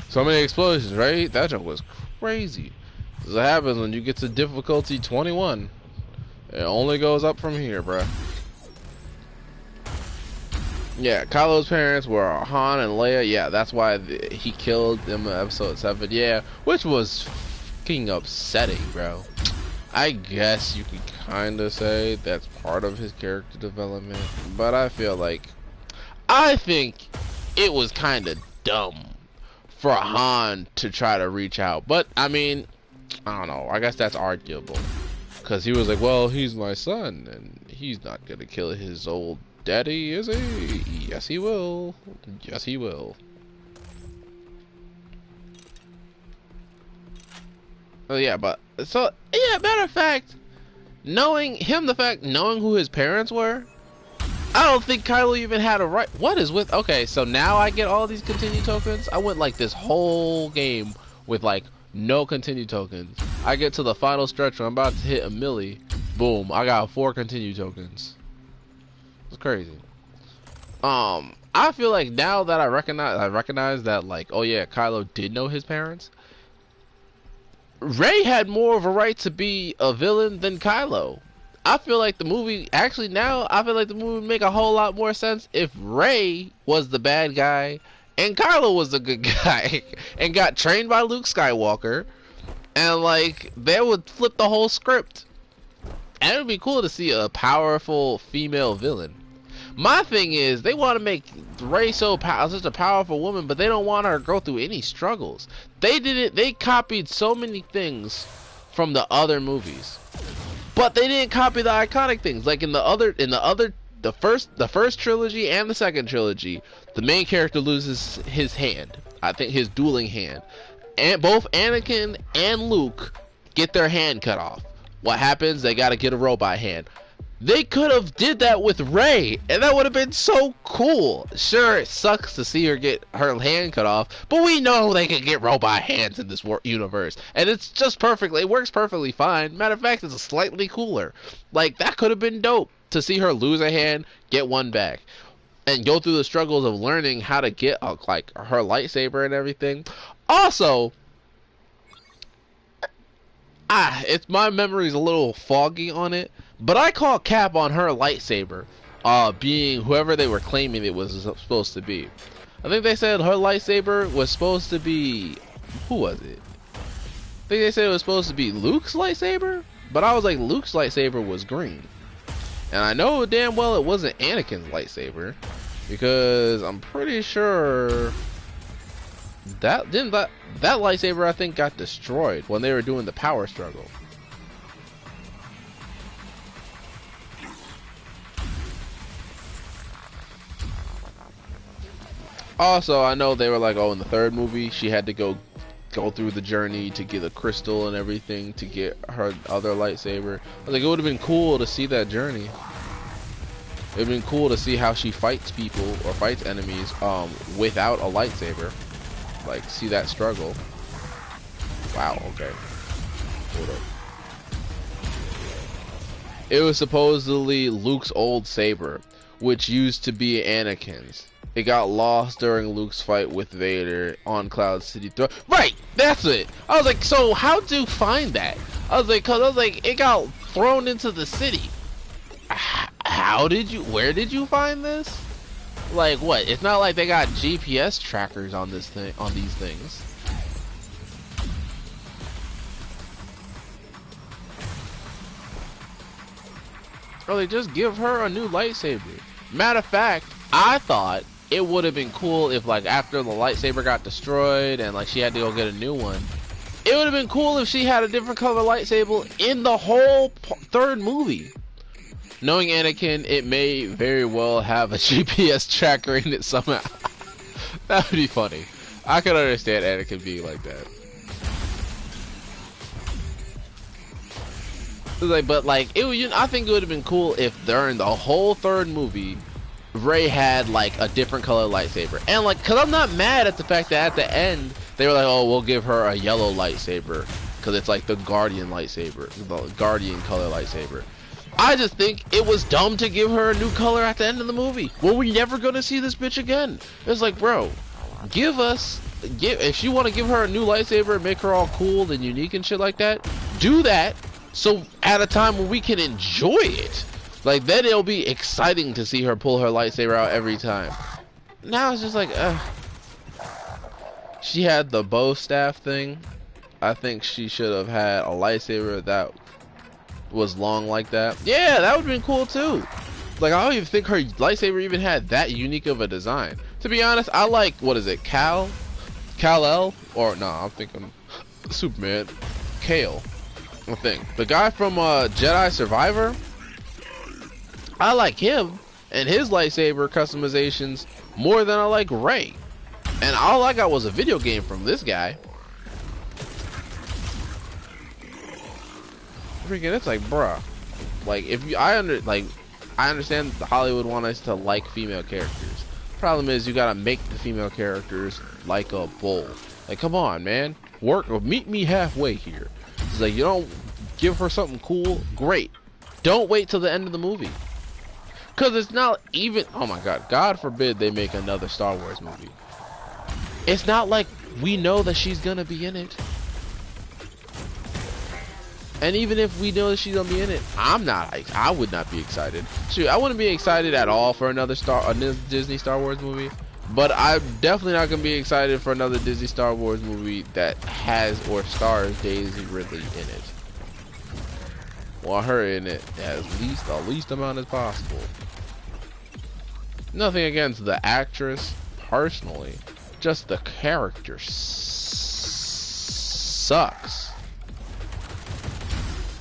So many explosions, right? That jump was crazy. This is what happens when you get to difficulty 21. It only goes up from here, bruh. Yeah, Kylo's parents were Han and Leia. Yeah, that's why he killed them in episode 7. Yeah, which was fucking upsetting, bro. I guess you could kind of say that's part of his character development, but I think it was kind of dumb for Han to try to reach out. But I mean, I don't know, I guess that's arguable, because he was like, well, he's my son and he's not gonna kill his old daddy, is he? Yes he will. Yes he will. Oh yeah, but so yeah, matter of fact, knowing who his parents were, I don't think Kylo even had a right. What is with? Okay, so now I get all these continue tokens. I went like this whole game with like no continue tokens. I get to the final stretch where I'm about to hit a milli. Boom, I got 4 continue tokens. It's crazy. I feel like now that I recognize that, like, oh yeah, Kylo did know his parents. Rey had more of a right to be a villain than Kylo. I feel like the movie, actually now, I feel like the movie would make a whole lot more sense if Rey was the bad guy and Kylo was the good guy and got trained by Luke Skywalker, and like they would flip the whole script. And it would be cool to see a powerful female villain. My thing is, they want to make Rey such a powerful woman, but they don't want her to go through any struggles. They copied so many things from the other movies, but they didn't copy the iconic things. Like the first trilogy and the second trilogy, the main character loses his hand. I think his dueling hand, and both Anakin and Luke get their hand cut off. What happens? They gotta get a robot hand. They could have did that with Rey, and that would have been so cool. Sure, it sucks to see her get her hand cut off, but we know they can get robot hands in this universe, and it's just perfectly. It works perfectly fine. Matter of fact, it's slightly cooler. Like, that could have been dope to see her lose a hand, get one back, and go through the struggles of learning how to get like her lightsaber and everything. Also, it's my memory's a little foggy on it, but I call cap on her lightsaber being whoever they were claiming it was supposed to be. I think they said her lightsaber was supposed to be, who was it? I think they said it was supposed to be Luke's lightsaber, but I was like, Luke's lightsaber was green, and I know damn well it wasn't Anakin's lightsaber, because I'm pretty sure that lightsaber, I think, got destroyed when they were doing the power struggle. Also, I know they were like, oh, in the third movie she had to go through the journey to get a crystal and everything to get her other lightsaber. I was like, it would have been cool to see that journey. It would have been cool to see how she fights people or fights enemies without a lightsaber. Like, see that struggle. Wow, okay. Hold up. It was supposedly Luke's old saber, which used to be Anakin's. It got lost during Luke's fight with Vader on Cloud City Throne. Right, that's it. I was like, so how'd you find that? I was like, it got thrown into the city. How did you? Where did you find this? Like what? It's not like they got GPS trackers on this thing, on these things. Or they just give her a new lightsaber. Matter of fact, I thought it would have been cool if, like, after the lightsaber got destroyed and like she had to go get a new one, it would have been cool if she had a different color lightsaber in the whole third movie. Knowing Anakin, it may very well have a GPS tracker in it somehow. That would be funny. I could understand Anakin being like that. Like, but like, it would, I think it would have been cool if during the whole third movie, Rey had like a different color lightsaber. And like, cause I'm not mad at the fact that at the end they were like, oh, we'll give her a yellow lightsaber because it's like the Guardian lightsaber, the Guardian color lightsaber. I just think it was dumb to give her a new color at the end of the movie. Well, we're never gonna see this bitch again. It's like, bro, if you want to give her a new lightsaber and make her all cool and unique and shit like that, do that. So at a time when we can enjoy it, like then it'll be exciting to see her pull her lightsaber out every time. Now it's just like, she had the bow staff thing. I think she should have had a lightsaber that was long like that. Yeah, that would have been cool too. Like, I don't even think her lightsaber even had that unique of a design. To be honest, I like, what is it, Kal-El? Or no, I'm thinking Superman. Kale. I think the guy from Jedi Survivor, I like him and his lightsaber customizations more than I like Rey. And all I got was a video game from this guy. Freaking, it's like, bruh, like, if you, I understand Hollywood want us to like female characters. Problem is, you gotta make the female characters like a bull. Like, come on, man, work or meet me halfway here. It's like, you don't give her something cool, great. Don't wait till the end of the movie. Cause it's not even, oh my god, God forbid they make another Star Wars movie. It's not like we know that she's gonna be in it. And even if we know that she's gonna be in it, I would not be excited. Shoot, I wouldn't be excited at all for another Disney Star Wars movie. But I'm definitely not gonna be excited for another Disney Star Wars movie that has or stars Daisy Ridley in it. Want her in it as the least amount as possible. Nothing against the actress personally, just the character sucks.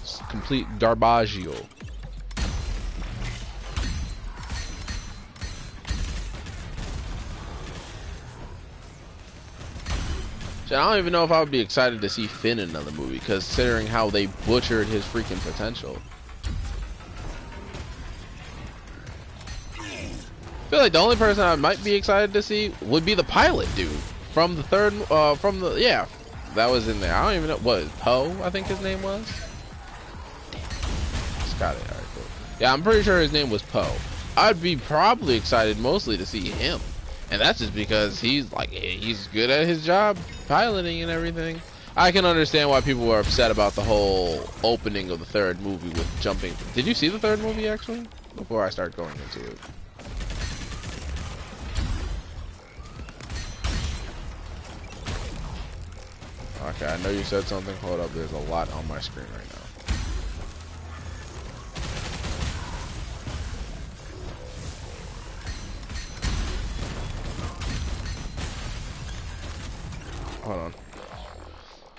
It's complete garbaggio. I don't even know if I would be excited to see Finn in another movie, considering how they butchered his freaking potential. I feel like the only person I might be excited to see would be the pilot dude from the third, yeah, that was in there. I don't even know, what, Poe, I think his name was? Damn, got it, alright, cool. Yeah, I'm pretty sure his name was Poe. I'd be probably excited mostly to see him. And that's just because he's good at his job, piloting and everything. I can understand why people were upset about the whole opening of the third movie with jumping. Did you see the third movie actually? Before I start going into it. Okay, I know you said something. Hold up, there's a lot on my screen right now. Hold on.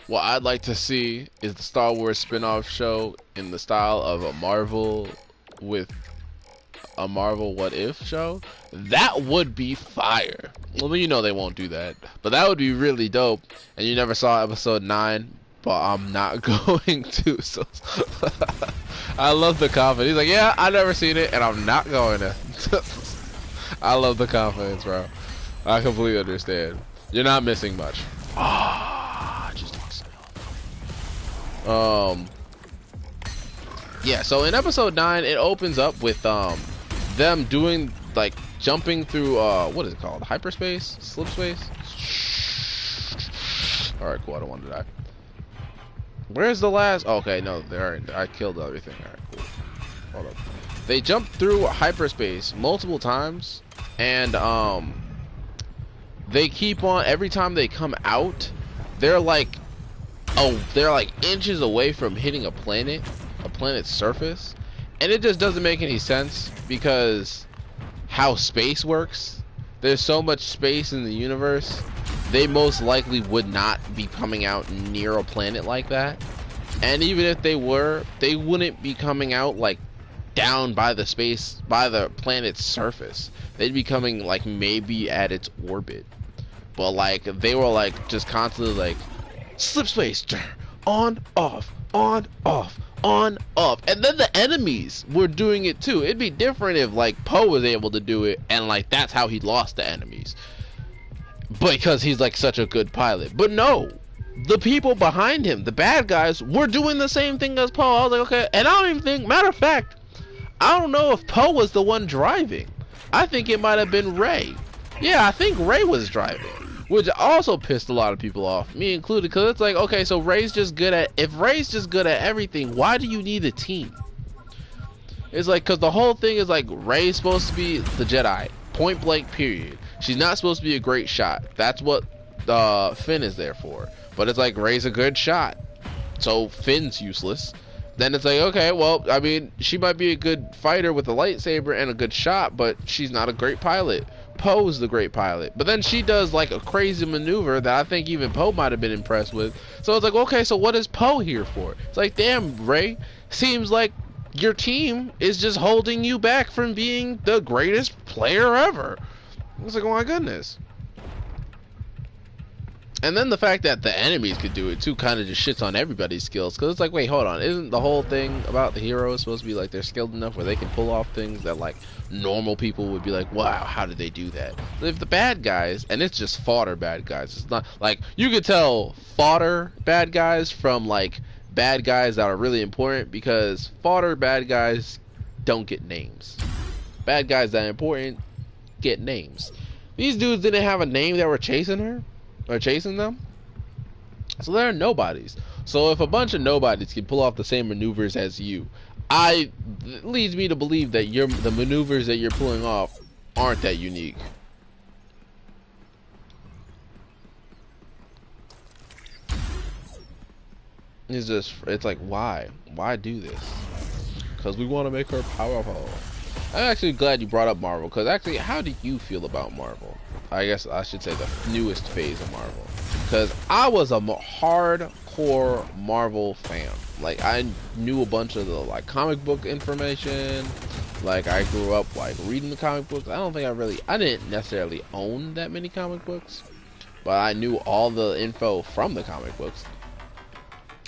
What I'd like to see is the Star Wars spin-off show in the style of a Marvel with a Marvel What If show. That would be fire. Well, you know they won't do that, but that would be really dope. And you never saw episode 9, but I'm not going to. So I love the confidence. He's like, yeah, I never seen it, and I'm not going to. I love the confidence, bro. I completely understand. You're not missing much. Just yeah, so in episode 9 it opens up with them doing like jumping through what is it called, hyperspace, slip space. All right, cool. I don't want to die. Where's the last? Okay, no, there. I killed everything. All right, cool. Hold up. They jump through hyperspace multiple times, and they keep on, every time they come out, they're like inches away from hitting a planet's surface, and it just doesn't make any sense because how space works. There's so much space in the universe, they most likely would not be coming out near a planet like that. And even if they were, they wouldn't be coming out like down by the planet's surface. They'd be coming like maybe at its orbit. But like they were like just constantly like slip space, on, off, on, off, on, off. And then the enemies were doing it too. It'd be different if like Poe was able to do it and like that's how he lost the enemies, because he's like such a good pilot. But no, the people behind him, the bad guys, were doing the same thing as Poe. I was like, okay. And I don't even think, matter of fact, I don't know if Poe was the one driving. I think it might have been Rey. Yeah, I think Rey was driving, which also pissed a lot of people off, me included, because it's like, okay, so if Rey's just good at everything, why do you need a team? It's like, because the whole thing is like, Rey's supposed to be the Jedi, point blank, period. She's not supposed to be a great shot. That's what Finn is there for. But it's like, Rey's a good shot, so Finn's useless. Then it's like, okay, well, I mean, she might be a good fighter with a lightsaber and a good shot, but she's not a great pilot. Poe's the great pilot. But then she does like a crazy maneuver that I think even Poe might have been impressed with. So it's like, okay, so what is Poe here for? It's like, damn, Rey, seems like your team is just holding you back from being the greatest player ever. It's like, oh my goodness. And then the fact that the enemies could do it too kind of just shits on everybody's skills, because it's like, wait, hold on, isn't the whole thing about the heroes supposed to be like they're skilled enough where they can pull off things that like normal people would be like, wow, how did they do that? But if the bad guys, and it's just fodder bad guys, it's not like you could tell fodder bad guys from like bad guys that are really important, because fodder bad guys don't get names. Bad guys that are important get names. These dudes didn't have a name that were chasing her or chasing them, so they're nobodies. So if a bunch of nobodies can pull off the same maneuvers as you, it leads me to believe that the maneuvers that you're pulling off aren't that unique. It's like, why do this? Because we want to make her powerful. I'm actually glad you brought up Marvel, because actually, how do you feel about Marvel? I guess I should say the newest phase of Marvel, because I was a hardcore Marvel fan. Like, I knew a bunch of the like comic book information. Like, I grew up like reading the comic books. I didn't necessarily own that many comic books, but I knew all the info from the comic books.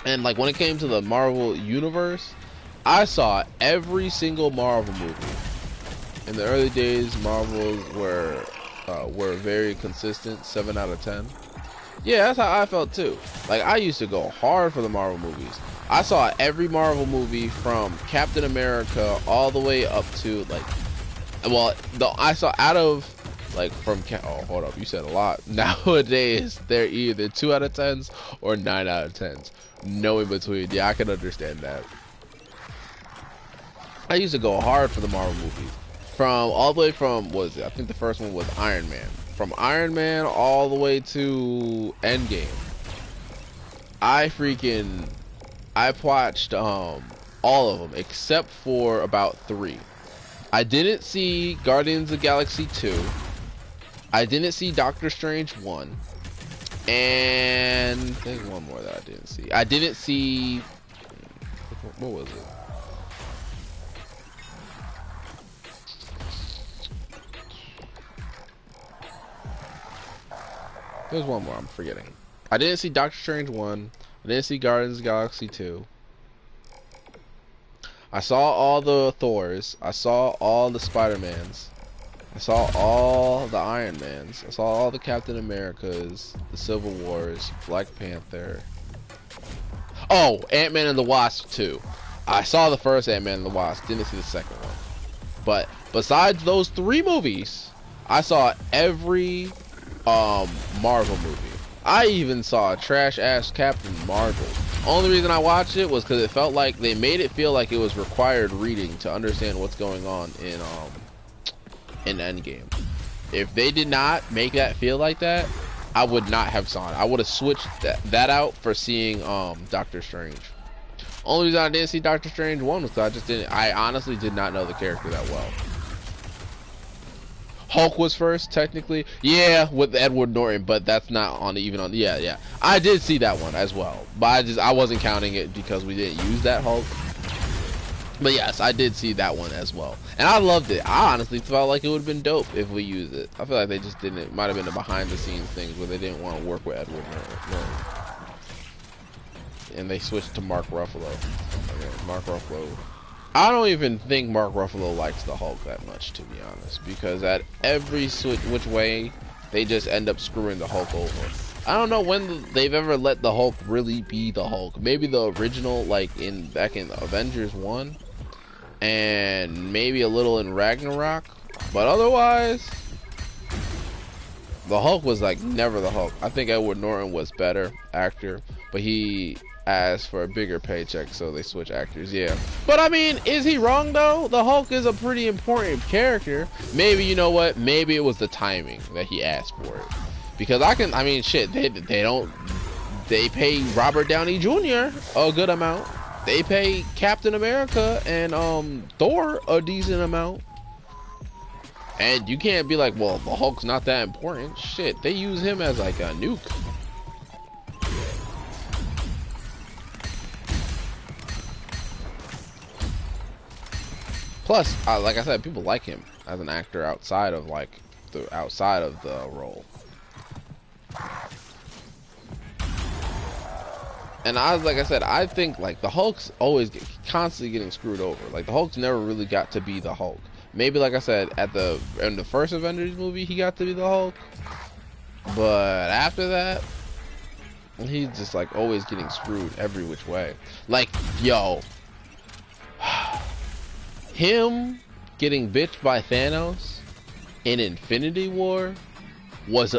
And like when it came to the Marvel universe, I saw every single Marvel movie. In the early days, Marvels were very consistent, 7 out of 10. Yeah, that's how I felt too. Like, I used to go hard for the Marvel movies. I saw every Marvel movie from Captain America all the way up to like, well, I saw out of like from oh, hold up, you said a lot. Nowadays, they're either 2 out of 10s or 9 out of 10s. No in between. Yeah, I can understand that. I used to go hard for the Marvel movies. From all the way from, what was it? I think the first one was Iron Man. From Iron Man all the way to Endgame. I watched all of them except for about 3. I didn't see Guardians of the Galaxy 2. I didn't see Doctor Strange 1. And there's one more that I didn't see. I didn't see, what was it? There's one more I'm forgetting. I didn't see Doctor Strange 1. I didn't see Guardians of the Galaxy 2. I saw all the Thors. I saw all the Spider-Mans. I saw all the Iron Mans. I saw all the Captain Americas, the Civil Wars, Black Panther. Oh, Ant-Man and the Wasp 2. I saw the first Ant-Man and the Wasp. Didn't see the second one. But besides those 3 movies, I saw every Marvel movie. I even saw a trash ass Captain Marvel. Only reason I watched it was because it felt like they made it feel like it was required reading to understand what's going on in Endgame. If they did not make that feel like that, I would not have saw it. I would have switched that out for seeing Doctor Strange. Only reason I didn't see Doctor Strange 1 was because I honestly did not know the character that well. Hulk was first, technically. Yeah, with Edward Norton, but that's not on even on. Yeah. I did see that one as well, but I wasn't counting it because we didn't use that Hulk. But yes, I did see that one as well, and I loved it. I honestly felt like it would have been dope if we used it. I feel like they just didn't. It might have been the behind-the-scenes things where they didn't want to work with Edward Norton, and they switched to Mark Ruffalo. Okay, Mark Ruffalo. I don't even think Mark Ruffalo likes the Hulk that much, to be honest, because at every which way, they just end up screwing the Hulk over. I don't know when they've ever let the Hulk really be the Hulk. Maybe the original, like back in Avengers 1, and maybe a little in Ragnarok, but otherwise, the Hulk was like never the Hulk. I think Edward Norton was better actor, but he asked for a bigger paycheck, so they switch actors. Yeah, but I mean, is he wrong though? The Hulk is a pretty important character. Maybe, you know what, maybe it was the timing that he asked for it, because I mean shit, they pay Robert Downey Jr. a good amount, they pay Captain America and Thor a decent amount, and you can't be like, well, the Hulk's not that important. Shit, they use him as like a nuke. Plus, like I said, people like him as an actor outside of the role. And like I said, I think like the Hulk's always constantly getting screwed over. Like the Hulk's never really got to be the Hulk. Maybe, like I said, in the first Avengers movie, he got to be the Hulk, but after that, he's just like always getting screwed every which way. Like, yo. Him getting bitched by Thanos in Infinity War was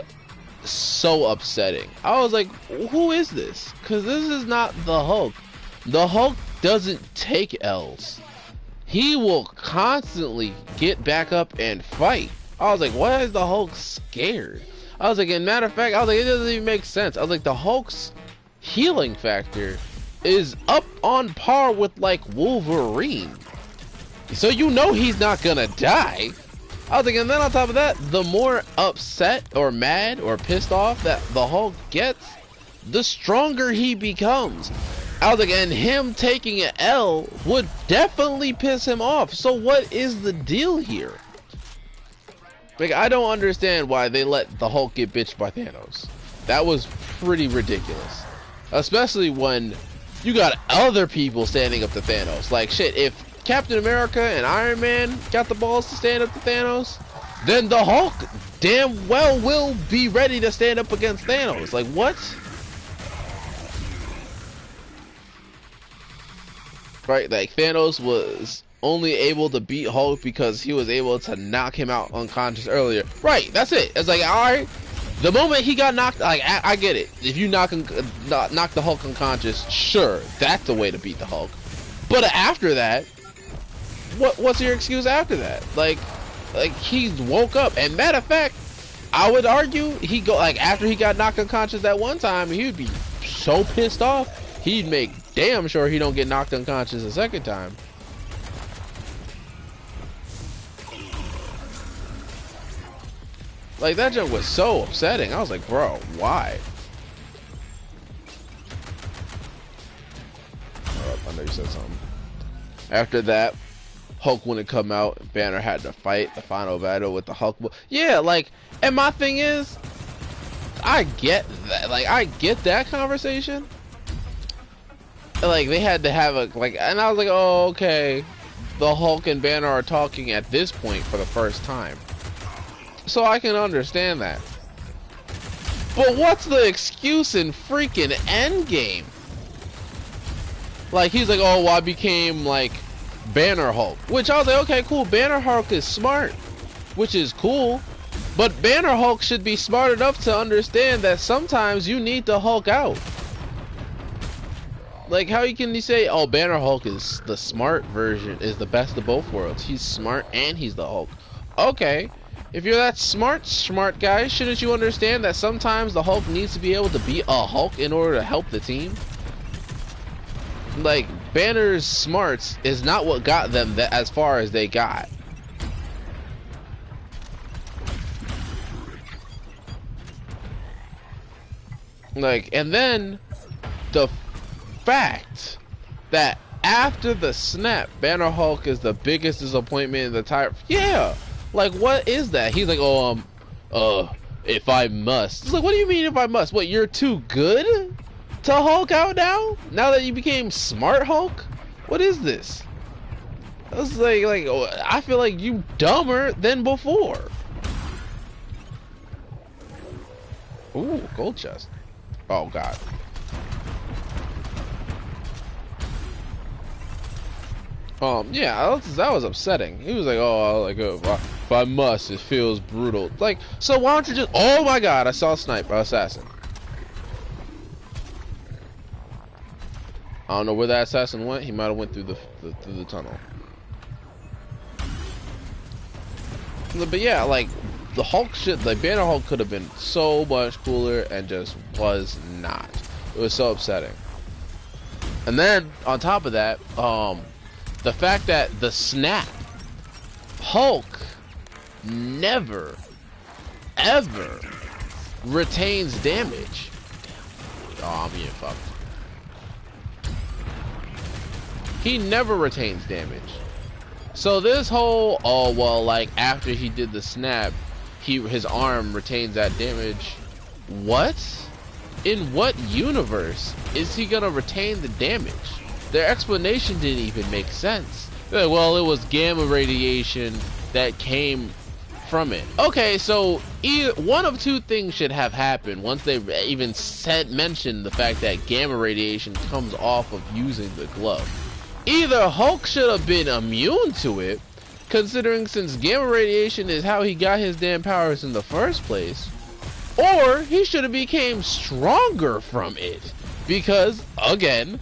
so upsetting. I was like, who is this? Because this is not the Hulk. The Hulk doesn't take L's. He will constantly get back up and fight. I was like, why is the Hulk scared? I was like, and matter of fact, I was like, it doesn't even make sense. I was like, the Hulk's healing factor is up on par with like Wolverine. So you know he's not gonna die. I was like, and then on top of that, the more upset or mad or pissed off that the Hulk gets, the stronger he becomes. I was like, and him taking an L would definitely piss him off. So what is the deal here? Like, I don't understand why they let the Hulk get bitched by Thanos. That was pretty ridiculous. Especially when you got other people standing up to Thanos. Like, shit, if Captain America and Iron Man got the balls to stand up to Thanos, then the Hulk damn well will be ready to stand up against Thanos. Like, what? Right, like Thanos was only able to beat Hulk because he was able to knock him out unconscious earlier. Right, that's it. It's like, alright, the moment he got knocked, like, I get it. If you knock the Hulk unconscious, sure, that's the way to beat the Hulk. But after that, what's your excuse after that? Like he woke up, and matter of fact, I would argue after he got knocked unconscious that one time, he would be so pissed off, he'd make damn sure he don't get knocked unconscious a second time. Like, that joke was so upsetting. I was like, bro, why? Oh, I know you said something. After that, Hulk wouldn't come out, Banner had to fight the final battle with the Hulk. Yeah, like, and my thing is, I get that. Like, I get that conversation. Like, they had to have and I was like, oh, okay. The Hulk and Banner are talking at this point for the first time. So I can understand that. But what's the excuse in freaking Endgame? Like, he's like, oh, well, I became, like, Banner Hulk. Which I was like, okay, cool. Banner Hulk is smart, which is cool. But Banner Hulk should be smart enough to understand that sometimes you need to Hulk out. Like, how can you say, oh, Banner Hulk is the smart version, is the best of both worlds? He's smart and he's the Hulk. Okay, if you're that smart guy, shouldn't you understand that sometimes the Hulk needs to be able to be a Hulk in order to help the team? Like, Banner's smarts is not what got them that as far as they got. Like, and then the fact that after the snap, Banner Hulk is the biggest disappointment in the entire. Yeah, like, what is that? He's like, oh, if I must. It's like, what do you mean if I must? What, you're too good to Hulk out now? Now that you became Smart Hulk? What is this? I was like, I feel like you dumber than before. Ooh, gold chest. Oh god. Yeah, that was upsetting. He was like, oh, like, if I must, it feels brutal. Like, so why don't you just? Oh my god, I saw a sniper assassin. I don't know where that assassin went. He might have went through the tunnel. But yeah, like, the Hulk shit, like, Banner Hulk could have been so much cooler and just was not. It was so upsetting. And then on top of that, the fact that the snap, Hulk never ever retains damage. Oh, I'm getting fucked. He never retains damage. So this whole, oh well, like, after he did the snap, his arm retains that damage. What? In what universe is he gonna retain the damage? Their explanation didn't even make sense. They're like, well, it was gamma radiation that came from it. Okay, so one of two things should have happened once they even mentioned the fact that gamma radiation comes off of using the glove. Either Hulk should have been immune to it, considering since gamma radiation is how he got his damn powers in the first place, or he should have became stronger from it, because again,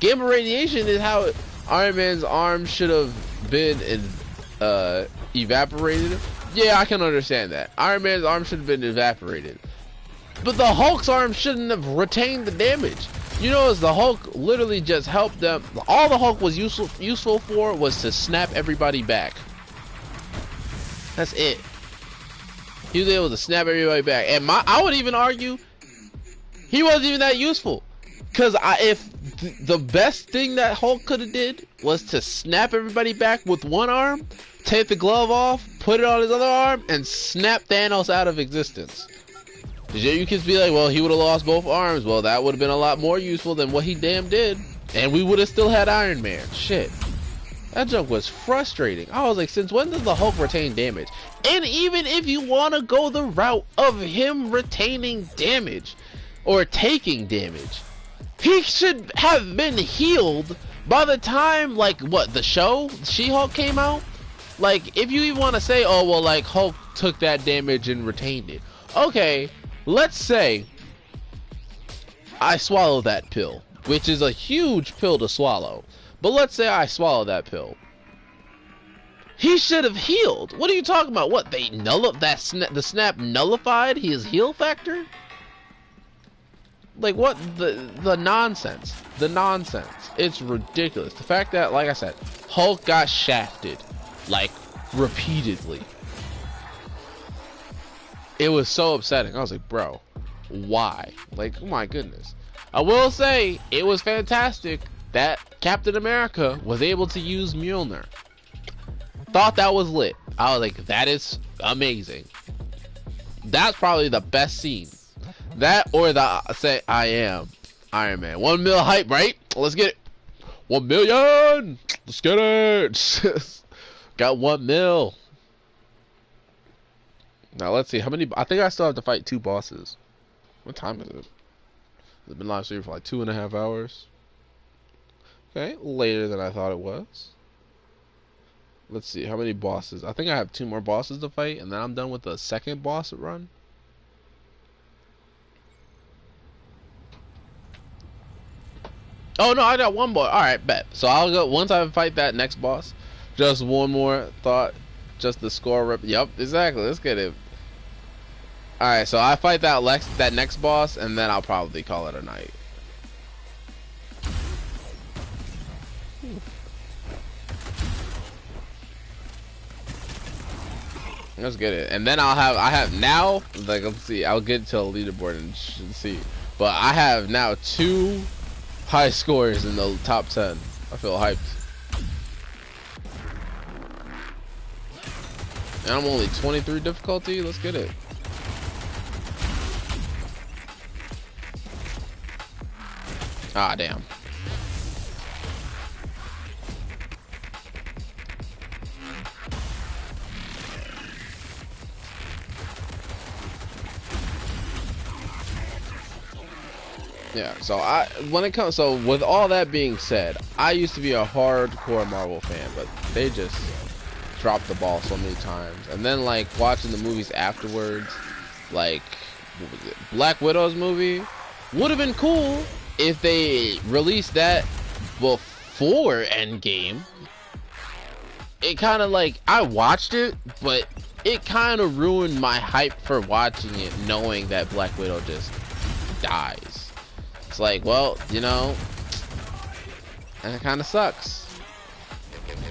gamma radiation is how Iron Man's arm should have been evaporated. Yeah, I can understand that. Iron Man's arm should have been evaporated, but the Hulk's arm shouldn't have retained the damage. You know, as the Hulk literally just helped them. All the Hulk was useful for was to snap everybody back. That's it. He was able to snap everybody back, and I would even argue he wasn't even that useful. Cause if the best thing that Hulk could have did was to snap everybody back with one arm, take the glove off, put it on his other arm, and snap Thanos out of existence. You can be like, well, he would have lost both arms. Well, that would have been a lot more useful than what he damn did. And we would have still had Iron Man. Shit. That junk was frustrating. I was like, since when does the Hulk retain damage? And even if you want to go the route of him retaining damage, or taking damage, he should have been healed by the time, like, what, the show? She-Hulk came out? Like, if you even want to say, oh, well, like, Hulk took that damage and retained it. Okay. Let's say I swallow that pill, which is a huge pill to swallow. But let's say I swallow that pill. He should have healed. What are you talking about? What, they the snap nullified his heal factor? Like, what the nonsense? The nonsense. It's ridiculous. The fact that, like I said, Hulk got shafted, like, repeatedly. It was so upsetting. I was like, bro, why? Like, oh my goodness. I will say, it was fantastic that Captain America was able to use Mjolnir. Thought that was lit. I was like, that is amazing. That's probably the best scene. That or the say, I am Iron Man. 1 mil hype, right? Let's get it. 1 million! Let's get it! Got 1 mil. Now let's see how many. I think I still have to fight 2 bosses. What time is it? It's been live streaming for like 2.5 hours. Okay, later than I thought it was. Let's see how many bosses. I think I have 2 more bosses to fight, and then I'm done with the second boss run. Oh no, I got one more. All right, bet. So I'll go once I fight that next boss. Just one more thought, just the score rip. Yep, exactly. Let's get it. All right, so I fight that next boss, and then I'll probably call it a night. Let's get it, and then I have now, like, let's see, I'll get to the leaderboard and see, but I have now 2 high scores in the top 10. I feel hyped, and I'm only 23 difficulty. Let's get it. Ah, damn. Yeah, so with all that being said, I used to be a hardcore Marvel fan, but they just dropped the ball so many times. And then, like, watching the movies afterwards, like, what was it? Black Widow's movie would have been cool if they released that before Endgame. It kind of, like, I watched it, but it kind of ruined my hype for watching it, knowing that Black Widow just dies. It's like, well, you know, and it kind of sucks.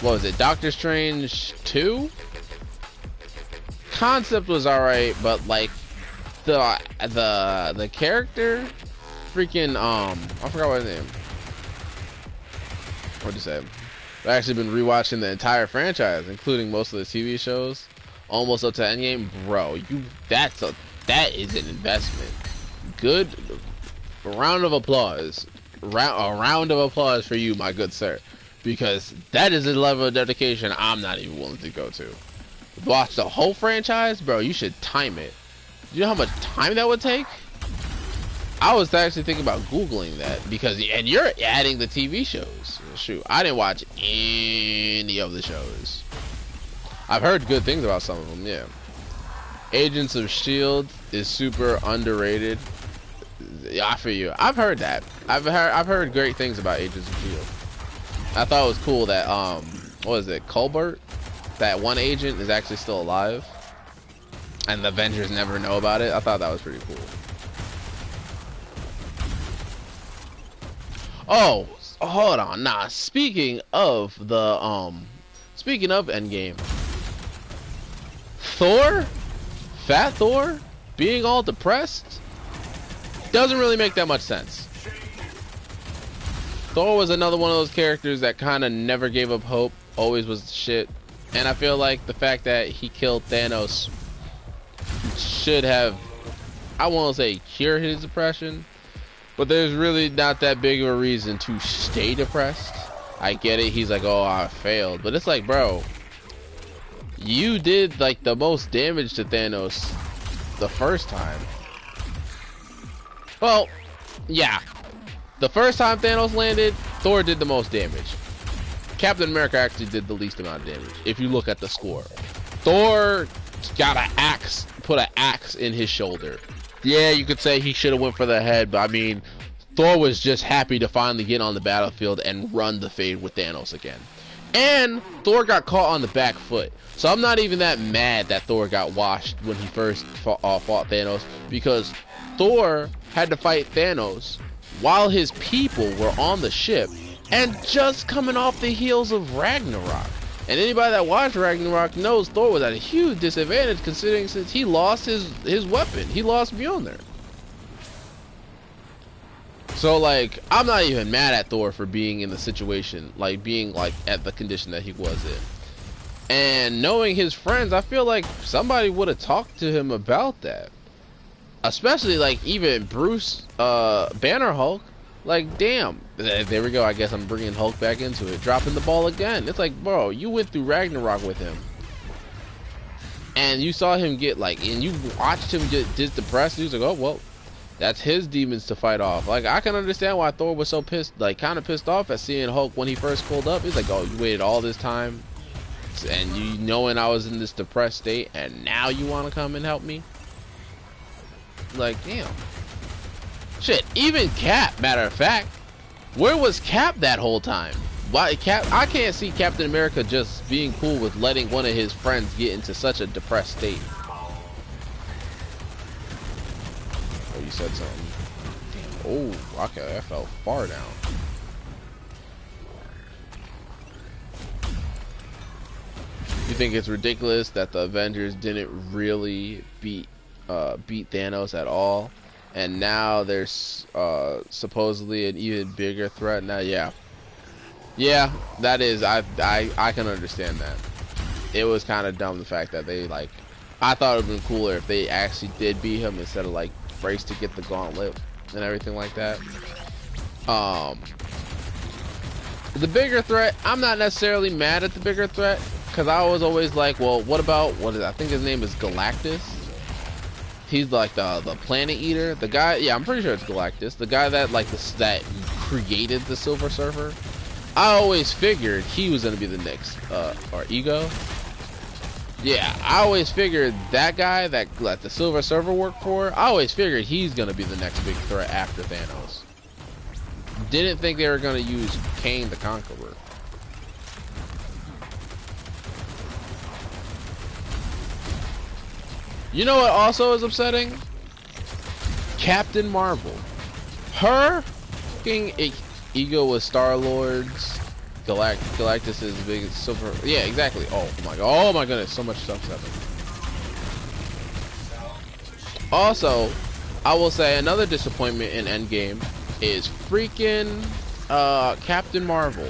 What was it? Doctor Strange 2? Concept was alright, but like the character, freaking I forgot what his name. What'd you say? I've actually been rewatching the entire franchise, including most of the TV shows, almost up to Endgame. Bro, that is an investment. Good. A round of applause. A round of applause for you, my good sir. Because that is a level of dedication I'm not even willing to go to. Watch the whole franchise? Bro, you should time it. You know how much time that would take? I was actually thinking about Googling that. And you're adding the TV shows. Shoot, I didn't watch any of the shows. I've heard good things about some of them, yeah. Agents of S.H.I.E.L.D. is super underrated. Yeah, I feel you. I've heard that. I've heard great things about Agents of S.H.I.E.L.D. I thought it was cool that what was it, Colbert? That one agent is actually still alive, and the Avengers never know about it. I thought that was pretty cool. Oh, hold on. Nah, speaking of Endgame, Thor, Fat Thor, being all depressed doesn't really make that much sense. Thor was another one of those characters that kind of never gave up hope, always was shit, and I feel like the fact that he killed Thanos should have, I won't say cured his depression, but there's really not that big of a reason to stay depressed. I get it, he's like, oh, I failed, but it's like, bro, you did like the most damage to Thanos the first time. Well, yeah, the first time Thanos landed, Thor did the most damage. Captain America actually did the least amount of damage if you look at the score. Thor got put an axe in his shoulder. Yeah, you could say he should have went for the head, but I mean, Thor was just happy to finally get on the battlefield and run the fade with Thanos again. And Thor got caught on the back foot. So I'm not even that mad that Thor got washed when he first fought Thanos, because Thor had to fight Thanos while his people were on the ship and just coming off the heels of Ragnarok. And anybody that watched Ragnarok knows Thor was at a huge disadvantage, considering since he lost his weapon. He lost Mjolnir. So, like, I'm not even mad at Thor for being in the situation, like, being, like, at the condition that he was in. And knowing his friends, I feel like somebody would have talked to him about that. Especially, like, even Bruce Banner Hulk. Like, damn. There we go. I guess I'm bringing Hulk back into it. Dropping the ball again. It's like, bro, you went through Ragnarok with him. And you saw him get, like, and you watched him get depressed. He was like, oh, well, that's his demons to fight off. Like, I can understand why Thor was so pissed, like, kind of pissed off at seeing Hulk when he first pulled up. He's like, oh, you waited all this time, and you knowing I was in this depressed state, and now you want to come and help me? Like, damn. Shit, even Cap, matter of fact, Where was Cap that whole time? Why Cap? I can't see Captain America just being cool with letting one of his friends get into such a depressed state. Oh, you said something. Damn. Oh, okay. I fell far down. You think it's ridiculous that the Avengers didn't really beat Thanos at all, and now there's supposedly an even bigger threat now? Yeah, that is. I can understand that. It was kind of dumb, the fact that they, like, I thought it would have been cooler if they actually did beat him instead of like race to get the gauntlet and everything like that. The bigger threat, I'm not necessarily mad at the bigger threat, because I was always like, well, what about, I think his name is Galactus. He's like the planet eater, the guy. Yeah, I'm pretty sure it's Galactus, the guy that that created the Silver Surfer. I always figured he was gonna be the next or Ego. Yeah, I always figured that guy that the Silver Surfer worked for, I always figured he's gonna be the next big threat after Thanos. Didn't think they were gonna use Kane the Conqueror. You know what also is upsetting? Captain Marvel. Her fucking Ego was Star-Lord's. Galactus is big silver. Yeah, exactly. Oh my goodness, so much stuff's happening. Also, I will say another disappointment in Endgame is freaking Captain Marvel.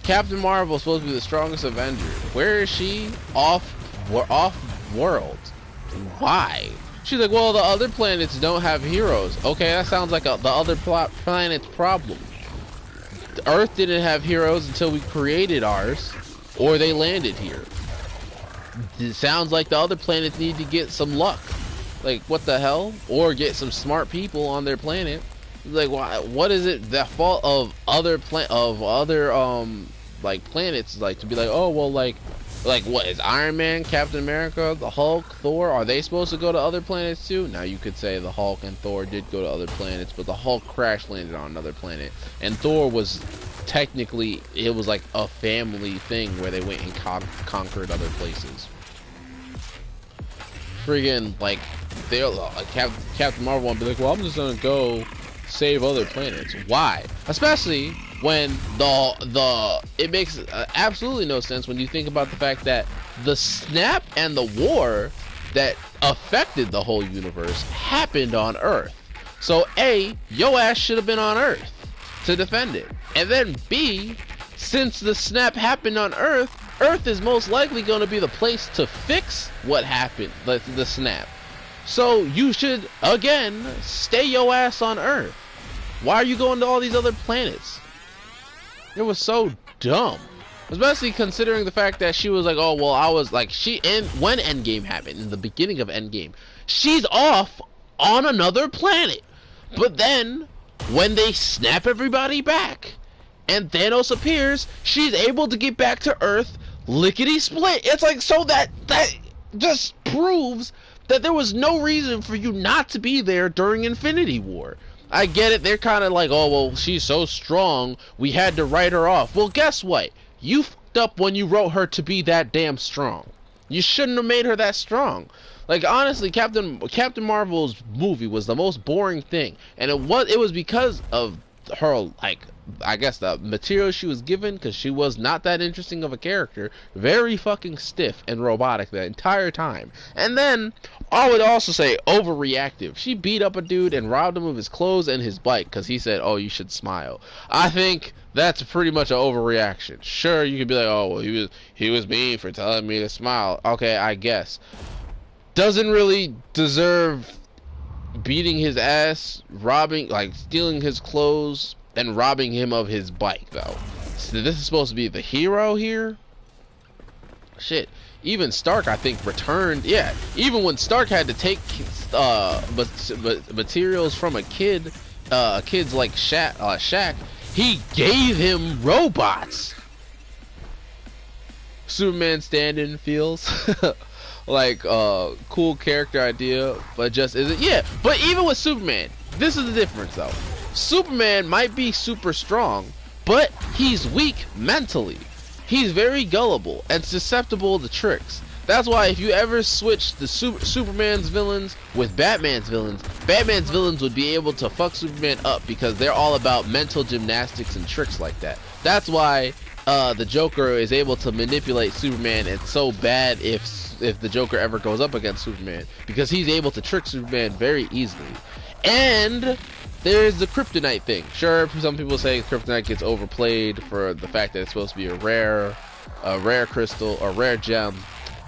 Captain Marvel is supposed to be the strongest Avenger. Where is she? Off world. Why? She's like, well, the other planets don't have heroes. Okay, that sounds like the other planet's problem. Earth didn't have heroes until we created ours, or they landed here. It sounds like the other planets need to get some luck. Like, what the hell? Or get some smart people on their planet. Like, what is it the fault of other like planets, like, to be like, oh well, like what is Iron Man, Captain America, the Hulk, Thor, are they supposed to go to other planets too? Now you could say the Hulk and Thor did go to other planets, but the Hulk crash landed on another planet, and Thor was technically, it was like a family thing where they went and conquered other places. Friggin', like, they'll Captain Marvel won't be like, well, I'm just gonna go save other planets. Why? Especially when it makes absolutely no sense when you think about the fact that the snap and the war that affected the whole universe happened on Earth. So A, your ass should have been on Earth to defend it, and then B, since the snap happened on Earth, Earth is most likely going to be the place to fix what happened, the snap. So you should, again, stay your ass on Earth. Why are you going to all these other planets? It was so dumb. Especially considering the fact that she was like, oh, well, I was like, when Endgame happened, in the beginning of Endgame, she's off on another planet. But then, when they snap everybody back, and Thanos appears, she's able to get back to Earth, lickety-split. It's like, so that just proves that there was no reason for you not to be there during Infinity War. I get it, they're kind of like, oh, well, she's so strong, we had to write her off. Well, guess what? You fucked up when you wrote her to be that damn strong. You shouldn't have made her that strong. Like, honestly, Captain Marvel's movie was the most boring thing. And it was because of her, like, I guess the material she was given, because she was not that interesting of a character. Very fucking stiff and robotic the entire time. And then, I would also say overreactive. She beat up a dude and robbed him of his clothes and his bike because he said, oh, you should smile. I think that's pretty much an overreaction. Sure, you could be like, oh, well, he was mean for telling me to smile. Okay, I guess. Doesn't really deserve beating his ass, robbing, like, stealing his clothes, and robbing him of his bike, though. So this is supposed to be the hero here? Shit. Even Stark, I think, returned. Yeah, even when Stark had to take materials from a kid's like shack, he gave him robots. Superman stand-in feels like a cool character idea, but just isn't. Yeah, but even with Superman, this is the difference though. Superman might be super strong, but he's weak mentally. He's very gullible and susceptible to tricks. That's why if you ever switch the Superman's villains with Batman's villains would be able to fuck Superman up because they're all about mental gymnastics and tricks like that. That's why the Joker is able to manipulate Superman. It's so bad if the Joker ever goes up against Superman, because he's able to trick Superman very easily. And there's the kryptonite thing. Sure, some people say kryptonite gets overplayed for the fact that it's supposed to be a rare crystal, a rare gem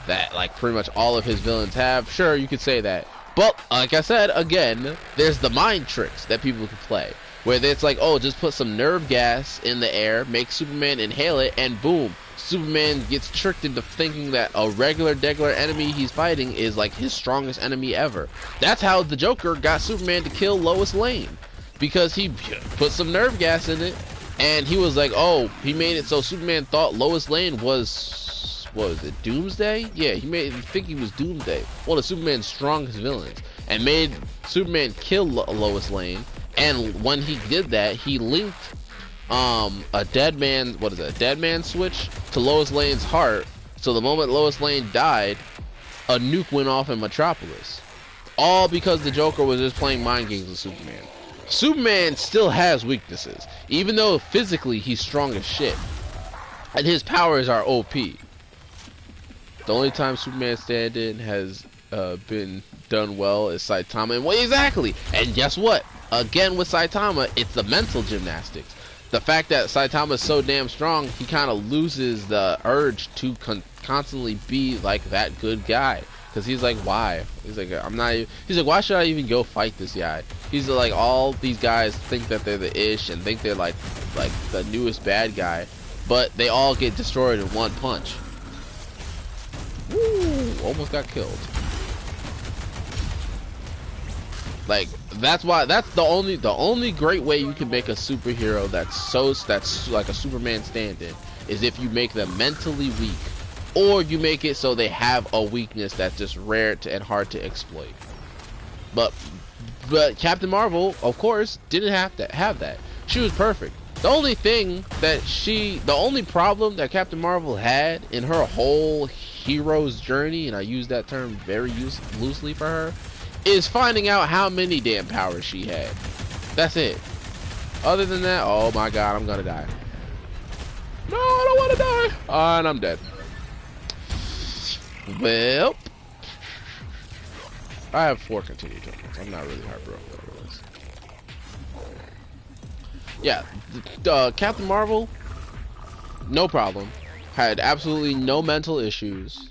that like pretty much all of his villains have. Sure, you could say that. But like I said, again, there's the mind tricks that people can play, where it's like, oh, just put some nerve gas in the air, make Superman inhale it, and boom, Superman gets tricked into thinking that a regular enemy he's fighting is like his strongest enemy ever. That's how the Joker got Superman to kill Lois Lane, because he put some nerve gas in it, and he was like, oh, he made it so Superman thought Lois Lane was, what was it, Doomsday? Yeah, he made him think he was Doomsday, one of Superman's strongest villains, and made Superman kill Lois Lane. And when he did that, he linked a dead man switch to Lois Lane's heart. So the moment Lois Lane died, a nuke went off in Metropolis. All because the Joker was just playing mind games with Superman. Superman still has weaknesses, even though physically he's strong as shit, and his powers are OP. The only time Superman stand-in has been done well is Saitama. And well, exactly. And guess what? Again with Saitama, it's the mental gymnastics. The fact that Saitama is so damn strong, he kind of loses the urge to constantly be like that good guy. Because he's like, why? He's like, he's like, why should I even go fight this guy? He's like, all these guys think that they're the ish and think they're like the newest bad guy, but they all get destroyed in one punch. Woo, almost got killed. Like, that's the only great way you can make a superhero that's like a Superman stand-in is if you make them mentally weak, or you make it so they have a weakness that's just rare and hard to exploit. But Captain Marvel, of course, didn't have to have that. She was perfect. The only problem that Captain Marvel had in her whole hero's journey, and I use that term very loosely for her, is finding out how many damn powers she had. That's it. Other than that, oh my god, I'm gonna die. No, I don't want to die. And I'm dead. Well, I have 4 continued tokens. I'm not really heartbroken over this. Yeah, Captain Marvel, no problem. Had absolutely no mental issues.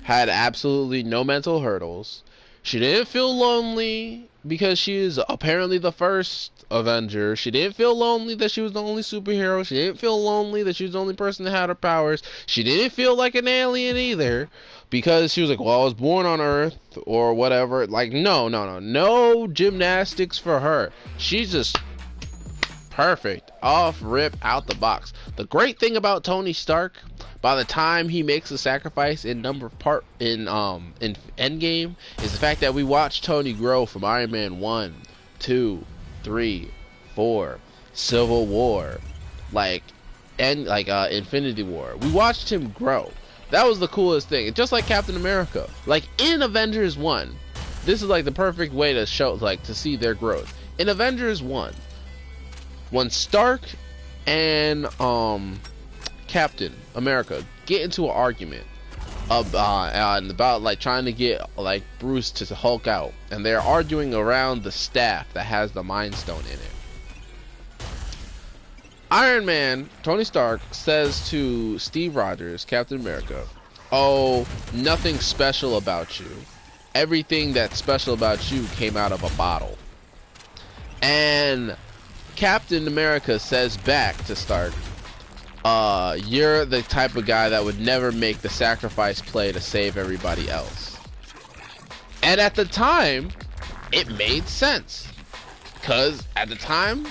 Had absolutely no mental hurdles. She didn't feel lonely because she is apparently the first Avenger. She didn't feel lonely that she was the only superhero. She didn't feel lonely that she was the only person that had her powers. She didn't feel like an alien either, because she was like, well, I was born on Earth or whatever. Like, no gymnastics for her. She's just perfect, off rip, out the box. The great thing about Tony Stark, by the time he makes a sacrifice in Endgame, is the fact that we watch Tony grow from Iron Man 1, 2, 3, 4, Civil War, Infinity War. We watched him grow. That was the coolest thing. Just like Captain America, like in Avengers 1, this is like the perfect way to show, like, to see their growth. In Avengers 1, when Stark and Captain America get into an argument about like trying to get like Bruce to Hulk out, and they're arguing around the staff that has the Mind Stone in it. Iron Man, Tony Stark, says to Steve Rogers, Captain America, oh, nothing special about you. Everything that's special about you came out of a bottle. And Captain America says back to Stark, you're the type of guy that would never make the sacrifice play to save everybody else. And at the time, it made sense. Because at the time,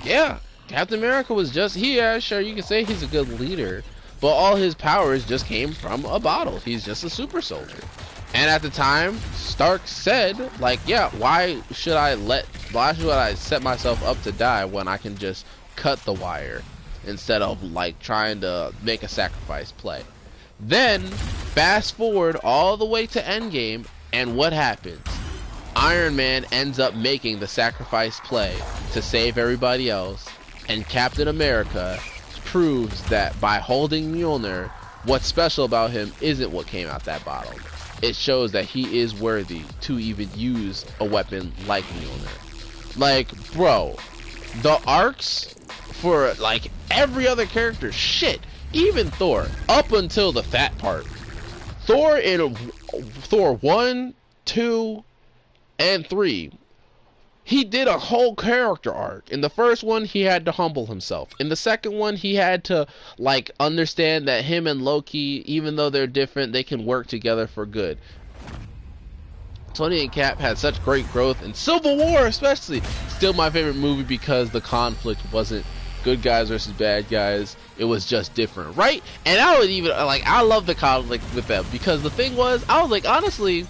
yeah, Captain America was just, sure, you can say he's a good leader, but all his powers just came from a bottle. He's just a super soldier. And at the time, Stark said, like, yeah, why should I let why should I set myself up to die when I can just cut the wire instead of like trying to make a sacrifice play? Then fast forward all the way to Endgame, and what happens? Iron Man ends up making the sacrifice play to save everybody else, and Captain America proves that by holding Mjolnir, what's special about him isn't what came out that bottle. It shows that he is worthy to even use a weapon like Mjolnir. Like, bro, the arcs for like every other character, shit, even Thor, up until the fat part. Thor in Thor 1, 2, and 3, he did a whole character arc. In the first one, he had to humble himself. In the second one, he had to like understand that him and Loki, even though they're different, they can work together for good. Tony and Cap had such great growth, and Civil War especially, still my favorite movie because the conflict wasn't good guys versus bad guys. It was just different, right? And I would even like, I love the conflict with them because the thing was, I was like, honestly,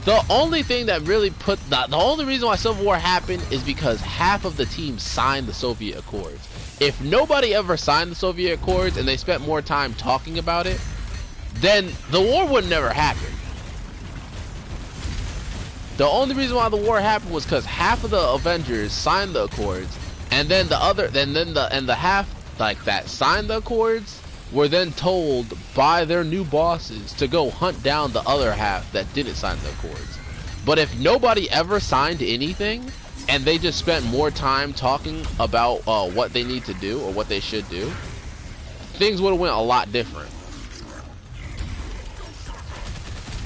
the only thing that really put the only reason why Civil War happened is because half of the team signed the Soviet Accords. If nobody ever signed the Soviet Accords and they spent more time talking about it, then the war would never happen. The only reason why the war happened was because half of the Avengers signed the Accords, and then the half like that signed the Accords were then told by their new bosses to go hunt down the other half that didn't sign the Accords. But if nobody ever signed anything and they just spent more time talking about what they need to do or what they should do, things would have went a lot different.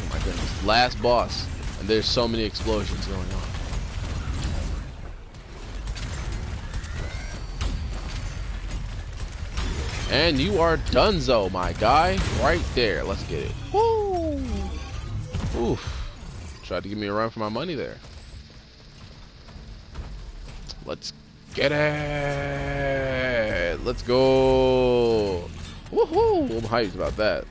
Oh my goodness, last boss, and there's so many explosions going on. And you are donezo, my guy. Right there. Let's get it. Woo! Oof. Tried to give me a run for my money there. Let's get it. Let's go. Woohoo! I'm hyped about that.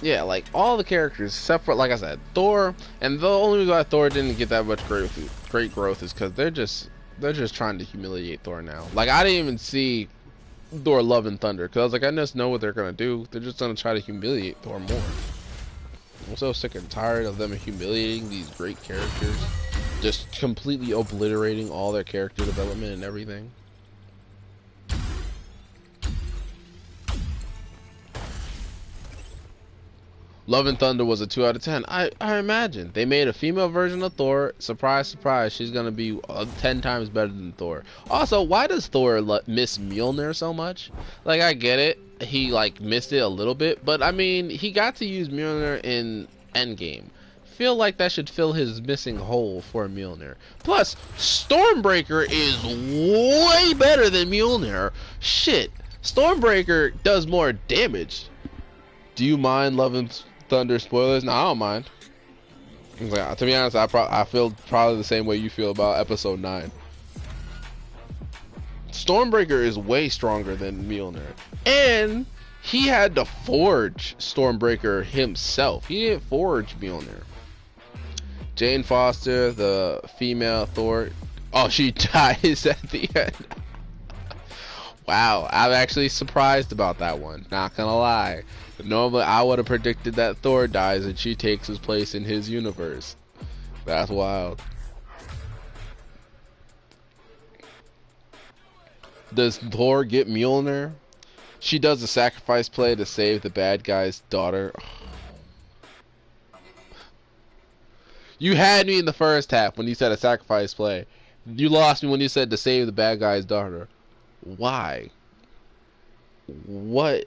Yeah, like all the characters except for, like I said, Thor, and the only reason why Thor didn't get that much great growth is because they're just trying to humiliate Thor now. Like, I didn't even see Thor Love and Thunder because I was like, I just know what they're gonna do. They're just gonna try to humiliate Thor more. I'm so sick and tired of them humiliating these great characters, just completely obliterating all their character development and everything. Love and Thunder was a 2 out of 10. I imagine. They made a female version of Thor. Surprise, surprise. She's going to be 10 times better than Thor. Also, why does Thor miss Mjolnir so much? Like, I get it. He, like, missed it a little bit. But, I mean, he got to use Mjolnir in Endgame. Feel like that should fill his missing hole for Mjolnir. Plus, Stormbreaker is way better than Mjolnir. Shit. Stormbreaker does more damage. Do you mind Love and Thunder spoilers? No, I don't mind. Like, to be honest, I feel probably the same way you feel about episode 9. Stormbreaker is way stronger than Mjolnir, and he had to forge Stormbreaker himself. He didn't forge Mjolnir. Jane Foster, the female Thor. Oh, she dies at the end. Wow, I'm actually surprised about that one. Not gonna lie. Normally, I would have predicted that Thor dies and she takes his place in his universe. That's wild. Does Thor get Mjolnir? She does a sacrifice play to save the bad guy's daughter. You had me in the first half when you said a sacrifice play. You lost me when you said to save the bad guy's daughter. Why? What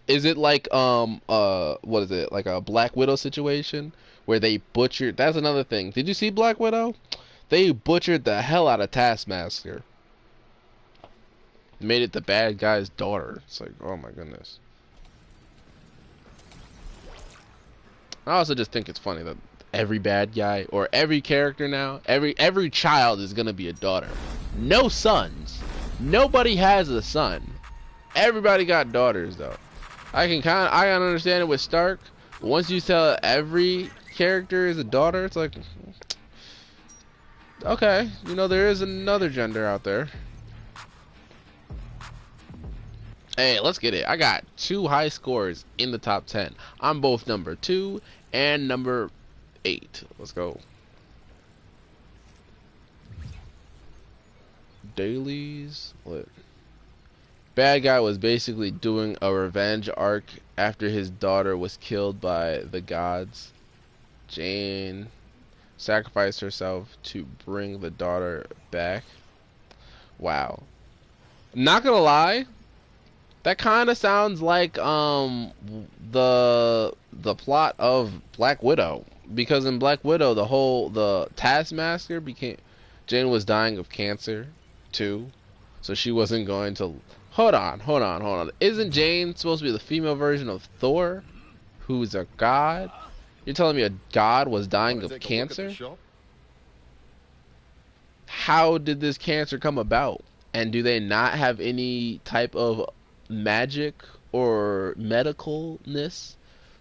is it like? What is it, like a Black Widow situation where they butchered? That's another thing. Did you see Black Widow? They butchered the hell out of Taskmaster. Made it the bad guy's daughter. It's like, oh my goodness. I also just think it's funny that every bad guy or every character now, every child is gonna be a daughter. No sons. Nobody has a son. Everybody got daughters though. I can understand it with Stark, Once you tell every character is a daughter, it's like, okay, you know, there is another gender out there. Hey, let's get it. I got 2 high scores in the top 10. I'm both number 2 and number 8. Let's go. Dailies. What? Bad guy was basically doing a revenge arc after his daughter was killed by the gods. Jane sacrificed herself to bring the daughter back. Wow. Not gonna lie, that kind of sounds like the plot of Black Widow, because in Black Widow the Taskmaster became, Jane was dying of cancer too, so she wasn't going to. Hold on. Isn't Jane supposed to be the female version of Thor, who's a god? You're telling me a god was dying of cancer? How did this cancer come about? And do they not have any type of magic or medicalness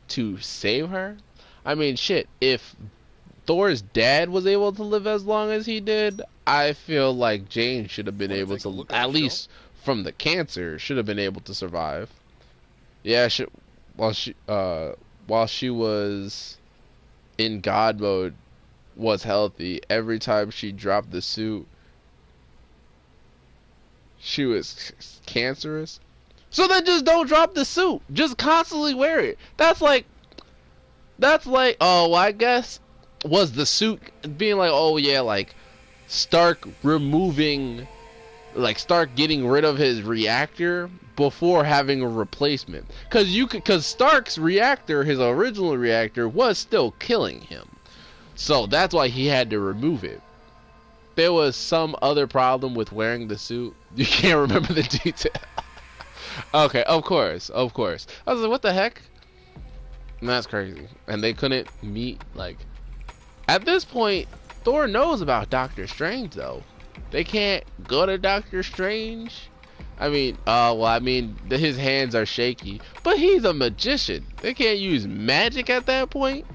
to save her? I mean, shit, if Thor's dad was able to live as long as he did, I feel like Jane should have been able to, at least from the cancer, should have been able to survive. Yeah, while she was in God mode, was healthy. Every time she dropped the suit, she was cancerous. So then just don't drop the suit. Just constantly wear it. That's like, oh, well, I guess, was the suit being like, oh yeah, like Stark removing, like Stark getting rid of his reactor before having a replacement. Cause Stark's reactor, his original reactor, was still killing him. So that's why he had to remove it. There was some other problem with wearing the suit. You can't remember the detail. Okay, of course. I was like, what the heck? And that's crazy. And they couldn't meet, like, at this point, Thor knows about Doctor Strange, though. They can't go to Doctor Strange. I mean, his hands are shaky, but he's a magician. They can't use magic at that point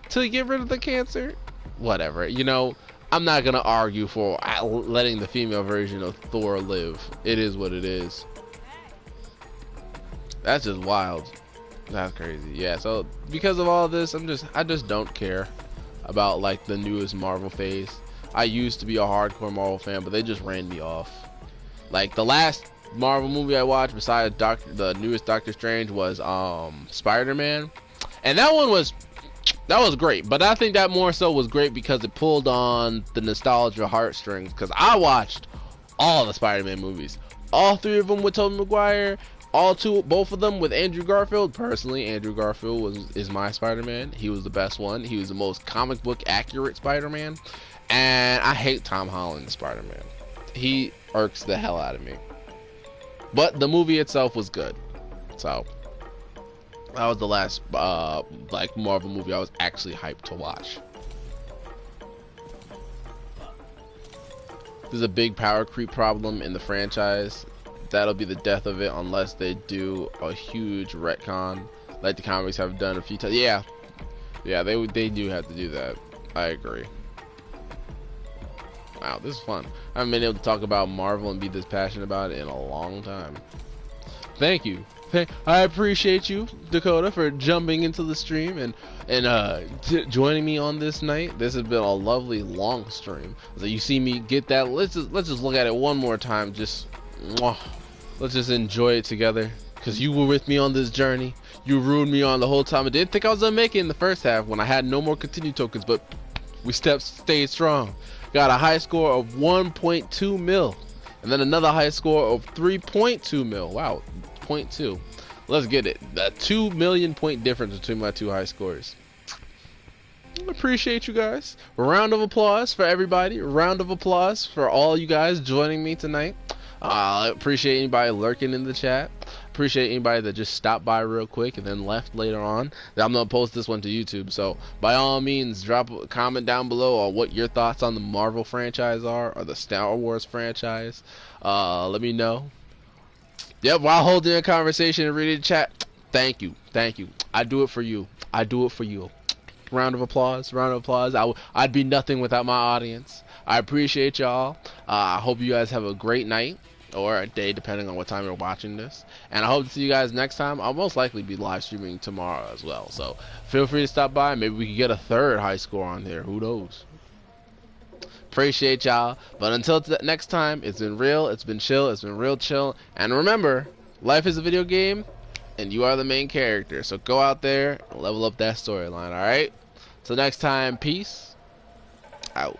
to get rid of the cancer. Whatever, you know, I'm not gonna argue for letting the female version of Thor live. It is what it is. That's just wild. That's crazy. Yeah, so because of all this, I just don't care about like the newest Marvel phase. I used to be a hardcore Marvel fan, but they just ran me off. Like the last Marvel movie I watched besides the newest Doctor Strange was Spider-Man, and that was great. But I think that more so was great because it pulled on the nostalgia heartstrings. Because I watched all the Spider-Man movies, all 3 of them with Tobey Maguire, both of them with Andrew Garfield. Personally, Andrew Garfield is my Spider-Man. He was the best one. He was the most comic book accurate Spider-Man. And I hate Tom Holland's Spider-Man. He irks the hell out of me. But the movie itself was good. So that was the last like Marvel movie I was actually hyped to watch. There's a big power creep problem in the franchise. That'll be the death of it unless they do a huge retcon like the comics have done a few times. Yeah, they do have to do that. I agree. Wow, this is fun. I haven't been able to talk about Marvel and be this passionate about it in a long time. Thank you. I appreciate you, Dakota, for jumping into the stream and joining me on this night. This has been a lovely long stream. So you see me get that. Let's just look at it one more time. Just let's just enjoy it together. Cause you were with me on this journey. You ruined me on the whole time. I didn't think I was gonna make it in the first half when I had no more continue tokens, but we stayed strong. Got a high score of 1.2 mil, and then another high score of 3.2 mil. Wow, 0.2. Let's get it. A 2 million point difference between my 2 high scores. Appreciate you guys. Round of applause for everybody. Round of applause for all you guys joining me tonight. I appreciate anybody lurking in the chat. Appreciate anybody that just stopped by real quick and then left later on. I'm gonna post this one to YouTube, so by all means drop a comment down below on what your thoughts on the Marvel franchise are, or the Star Wars franchise. Let me know. Yep, while holding a conversation and reading the chat, Thank you, thank you. I do it for you. I do it for you. Round of applause. Round of applause. I'd be nothing without my audience. I appreciate y'all. I hope you guys have a great night or a day, depending on what time you're watching this. And I hope to see you guys next time. I'll most likely be live streaming tomorrow as well. So feel free to stop by. Maybe we can get a third high score on there. Who knows? Appreciate y'all. But until next time, it's been real. It's been chill. It's been real chill. And remember, life is a video game, and you are the main character. So go out there and level up that storyline. All right. Till next time, peace out.